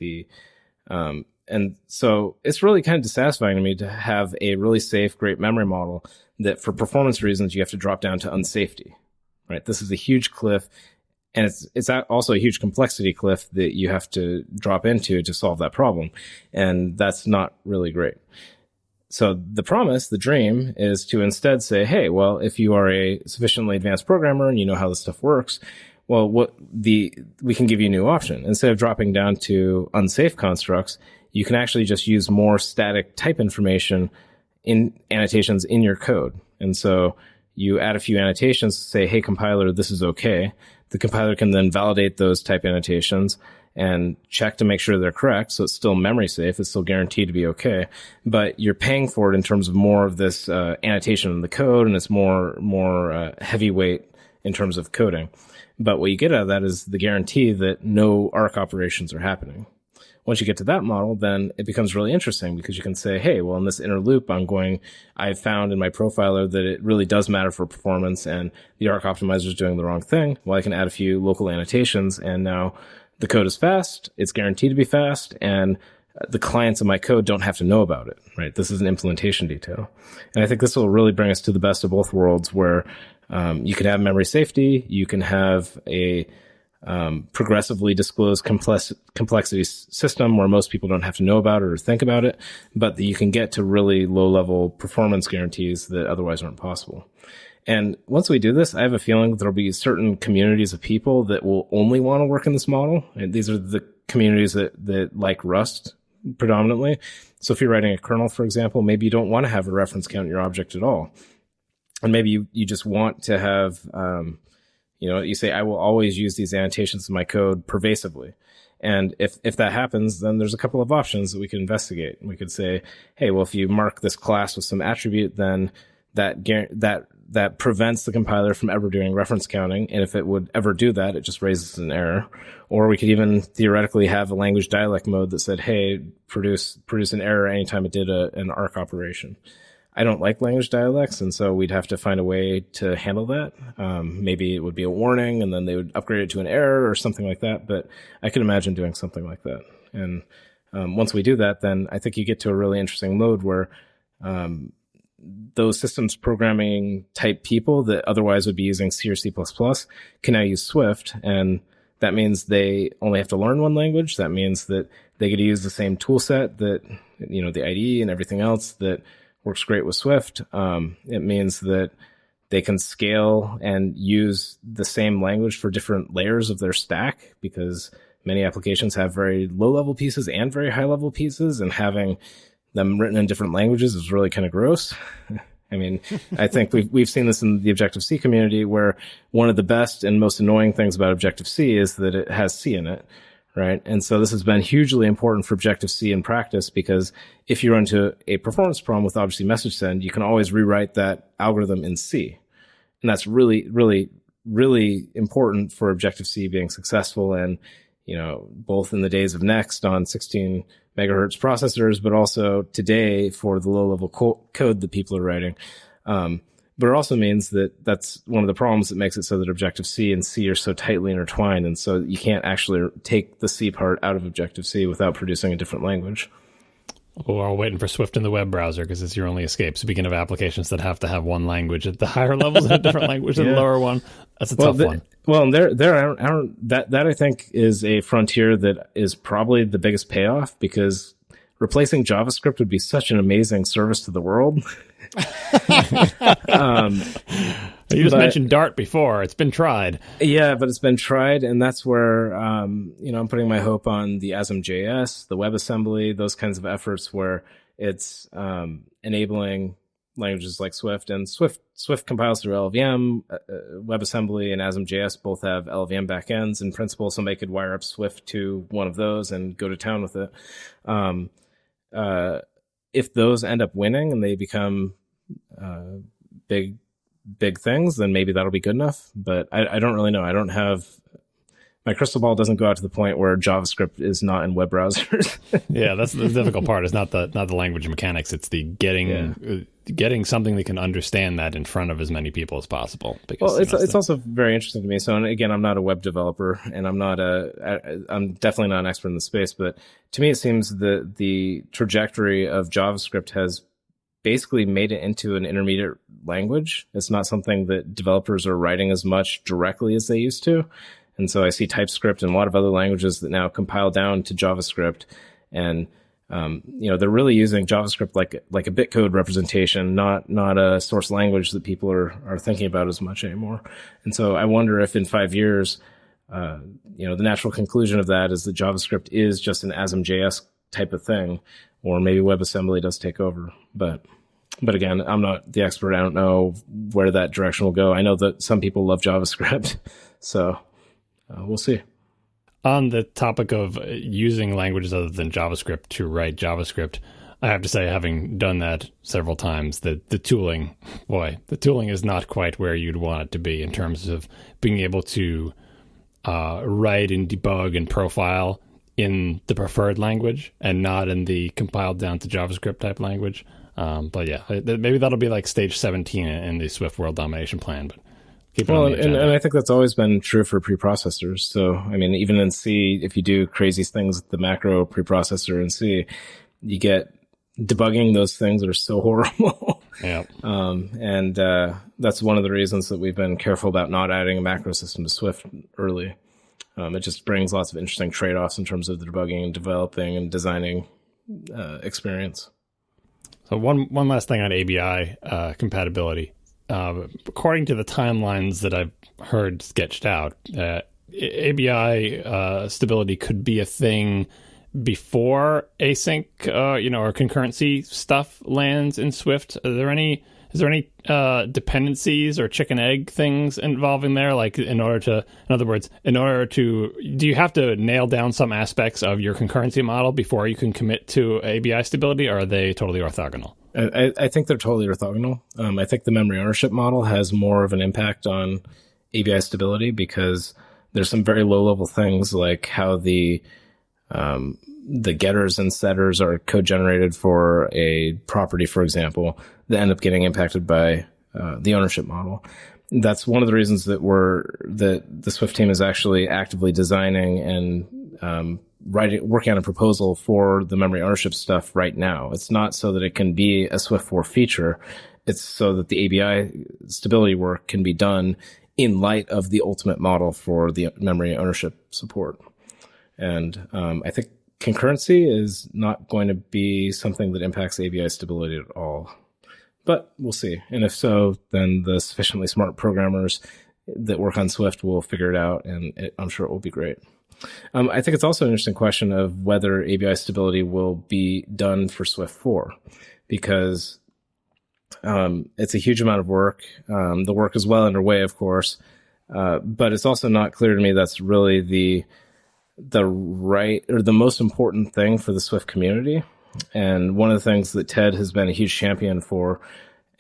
C: And so it's really kind of dissatisfying to me to have a really safe, great memory model that for performance reasons you have to drop down to unsafety, right? This is a huge cliff, and it's also a huge complexity cliff that you have to drop into to solve that problem, and that's not really great. So the promise, the dream, is to instead say, hey, well, if you are a sufficiently advanced programmer and you know how this stuff works, well, we can give you a new option. Instead of dropping down to unsafe constructs, you can actually just use more static type information in annotations in your code. And so you add a few annotations to say, hey, compiler, this is okay. The compiler can then validate those type annotations and check to make sure they're correct. So it's still memory safe. It's still guaranteed to be okay. But you're paying for it in terms of more of this annotation in the code, and it's more heavyweight in terms of coding. But what you get out of that is the guarantee that no Arc operations are happening. Once you get to that model, then it becomes really interesting because you can say, hey, well, in this inner loop, I've found in my profiler that it really does matter for performance and the Arc optimizer is doing the wrong thing. Well, I can add a few local annotations and now the code is fast, it's guaranteed to be fast, and the clients of my code don't have to know about it, right? This is an implementation detail. And I think this will really bring us to the best of both worlds where you can have memory safety, you can have a progressively disclosed complexity system where most people don't have to know about it or think about it, but that you can get to really low-level performance guarantees that otherwise aren't possible. And once we do this, I have a feeling that there'll be certain communities of people that will only want to work in this model. And these are the communities that like Rust predominantly. So if you're writing a kernel, for example, maybe you don't want to have a reference count in your object at all. And maybe you just want to have, you say, I will always use these annotations in my code pervasively. And if that happens, then there's a couple of options that we can investigate. We could say, hey, well, if you mark this class with some attribute, then that prevents the compiler from ever doing reference counting. And if it would ever do that, it just raises an error. Or we could even theoretically have a language dialect mode that said, hey, produce an error anytime it did an Arc operation. I don't like language dialects, and so we'd have to find a way to handle that. Maybe it would be a warning, and then they would upgrade it to an error or something like that. But I could imagine doing something like that. And once we do that, then I think you get to a really interesting mode where those systems programming type people that otherwise would be using C or C++ can now use Swift. And that means they only have to learn one language. That means that they get to use the same tool set that, the IDE and everything else that works great with Swift. It means that they can scale and use the same language for different layers of their stack, because many applications have very low-level pieces and very high-level pieces, and having them written in different languages is really kind of gross. I mean, I think we've seen this in the Objective-C community, where one of the best and most annoying things about Objective-C is that it has C in it, right? And so this has been hugely important for Objective-C in practice, because if you run into a performance problem with Object-C message send, you can always rewrite that algorithm in C. And that's really, really, really important for Objective-C being successful, and both in the days of Next on 16 megahertz processors, but also today for the low-level code that people are writing. But it also means that that's one of the problems that makes it so that Objective-C and C are so tightly intertwined, and so you can't actually take the C part out of Objective-C without producing a different language.
B: Or waiting for Swift in the web browser because it's your only escape. Speaking of applications that have to have one language at the higher levels and a different language at the lower one, that's a tough one.
C: Well, that I think is a frontier that is probably the biggest payoff, because replacing JavaScript would be such an amazing service to the world.
B: You just mentioned Dart before. It's been tried.
C: Yeah, but it's been tried, and that's where I'm putting my hope on the ASM.js, the WebAssembly, those kinds of efforts where it's enabling languages like Swift. And Swift compiles through LLVM. WebAssembly and ASM.js both have LLVM backends in principle. Somebody could wire up Swift to one of those and go to town with it. If those end up winning and they become big things, then maybe that'll be good enough. But I don't really know. I don't have, my crystal ball doesn't go out to the point where JavaScript is not in web browsers.
B: Yeah, that's the difficult part. It's not the language mechanics. It's the getting something that can understand that in front of as many people as possible. Because,
C: well, it's also very interesting to me. So, and again, I'm not a web developer, and I'm definitely not an expert in the space. But to me, it seems that the trajectory of JavaScript has basically made it into an intermediate language. It's not something that developers are writing as much directly as they used to. And so I see TypeScript and a lot of other languages that now compile down to JavaScript. And, they're really using JavaScript like a Bitcode representation, not a source language that people are thinking about as much anymore. And so I wonder if in 5 years, the natural conclusion of that is that JavaScript is just an ASM.js type of thing, or maybe WebAssembly does take over. But again, I'm not the expert. I don't know where that direction will go. I know that some people love JavaScript, so we'll see.
B: On the topic of using languages other than JavaScript to write JavaScript, I have to say, having done that several times, the tooling is not quite where you'd want it to be in terms of being able to write and debug and profile in the preferred language and not in the compiled down to JavaScript type language. But yeah, maybe that'll be like stage 17 in the Swift world domination plan. But keep it on the agenda.
C: And I think that's always been true for preprocessors. So, I mean, even in C, if you do crazy things with the macro preprocessor in C, you get debugging those things that are so horrible.
B: Yeah.
C: And that's one of the reasons that we've been careful about not adding a macro system to Swift early. It just brings lots of interesting trade-offs in terms of the debugging and developing and designing experience.
B: So one last thing on ABI compatibility. According to the timelines that I've heard sketched out, ABI stability could be a thing before async, or concurrency stuff lands in Swift. Is there any dependencies or chicken egg things involving there? Like do you have to nail down some aspects of your concurrency model before you can commit to ABI stability, or are they totally orthogonal?
C: I think they're totally orthogonal. I think the memory ownership model has more of an impact on ABI stability because there's some very low level things like how the getters and setters are code generated for a property, for example, that end up getting impacted by the ownership model. That's one of the reasons that the Swift team is actually actively designing and working on a proposal for the memory ownership stuff right now. It's not so that it can be a Swift 4 feature. It's so that the ABI stability work can be done in light of the ultimate model for the memory ownership support. And I think concurrency is not going to be something that impacts ABI stability at all. But we'll see. And if so, then the sufficiently smart programmers that work on Swift will figure it out, and I'm sure it will be great. I think it's also an interesting question of whether ABI stability will be done for Swift 4, because it's a huge amount of work. The work is well underway, of course, but it's also not clear to me that's really the right or the most important thing for the Swift community. And one of the things that Ted has been a huge champion for,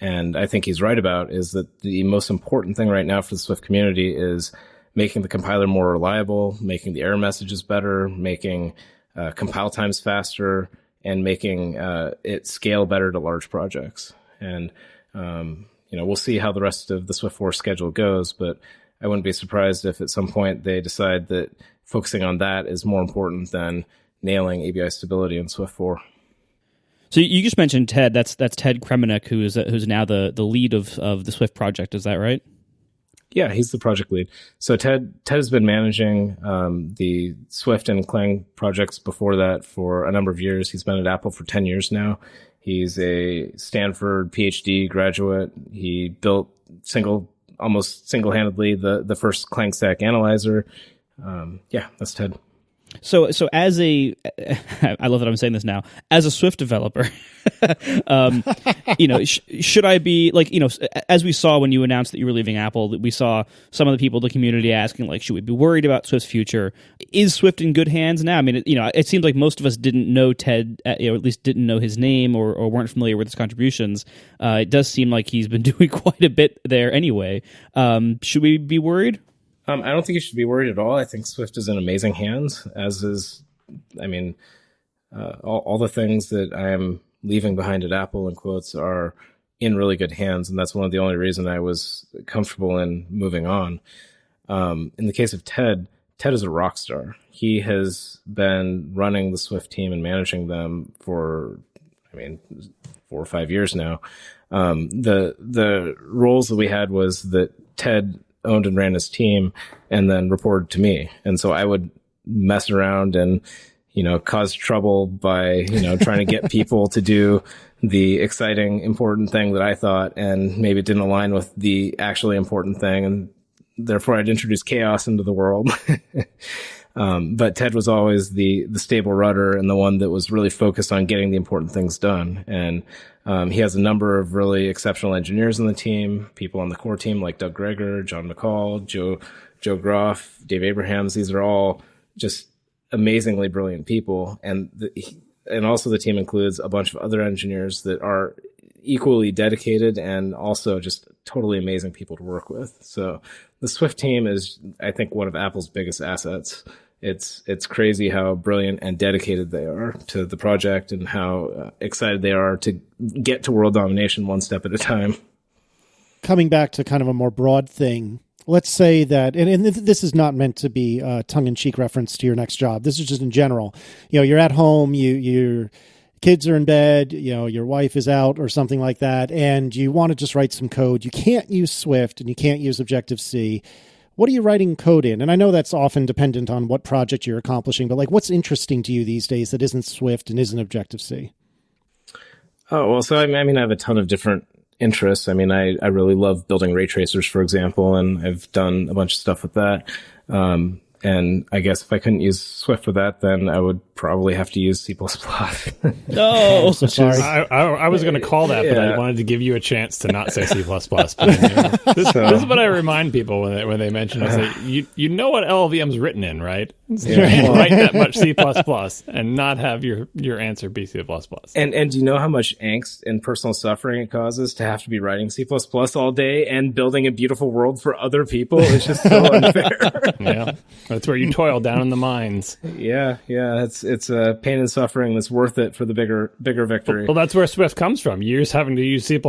C: and I think he's right about, is that the most important thing right now for the Swift community is making the compiler more reliable, making the error messages better, making compile times faster, and making it scale better to large projects. And, we'll see how the rest of the Swift 4 schedule goes, but I wouldn't be surprised if at some point they decide that focusing on that is more important than nailing ABI stability in Swift 4.
D: So you just mentioned Ted. That's Ted Kremenek, who's now the lead of the Swift project. Is that right?
C: Yeah, he's the project lead. So Ted has been managing the Swift and Clang projects before that for a number of years. He's been at Apple for 10 years now. He's a Stanford PhD graduate. He built almost single-handedly the first Clang stack analyzer. That's Ted.
D: So as I love that I'm saying this now, as a Swift developer, should I be as we saw when you announced that you were leaving Apple, we saw some of the people in the community asking, should we be worried about Swift's future? Is Swift in good hands now? I mean, it seems like most of us didn't know Ted, at least didn't know his name or weren't familiar with his contributions. It does seem like he's been doing quite a bit there anyway. Should we be worried?
C: I don't think you should be worried at all. I think Swift is in amazing hands, as is, all the things that I am leaving behind at Apple, in quotes, are in really good hands. And that's one of the only reasons I was comfortable in moving on. In the case of Ted is a rock star. He has been running the Swift team and managing them for, 4 or 5 years now. The roles that we had was that Ted owned and ran his team and then reported to me. And so I would mess around and, cause trouble by, trying to get people to do the exciting, important thing that I thought, and maybe it didn't align with the actually important thing. And therefore I'd introduce chaos into the world. But Ted was always the stable rudder and the one that was really focused on getting the important things done. And he has a number of really exceptional engineers on the team, people on the core team like Doug Greger, John McCall, Joe Groff, Dave Abrahams. These are all just amazingly brilliant people. And also the team includes a bunch of other engineers that are equally dedicated and also just totally amazing people to work with. So the Swift team is, I think, one of Apple's biggest assets. It's crazy how brilliant and dedicated they are to the project and how excited they are to get to world domination one step at a time.
A: Coming back to kind of a more broad thing, let's say that, and this is not meant to be a tongue-in-cheek reference to your next job. This is just in general. You're at home, your kids are in bed, your wife is out or something like that, and you want to just write some code. You can't use Swift and you can't use Objective-C. What are you writing code in? And I know that's often dependent on what project you're accomplishing, but what's interesting to you these days that isn't Swift and isn't Objective-C?
C: Oh, well, so I have a ton of different interests. I really love building ray tracers, for example, and I've done a bunch of stuff with that. And I guess if I couldn't use Swift for that, then I would probably have to use C++.
D: No,
A: so sorry.
B: I was going to call that, but I wanted to give you a chance to not say C++. This is what I remind people when they mention it. I say, you know what LLVM's written in, right? So you can't write that much C++ and not have your answer be C++.
C: And do you know how much angst and personal suffering it causes to have to be writing C++ all day and building a beautiful world for other people? It's just so unfair.
B: Yeah. That's where you toil down in the mines.
C: Yeah. It's a pain and suffering that's worth it for the bigger victory.
B: Well, that's where Swift comes from. You're just having to use C++.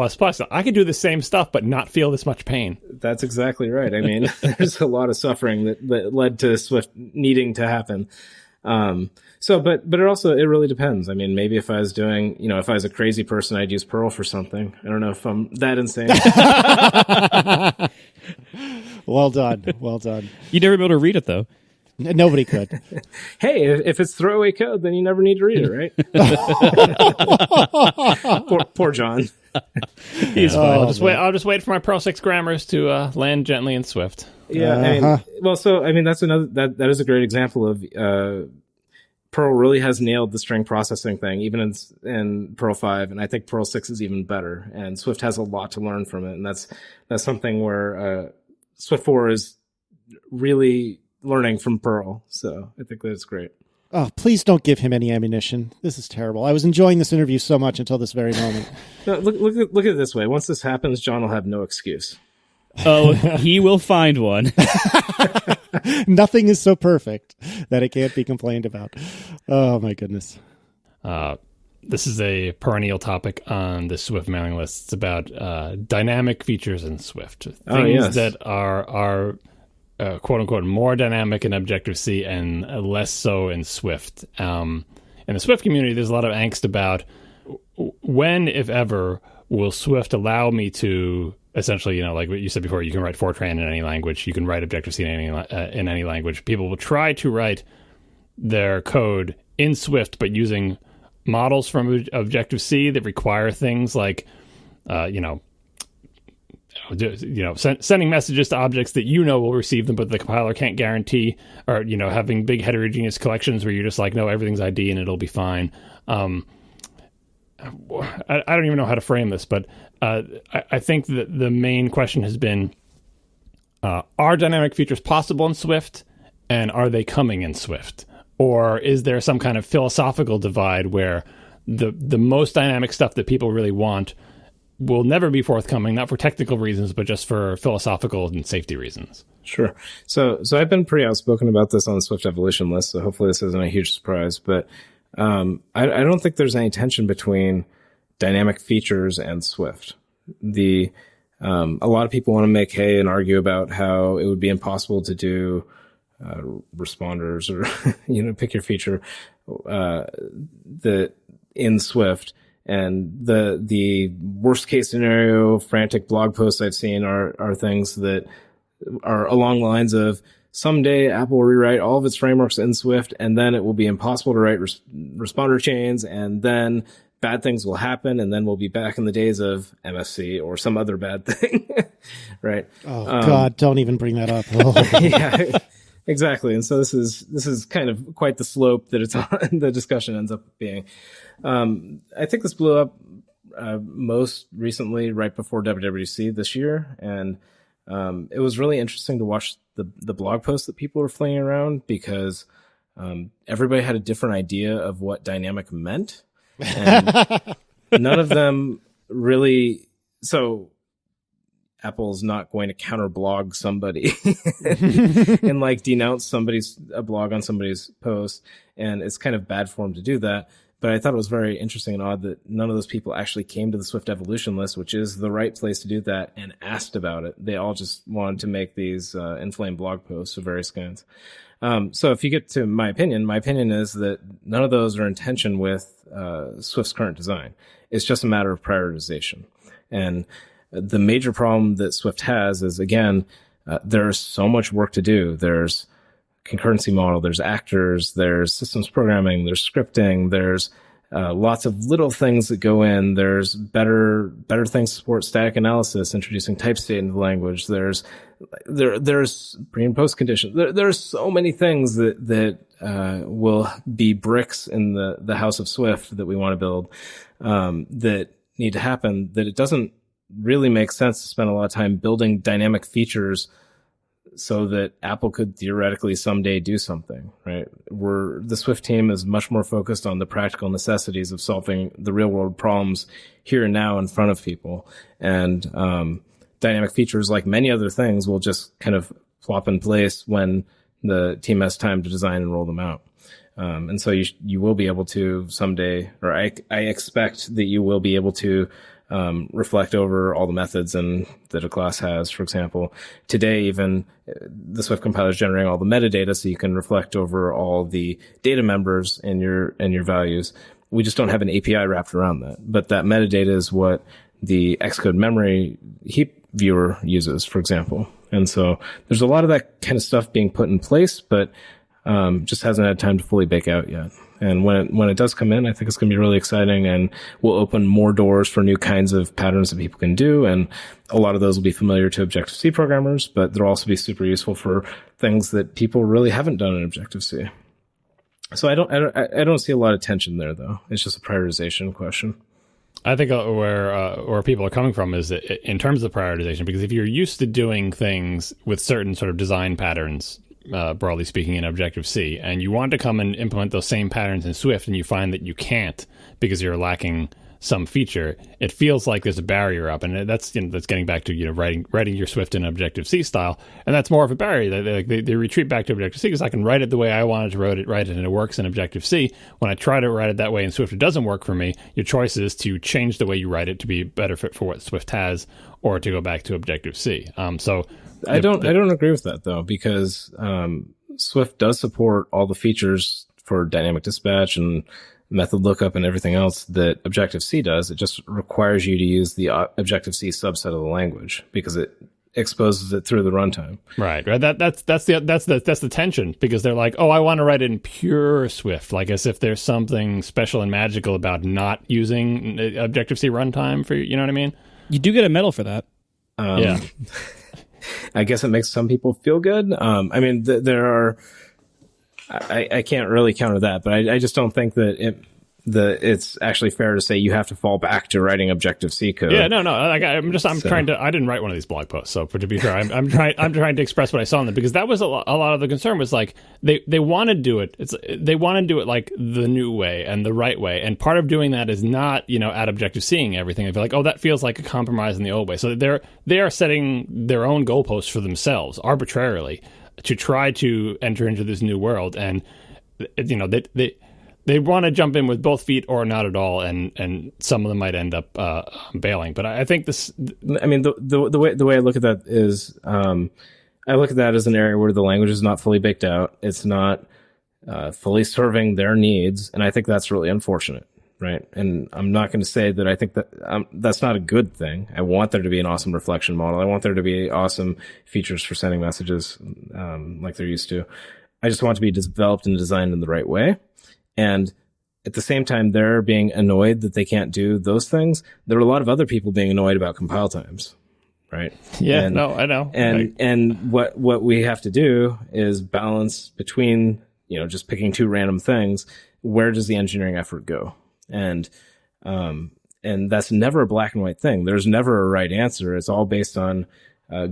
B: I could do the same stuff, but not feel this much pain.
C: That's exactly right. There's a lot of suffering that led to Swift needing to happen. But it really depends. I mean, maybe if I was doing, if I was a crazy person, I'd use Perl for something. I don't know if I'm that insane.
A: Well done. Well done.
D: You'd never be able to read it, though.
A: Nobody could.
C: Hey, if it's throwaway code, then you never need to read it, right? poor John.
B: He's fine. I'll just wait for my Perl 6 grammars to land gently in Swift.
C: Yeah. That's that is a great example of Perl really has nailed the string processing thing, even in Perl 5, and I think Perl 6 is even better. And Swift has a lot to learn from it, and that's something where Swift 4 is really learning from Perl. So I think that's great.
A: Oh, please don't give him any ammunition. This is terrible. I was enjoying this interview so much until this very moment.
C: No, look at it this way. Once this happens, John will have no excuse.
D: Oh, he will find one.
A: Nothing is so perfect that it can't be complained about. Oh, my goodness.
B: This is a perennial topic on the Swift mailing list. It's about dynamic features in Swift. Things that are quote unquote more dynamic in Objective-C and less so in Swift. In the Swift community, there's a lot of angst about when, if ever, will Swift allow me to essentially, like what you said before, you can write Fortran in any language, you can write Objective-C in any language. People will try to write their code in Swift, but using models from Objective-C that require things like, sending messages to objects that will receive them, but the compiler can't guarantee, or having big heterogeneous collections where you're just like, no, everything's ID and it'll be fine. I don't even know how to frame this, but I think that the main question has been: are dynamic features possible in Swift, and are they coming in Swift, or is there some kind of philosophical divide where the most dynamic stuff that people really want will never be forthcoming, not for technical reasons, but just for philosophical and safety reasons?
C: Sure. So I've been pretty outspoken about this on the Swift evolution list, so hopefully this isn't a huge surprise. But I don't think there's any tension between dynamic features and Swift. A lot of people want to make hay and argue about how it would be impossible to do responders or pick your feature in Swift. And the worst case scenario frantic blog posts I've seen are things that are along the lines of, someday Apple will rewrite all of its frameworks in Swift, and then it will be impossible to write responder chains, and then bad things will happen, and then we'll be back in the days of MFC or some other bad thing. Right?
A: Oh God, don't even bring that up. Oh.
C: Yeah, exactly. And so this is kind of quite the slope that it's on, the discussion ends up being. I think this blew up most recently right before WWDC this year, and it was really interesting to watch the blog posts that people were flinging around, because everybody had a different idea of what dynamic meant, and none of them really. So Apple's not going to counter blog somebody and denounce a blog on somebody's post, and it's kind of bad form to do that. But I thought it was very interesting and odd that none of those people actually came to the Swift evolution list, which is the right place to do that, and asked about it. They all just wanted to make these inflamed blog posts of various kinds. So if you get to my opinion is that none of those are in tension with Swift's current design. It's just a matter of prioritization. And the major problem that Swift has is, again, there's so much work to do. There's concurrency model, there's actors, there's systems programming, there's scripting, there's lots of little things that go in. There's better things to support static analysis, introducing type state into the language. There's pre and post conditions. There's so many things that will be bricks in the house of Swift that we want to build that need to happen, that it doesn't really make sense to spend a lot of time building dynamic features so that Apple could theoretically someday do something, right? The Swift team is much more focused on the practical necessities of solving the real world problems here and now in front of people. And dynamic features, like many other things, will just kind of plop in place when the team has time to design and roll them out. And so you will be able to someday, or I expect that you will be able to reflect over all the methods that a class has. For example, today even the Swift compiler is generating all the metadata, so you can reflect over all the data members in your values. We just don't have an API wrapped around that, but that metadata is what the Xcode memory heap viewer uses, for example. And so there's a lot of that kind of stuff being put in place, but just hasn't had time to fully bake out yet. And when it does come in, I think it's going to be really exciting and will open more doors for new kinds of patterns that people can do. And a lot of those will be familiar to Objective-C programmers, but they'll also be super useful for things that people really haven't done in Objective-C. So I don't see a lot of tension there, though. It's just a prioritization question.
B: I think where people are coming from is in terms of prioritization, because if you're used to doing things with certain sort of design patterns, broadly speaking, in Objective-C, and you want to come and implement those same patterns in Swift, and you find that you can't because you're lacking some feature, it feels like there's a barrier up, and that's getting back to writing your Swift in Objective-C style, and that's more of a barrier. They retreat back to Objective-C because I can write it the way I wanted to write it, and it works in Objective-C. When I try to write it that way in Swift, it doesn't work for me. Your choice is to change the way you write it to be better fit for what Swift has, or to go back to Objective-C.
C: I don't agree with that though, because Swift does support all the features for dynamic dispatch and method lookup and everything else that Objective-C does. It just requires you to use the Objective-C subset of the language because it exposes it through the runtime.
B: Right. That's the tension, because they're like, oh, I want to write it in pure Swift, like as if there's something special and magical about not using Objective-C runtime for, you know what I mean?
D: You do get a medal for that.
B: Yeah.
C: I guess it makes some people feel good. I mean, there are. I can't really counter that, but I just don't think that it's actually fair to say you have to fall back to writing Objective-C code.
B: Yeah, no. Trying to. I didn't write one of these blog posts, so to be fair, I'm trying to express what I saw in them, because that was a lot of the concern was like they want to do it. They want to do it like the new way and the right way, and part of doing that is not at Objective-C'ing everything. They feel like, oh, that feels like a compromise in the old way. So they are setting their own goalposts for themselves arbitrarily to try to enter into this new world, and they want to jump in with both feet or not at all, and some of them might end up bailing. But I think this.
C: I mean, the way I look at that is, I look at that as an area where the language is not fully baked out. It's not fully serving their needs, and I think that's really unfortunate. Right. And I'm not going to say that I think that that's not a good thing. I want there to be an awesome reflection model. I want there to be awesome features for sending messages like they're used to. I just want it to be developed and designed in the right way. And at the same time, they're being annoyed that they can't do those things. There are a lot of other people being annoyed about compile times. Right.
B: Yeah, I know.
C: And what we have to do is balance between, just picking two random things. Where does the engineering effort go? And that's never a black and white thing. There's never a right answer. It's all based on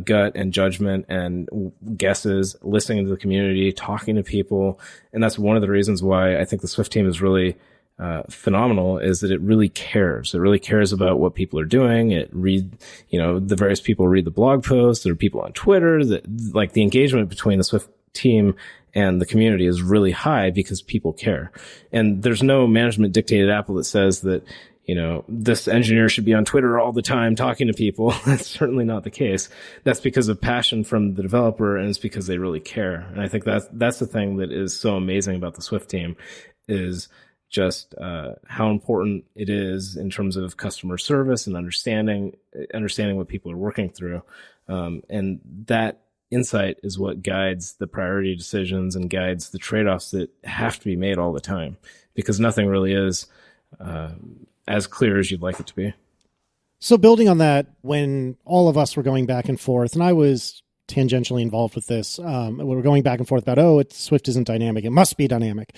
C: gut and judgment and guesses, listening to the community, talking to people. And that's one of the reasons why I think the Swift team is really phenomenal, is that it really cares. It really cares about what people are doing. The various people read the blog posts. There are people on Twitter that, like, the engagement between the Swift team and the community is really high because people care. And there's no management dictated Apple that says that, this engineer should be on Twitter all the time talking to people. That's certainly not the case. That's because of passion from the developer, and it's because they really care. And I think that's the thing that is so amazing about the Swift team, is just how important it is in terms of customer service and understanding what people are working through. And that insight is what guides the priority decisions and guides the trade-offs that have to be made all the time, because nothing really is as clear as you'd like it to be.
A: So building on that, when all of us were going back and forth, and I was tangentially involved with this, we were going back and forth about, Swift isn't dynamic, it must be dynamic.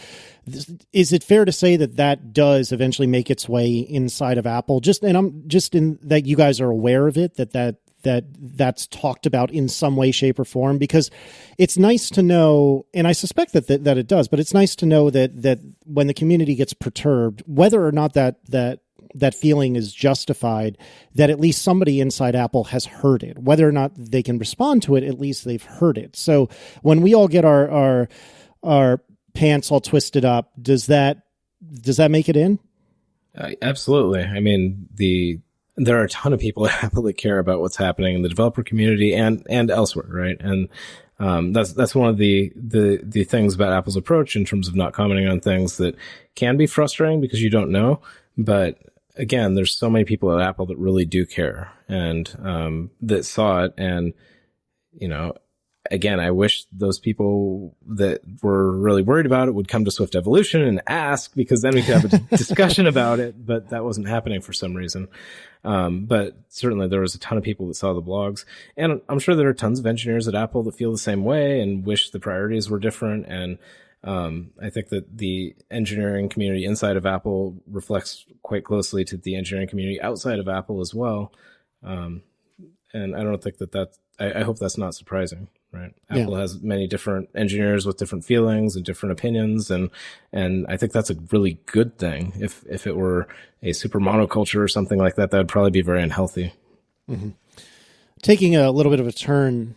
A: Is it fair to say that does eventually make its way inside of Apple? I'm just in that you guys are aware of it, that's talked about in some way, shape, or form, because it's nice to know, and I suspect that it does, but it's nice to know that when the community gets perturbed, whether or not that feeling is justified, that at least somebody inside Apple has heard it. Whether or not they can respond to it, at least they've heard it. So when we all get our pants all twisted up, does that make it in?
C: Absolutely. I mean, there are a ton of people at Apple that care about what's happening in the developer community and elsewhere, right? And that's one of the things about Apple's approach in terms of not commenting on things that can be frustrating because you don't know. But again, there's so many people at Apple that really do care and that saw it. And, you know, again, I wish those people that were really worried about it would come to Swift Evolution and ask, because then we could have a discussion about it, but that wasn't happening for some reason. But certainly there was a ton of people that saw the blogs, and I'm sure there are tons of engineers at Apple that feel the same way and wish the priorities were different. And I think that the engineering community inside of Apple reflects quite closely to the engineering community outside of Apple as well. And I don't think I hope that's not surprising. Right. Apple has many different engineers with different feelings and different opinions. And I think that's a really good thing. If it were a super monoculture or something like that, that would probably be very unhealthy.
A: Mm-hmm. Taking a little bit of a turn.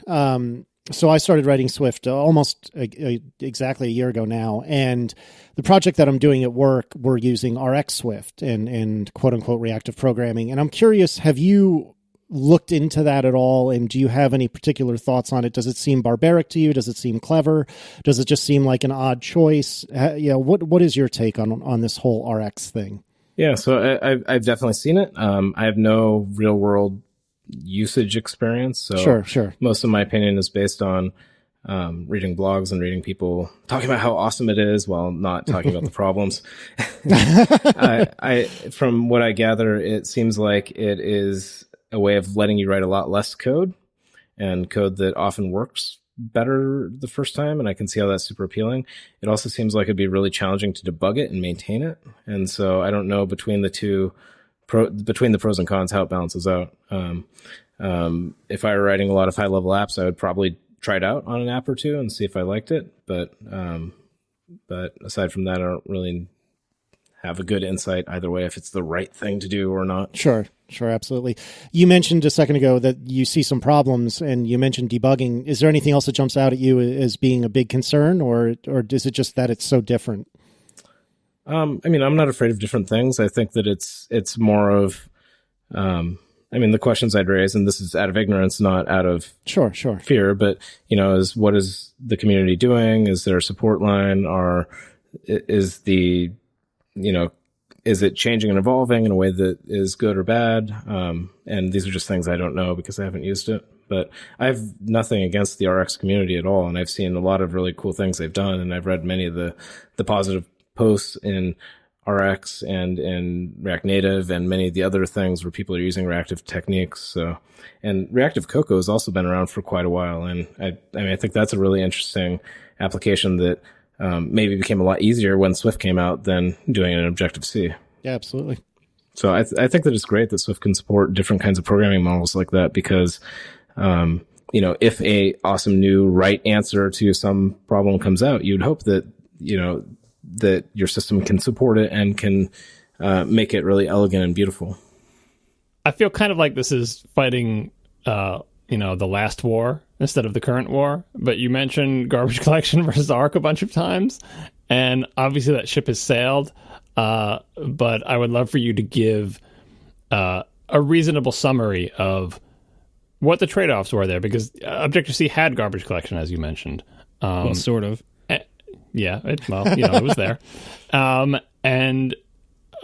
A: So I started writing Swift almost exactly a year ago now. And the project that I'm doing at work, we're using RxSwift and quote unquote reactive programming. And I'm curious, have you looked into that at all? And do you have any particular thoughts on it? Does it seem barbaric to you? Does it seem clever? Does it just seem like an odd choice? What is your take on this whole RX thing?
C: Yeah, so I've definitely seen it. I have no real world usage experience. So
A: sure.
C: Most of my opinion is based on reading blogs and reading people talking about how awesome it is while not talking about the problems. From what I gather, it seems like it is a way of letting you write a lot less code, and code that often works better the first time. And I can see how that's super appealing. It also seems like it'd be really challenging to debug it and maintain it. And so I don't know between the pros and cons, how it balances out. If I were writing a lot of high level apps, I would probably try it out on an app or two and see if I liked it. But aside from that, I don't really have a good insight either way if it's the right thing to do or not. Sure,
A: absolutely. You mentioned a second ago that you see some problems, and you mentioned debugging. Is there anything else that jumps out at you as being a big concern, or is it just that it's so different?
C: I'm not afraid of different things. I think that it's more of, the questions I'd raise, and this is out of ignorance, not out of
A: sure
C: fear, but, is what is the community doing? Is there a support line? Is it changing and evolving in a way that is good or bad? And these are just things I don't know because I haven't used it. But I have nothing against the RX community at all. And I've seen a lot of really cool things they've done. And I've read many of the positive posts in RX and in React Native and many of the other things where people are using reactive techniques. So, and reactive Cocoa has also been around for quite a while. And I think that's a really interesting application that maybe became a lot easier when Swift came out than doing it in Objective-C.
A: Yeah, absolutely.
C: So I think that it's great that Swift can support different kinds of programming models like that because, if a awesome new right answer to some problem comes out, you'd hope that, that your system can support it and can make it really elegant and beautiful.
B: I feel kind of like this is fighting, the last war instead of the current war. But you mentioned garbage collection versus Arc a bunch of times, and obviously that ship has sailed. But I would love for you to give a reasonable summary of what the trade-offs were there, because Objective-C had garbage collection, as you mentioned.
D: Well, sort of.
B: Yeah, it was there. And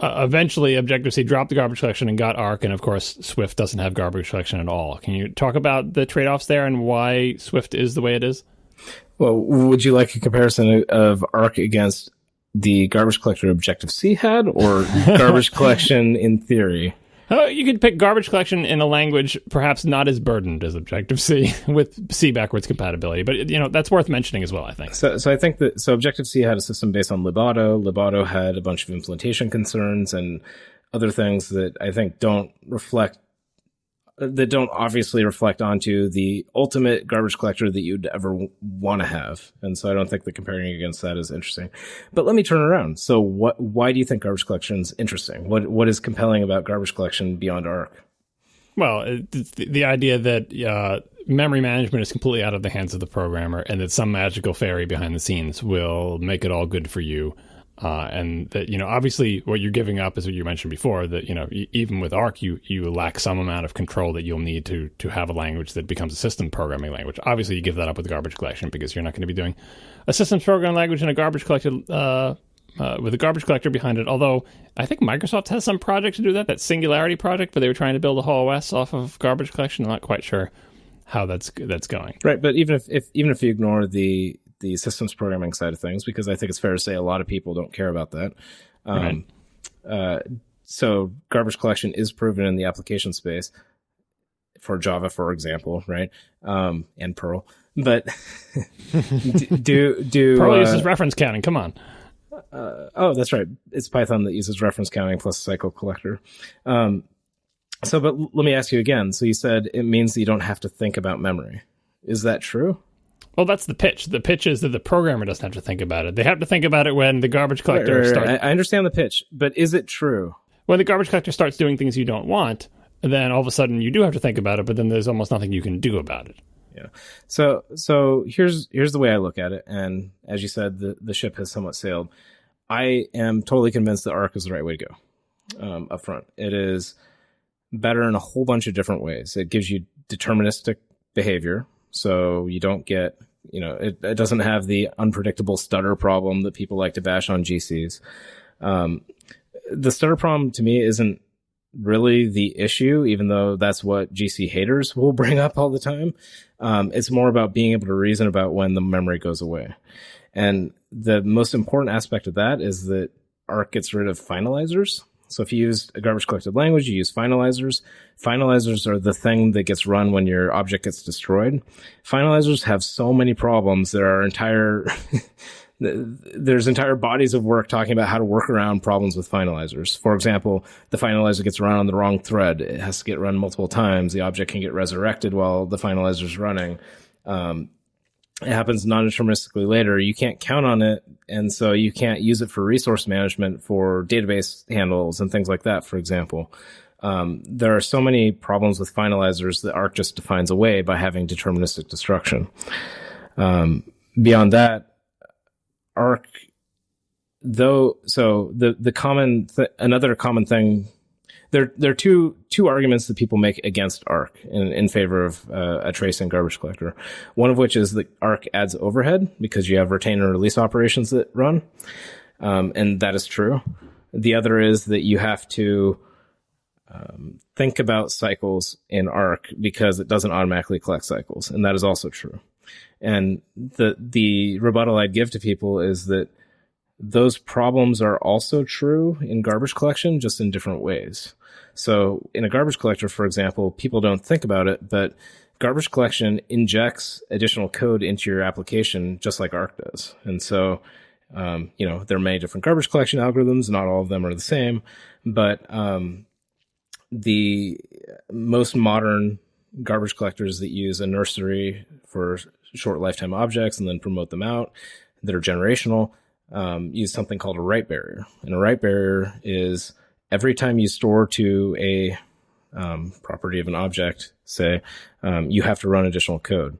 B: eventually Objective-C dropped the garbage collection and got Arc, and of course Swift doesn't have garbage collection at all. Can you talk about the trade-offs there and why Swift is the way it is?
C: Well, would you like a comparison of Arc against the garbage collector Objective-C had, or garbage collection in theory?
B: You could pick garbage collection in a language perhaps not as burdened as Objective-C with C backwards compatibility, but that's worth mentioning as well, I think.
C: So I think that Objective-C had a system based on Libaudo. Libaudo had a bunch of implementation concerns and other things that I think don't obviously reflect onto the ultimate garbage collector that you'd ever want to have. And so I don't think that comparing against that is interesting. But let me turn around. So why do you think garbage collection is interesting? What is compelling about garbage collection beyond Arc?
B: Well, it's the idea that memory management is completely out of the hands of the programmer, and that some magical fairy behind the scenes will make it all good for you. And that, obviously what you're giving up is what you mentioned before, that, even with Arc, you lack some amount of control that you'll need to have a language that becomes a system programming language. Obviously, you give that up with garbage collection because you're not going to be doing a systems programming language in a garbage collector with a garbage collector behind it. Although I think Microsoft has some project to do that Singularity project, but they were trying to build a whole OS off of garbage collection. I'm not quite sure how that's going.
C: Right, but even if you ignore the systems programming side of things, because I think it's fair to say a lot of people don't care about that. So garbage collection is proven in the application space for Java, for example, right? And Perl. But do
B: Perl uses reference counting. Come on.
C: Oh, that's right. It's Python that uses reference counting plus cycle collector. But let me ask you again. So you said it means that you don't have to think about memory. Is that true?
B: Well, that's the pitch. The pitch is that the programmer doesn't have to think about it. They have to think about it when the garbage collector starts.
C: I understand the pitch, but is it true?
B: When the garbage collector starts doing things you don't want, then all of a sudden you do have to think about it, but then there's almost nothing you can do about it.
C: Yeah. So here's the way I look at it. And as you said, the ship has somewhat sailed. I am totally convinced that Arc is the right way to go up front. It is better in a whole bunch of different ways. It gives you deterministic behavior. So you don't get, it doesn't have the unpredictable stutter problem that people like to bash on GCs. The stutter problem to me isn't really the issue, even though that's what GC haters will bring up all the time. It's more about being able to reason about when the memory goes away. And the most important aspect of that is that Arc gets rid of finalizers. So if you use a garbage collected language, you use finalizers. Finalizers are the thing that gets run when your object gets destroyed. Finalizers have so many problems. There's entire bodies of work talking about how to work around problems with finalizers. For example, the finalizer gets run on the wrong thread. It has to get run multiple times. The object can get resurrected while the finalizer is running. It happens non-deterministically later. You can't count on it, and so you can't use it for resource management for database handles and things like that, for example. There are so many problems with finalizers that Arc just defines away by having deterministic destruction. Beyond that, Arc, though, so another common thing, there are two arguments that people make against Arc in favor of a tracing garbage collector. One of which is that Arc adds overhead because you have retain and release operations that run, and that is true. The other is that you have to think about cycles in Arc because it doesn't automatically collect cycles, and that is also true. And the rebuttal I'd give to people is that those problems are also true in garbage collection, just in different ways. So in a garbage collector, for example, people don't think about it, but garbage collection injects additional code into your application just like Arc does. And so, there are many different garbage collection algorithms. Not all of them are the same, but the most modern garbage collectors that use a nursery for short lifetime objects and then promote them out that are generational use something called a write barrier. And a write barrier is every time you store to a property of an object, say, you have to run additional code.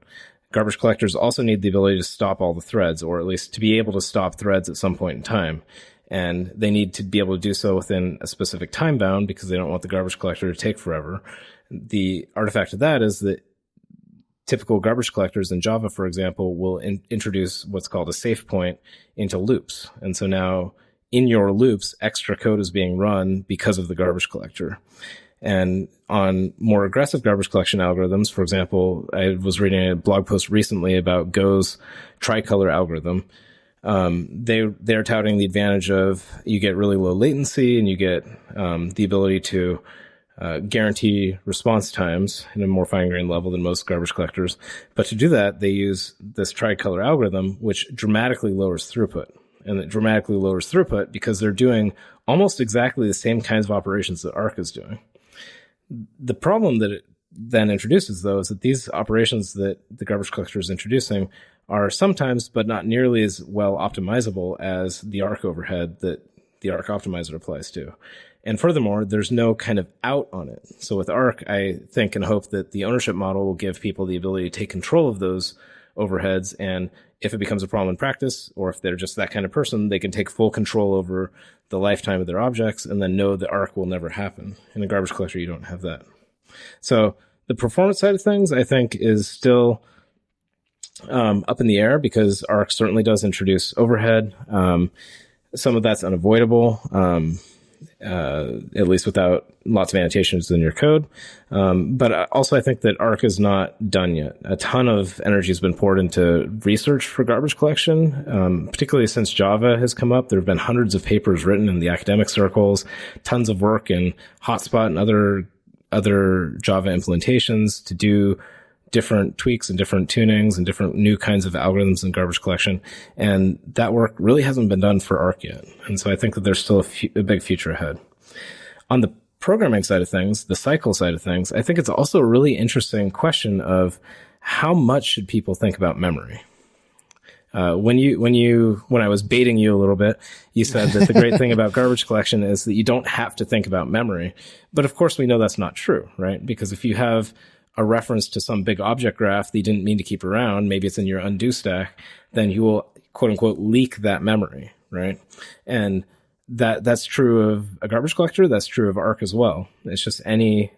C: Garbage collectors also need the ability to stop all the threads, or at least to be able to stop threads at some point in time. And they need to be able to do so within a specific time bound because they don't want the garbage collector to take forever. The artifact of that is that typical garbage collectors in Java, for example, will introduce what's called a safe point into loops. And so now in your loops, extra code is being run because of the garbage collector. And on more aggressive garbage collection algorithms, for example, I was reading a blog post recently about Go's tricolor algorithm. They're touting the advantage of you get really low latency and you get the ability to guarantee response times in a more fine-grained level than most garbage collectors. But to do that, they use this tricolor algorithm, which dramatically lowers throughput. And it dramatically lowers throughput because they're doing almost exactly the same kinds of operations that Arc is doing. The problem that it then introduces, though, is that these operations that the garbage collector is introducing are sometimes, but not nearly as well optimizable as the Arc overhead that the Arc optimizer applies to. And furthermore, there's no kind of out on it. So with Arc, I think and hope that the ownership model will give people the ability to take control of those overheads. And if it becomes a problem in practice, or if they're just that kind of person, they can take full control over the lifetime of their objects and then know the arc will never happen. In a garbage collector, you don't have that. So the performance side of things, I think, is still up in the air, because Arc certainly does introduce overhead. Some of that's unavoidable, at least without lots of annotations in your code. But also I think that Arc is not done yet. A ton of energy has been poured into research for garbage collection, particularly since Java has come up. There have been hundreds of papers written in the academic circles, tons of work in Hotspot and other Java implementations to do different tweaks and different tunings and different new kinds of algorithms in garbage collection. And that work really hasn't been done for Arc yet. And so I think that there's still a big future ahead. On the programming side of things, the cycle side of things, I think it's also a really interesting question of how much should people think about memory? When I was baiting you a little bit, you said that the great thing about garbage collection is that you don't have to think about memory. But of course we know that's not true, right? Because if you have a reference to some big object graph that you didn't mean to keep around, maybe it's in your undo stack, then you will, quote unquote, leak that memory, right? And that's true of a garbage collector. That's true of Arc as well. It's just any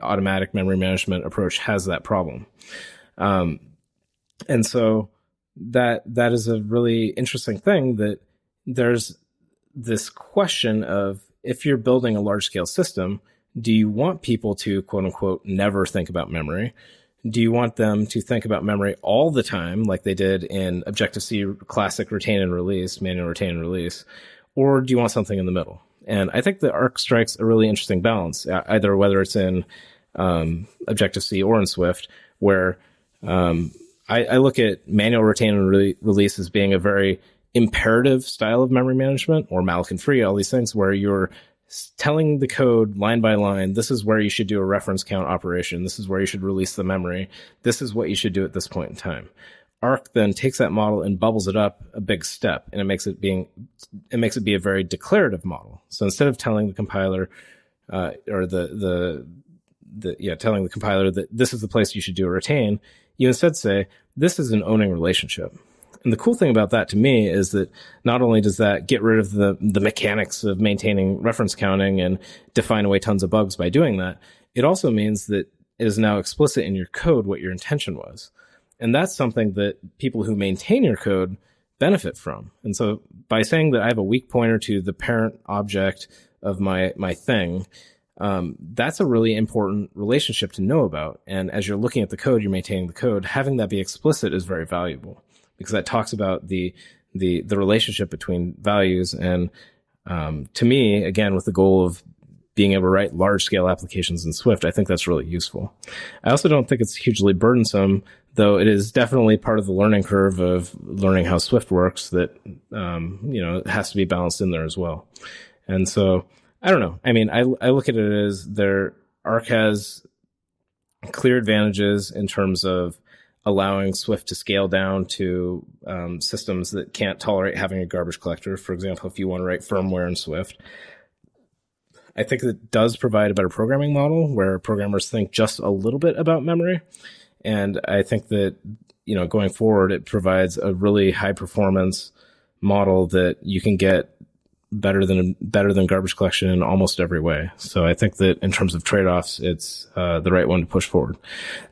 C: automatic memory management approach has that problem. And so that is a really interesting thing, that there's this question of, if you're building a large scale system, do you want people to, quote unquote, never think about memory? Do you want them to think about memory all the time, like they did in Objective-C classic retain and release, manual retain and release? Or do you want something in the middle? And I think that Arc strikes a really interesting balance, either whether it's in Objective-C or in Swift, where I look at manual retain and release as being a very imperative style of memory management, or malloc and free, all these things where you're telling the code line by line, this is where you should do a reference count operation. This is where you should release the memory. This is what you should do at this point in time. Arc then takes that model and bubbles it up a big step, and it makes it be a very declarative model. So instead of telling the compiler, telling the compiler that this is the place you should do a retain, you instead say, this is an owning relationship. And the cool thing about that to me is that not only does that get rid of the mechanics of maintaining reference counting and define away tons of bugs by doing that, it also means that it is now explicit in your code what your intention was. And that's something that people who maintain your code benefit from. And so by saying that I have a weak pointer to the parent object of my thing, that's a really important relationship to know about. And as you're looking at the code, you're maintaining the code, having that be explicit is very valuable, because that talks about the relationship between values. And to me, again, with the goal of being able to write large scale applications in Swift, I think that's really useful. I also don't think it's hugely burdensome, though it is definitely part of the learning curve of learning how Swift works that, it has to be balanced in there as well. And so I don't know. I mean, I look at it as Arc has clear advantages in terms of allowing Swift to scale down to systems that can't tolerate having a garbage collector. For example, if you want to write firmware in Swift, I think it does provide a better programming model where programmers think just a little bit about memory. And I think that, going forward, it provides a really high performance model that you can get better than garbage collection in almost every way. So I think that in terms of trade-offs, it's the right one to push forward.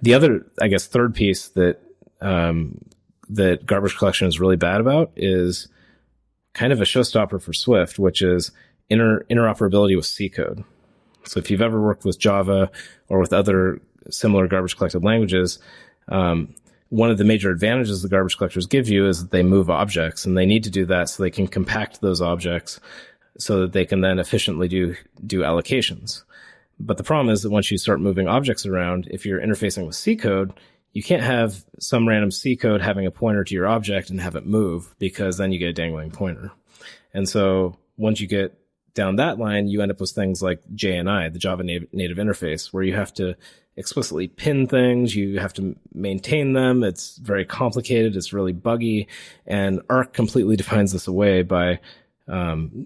C: The other, I guess, third piece that garbage collection is really bad about is kind of a showstopper for Swift, which is interoperability with C code. So if you've ever worked with Java or with other similar garbage collected languages, one of the major advantages the garbage collectors give you is that they move objects, and they need to do that so they can compact those objects so that they can then efficiently do allocations. But the problem is that once you start moving objects around, if you're interfacing with C code, you can't have some random C code having a pointer to your object and have it move, because then you get a dangling pointer. And so once you get down that line, you end up with things like JNI, the Java native interface, where you have to explicitly pin things, you have to maintain them. It's very complicated. It's really buggy. And Arc completely defines this away by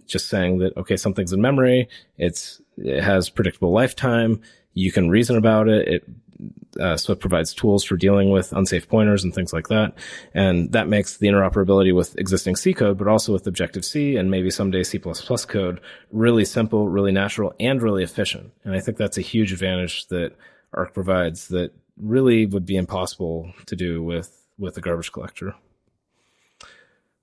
C: just saying that, okay, something's in memory. It has predictable lifetime. You can reason about it. Swift provides tools for dealing with unsafe pointers and things like that. And that makes the interoperability with existing C code, but also with Objective-C and maybe someday C++ code really simple, really natural, and really efficient. And I think that's a huge advantage that Arc provides that really would be impossible to do with a garbage collector.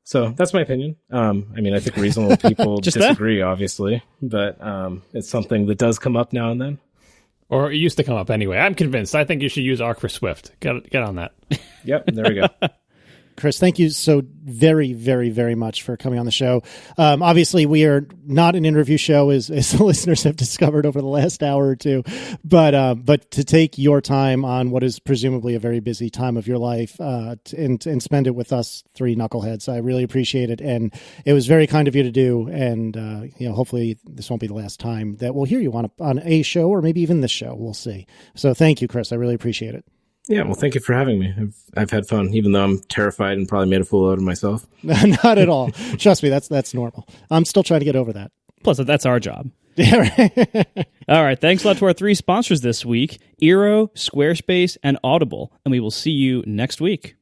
C: So that's my opinion. I mean, I think reasonable people disagree, obviously, but it's something that does come up now and then.
B: Or it used to come up anyway. I'm convinced. I think you should use Arc for Swift. Get on that.
C: Yep, there we go.
A: Chris, thank you so very, very, very much for coming on the show. Obviously, we are not an interview show, as the listeners have discovered over the last hour or two. But to take your time on what is presumably a very busy time of your life and spend it with us three knuckleheads, I really appreciate it. And it was very kind of you to do. And hopefully this won't be the last time that we'll hear you on a show, or maybe even this show. We'll see. So thank you, Chris. I really appreciate it.
C: Yeah, well, thank you for having me. I've had fun, even though I'm terrified and probably made a fool out of myself.
A: Not at all. Trust me, that's normal. I'm still trying to get over that.
D: Plus, that's our job.
A: Yeah, right.
D: All right, thanks a lot to our three sponsors this week, Eero, Squarespace, and Audible. And we will see you next week.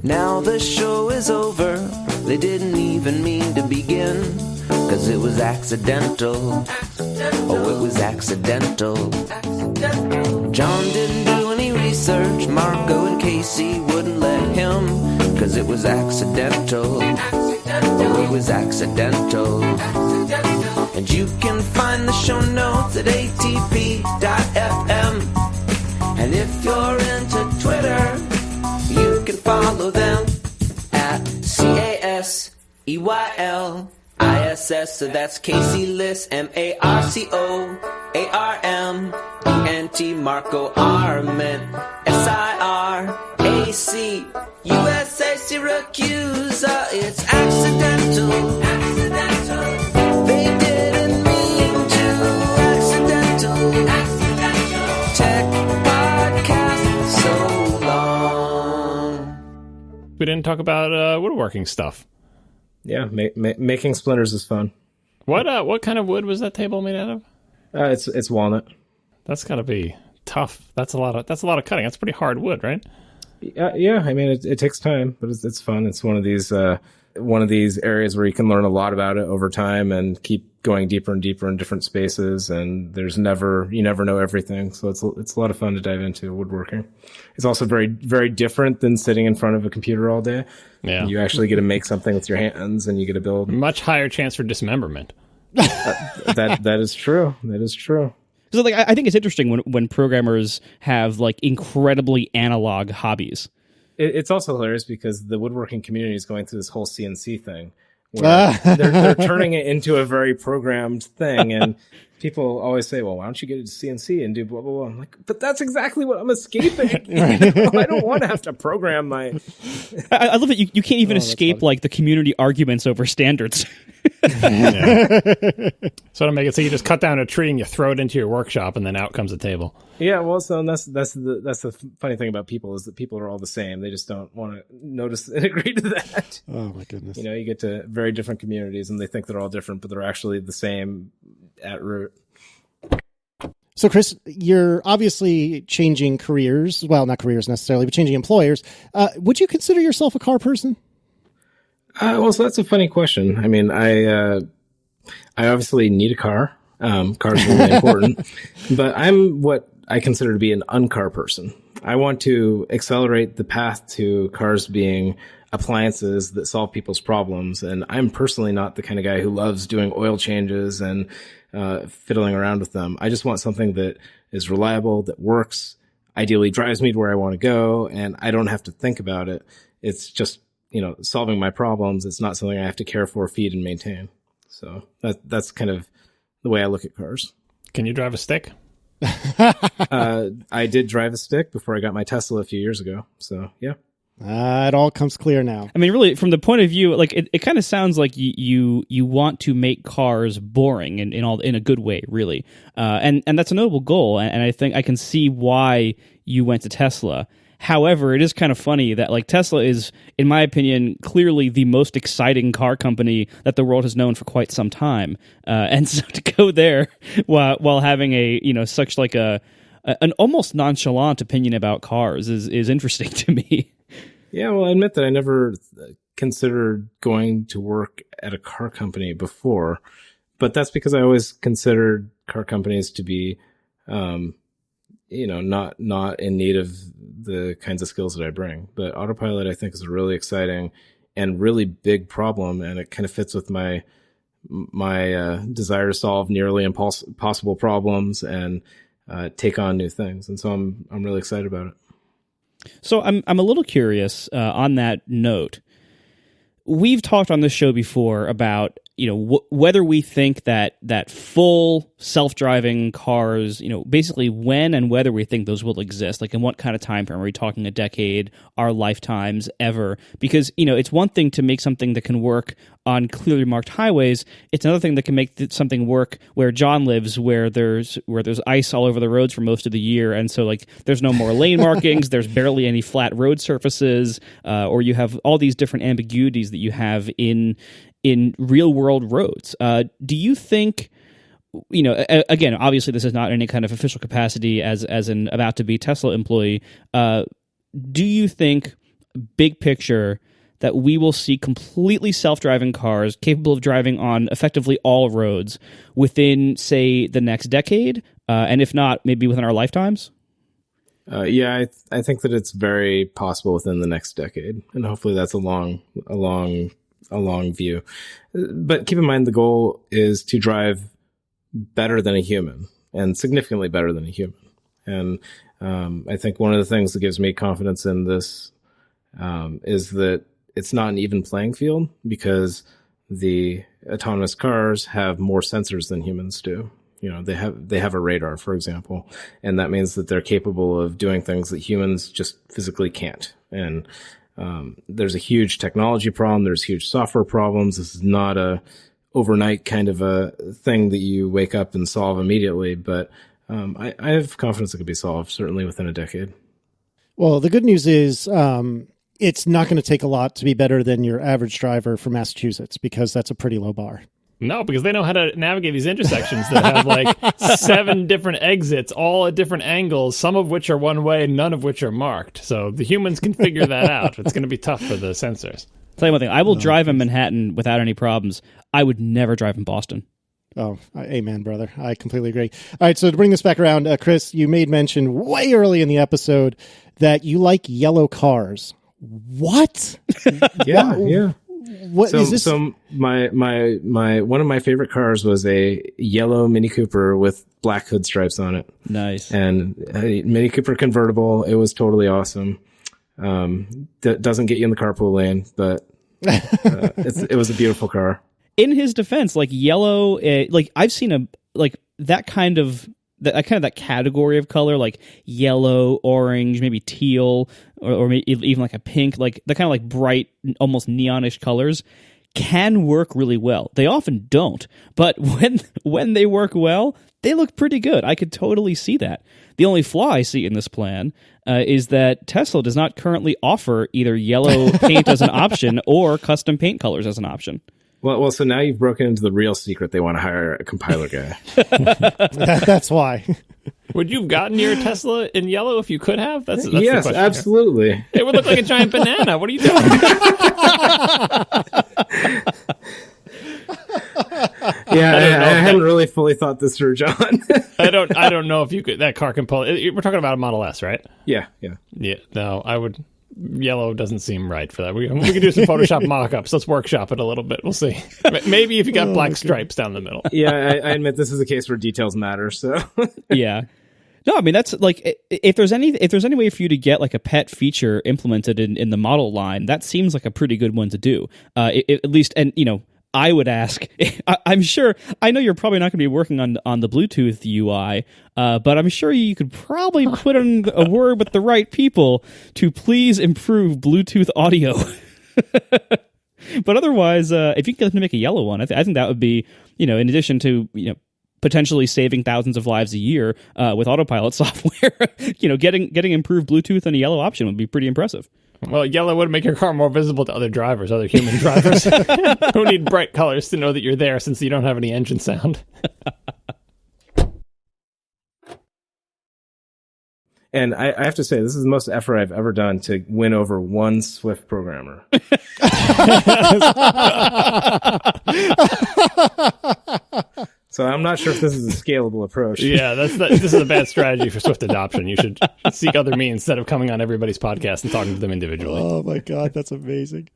E: Now the show is over. They didn't even mean to begin, 'cause it was accidental. Oh, it was accidental. John didn't do any research. Marco and Casey wouldn't let him, 'cause it was accidental. Oh, it was accidental. And you can find the show notes at atp.fm. And if you're into Twitter, you can follow them at CASEYLISS. So that's Casey Liss, MARCOARMENT, Marco Arment, SIRAC, USA Syracuse. It's accidental. They didn't mean to. Accidental. Tech podcast so long.
B: We didn't talk about woodworking stuff.
C: Yeah, making splinters is fun.
B: What kind of wood was that table made out of?
C: It's walnut.
B: That's got to be tough. That's a lot of cutting. That's pretty hard wood, right?
C: Yeah. I mean, it takes time, but it's fun. It's one of these areas where you can learn a lot about it over time and keep going deeper and deeper in different spaces. And you never know everything. So it's a lot of fun to dive into woodworking. It's also very, very different than sitting in front of a computer all day.
B: Yeah.
C: You actually get to make something with your hands, and you get to build.
B: Much higher chance for dismemberment.
C: That is true. That is true.
D: So, I think it's interesting when programmers have incredibly analog hobbies.
C: It's also hilarious because the woodworking community is going through this whole CNC thing, where they're turning it into a very programmed thing, and people always say, "Well, why don't you get into CNC and do blah blah blah?" I'm like, but that's exactly what I'm escaping. I don't want to have to program my.
D: I love it. You can't even escape the community arguments over standards.
B: So to make it so you just cut down a tree and you throw it into your workshop, and then out comes a table.
C: Yeah, well, so that's the funny thing about people is that people are all the same. They just don't want to notice and agree to that.
A: Oh my goodness!
C: You get to very different communities, and they think they're all different, but they're actually the same at root.
A: So, Chris, you're obviously changing careers. Well, not careers necessarily, but changing employers. Would you consider yourself a car person?
C: Well, so that's a funny question. I mean, I obviously need a car. Cars are really important, but I'm what I consider to be an uncar person. I want to accelerate the path to cars being appliances that solve people's problems. And I'm personally not the kind of guy who loves doing oil changes and fiddling around with them. I just want something that is reliable, that works, ideally drives me to where I want to go, and I don't have to think about it. It's just, solving my problems. It's not something I have to care for, feed, and maintain. So that's kind of the way I look at cars.
B: Can you drive a stick?
C: I did drive a stick before I got my Tesla a few years ago. So, yeah.
A: It all comes clear now.
D: I mean, really, from the point of view, it kind of sounds like you want to make cars boring in a good way, really, and that's a noble goal. And I think I can see why you went to Tesla. However, it is kind of funny that like Tesla is, in my opinion, clearly the most exciting car company that the world has known for quite some time. And so to go there while having a, such like an almost nonchalant opinion about cars is interesting to me.
C: Yeah, well, I admit that I never considered going to work at a car company before, but that's because I always considered car companies to be, not in need of the kinds of skills that I bring. But autopilot, I think, is a really exciting and really big problem, and it kind of fits with my desire to solve nearly impossible problems and take on new things. And so I'm really excited about it.
D: So I'm a little curious on that note. We've talked on this show before about whether we think that full self-driving cars, basically when and whether we think those will exist, like in what kind of time frame. Are we talking a decade, our lifetimes, ever? Because it's one thing to make something that can work on clearly marked highways. It's another thing that can make something work where John lives, where there's ice all over the roads for most of the year, and so like there's no more lane markings, there's barely any flat road surfaces, or you have all these different ambiguities that you have in real world roads. Do you think, again, obviously this is not any kind of official capacity as an about to be Tesla employee. Do you think, big picture, that we will see completely self-driving cars capable of driving on effectively all roads within, say, the next decade? And if not, maybe within our lifetimes?
C: I think that it's very possible within the next decade, and hopefully that's a long view. But keep in mind, the goal is to drive better than a human, and significantly better than a human. And I think one of the things that gives me confidence in this is that it's not an even playing field, because the autonomous cars have more sensors than humans do. They have a radar, for example, and that means that they're capable of doing things that humans just physically can't. And there's a huge technology problem. There's huge software problems. This is not a overnight kind of a thing that you wake up and solve immediately, but I have confidence it could be solved, certainly within a decade.
A: Well, the good news is it's not going to take a lot to be better than your average driver from Massachusetts, because that's a pretty low bar.
B: No, because they know how to navigate these intersections that have like 7 different exits, all at different angles, some of which are one way, none of which are marked. So the humans can figure that out. It's going to be tough for the sensors.
D: Tell you one thing, I will drive in Manhattan without any problems. I would never drive in Boston.
A: Oh, amen, brother. I completely agree. All right, so to bring this back around, Chris, you made mention way early in the episode that you like yellow cars. What?
C: Yeah.
A: What is this?
C: So my one of my favorite cars was a yellow Mini Cooper with black hood stripes on it.
D: Nice.
C: And a Mini Cooper convertible. It was totally awesome. That doesn't get you in the carpool lane, but it was a beautiful car.
D: In his defense, like yellow, like I've seen that category of color, like yellow, orange, maybe teal, or maybe even like a pink, like the kind of like bright, almost neonish colors can work really well. They often don't, but when they work well, they look pretty good. I could totally see that. The only flaw I see in this plan is that Tesla does not currently offer either yellow paint as an option or custom paint colors as an option.
C: Well, so now you've broken into the real secret. They want to hire a compiler guy.
A: That's why.
B: Would you have gotten your Tesla in yellow if you could have? That's
C: yes, absolutely.
B: Here. It would look like a giant banana. What are you doing?
C: I hadn't really fully thought this through, John.
B: I don't know if you could. That car can pull. We're talking about a Model S, right?
C: Yeah.
B: No, I would. Yellow doesn't seem right for that. We can do some Photoshop mock-ups. Let's workshop it a little bit. We'll see. Maybe if you got black stripes down the middle.
C: Yeah, I admit this is a case where details matter. So
D: yeah. No, I mean that's like if there's any way for you to get like a pet feature implemented in the model line, that seems like a pretty good one to do. At least, and I would ask. I'm sure. I know you're probably not going to be working on the Bluetooth UI, but I'm sure you could probably put in a word with the right people to please improve Bluetooth audio. But otherwise, if you can get them to make a yellow one, I think that would be, in addition to potentially saving thousands of lives a year with autopilot software, getting improved Bluetooth and a yellow option would be pretty impressive.
B: Well, yellow would make your car more visible to other drivers, other human drivers who need bright colors to know that you're there since you don't have any engine sound.
C: And I have to say, this is the most effort I've ever done to win over one Swift programmer. So I'm not sure if this is a scalable approach.
B: Yeah, this is a bad strategy for Swift adoption. You should seek other means instead of coming on everybody's podcast and talking to them individually.
A: Oh my God, that's amazing.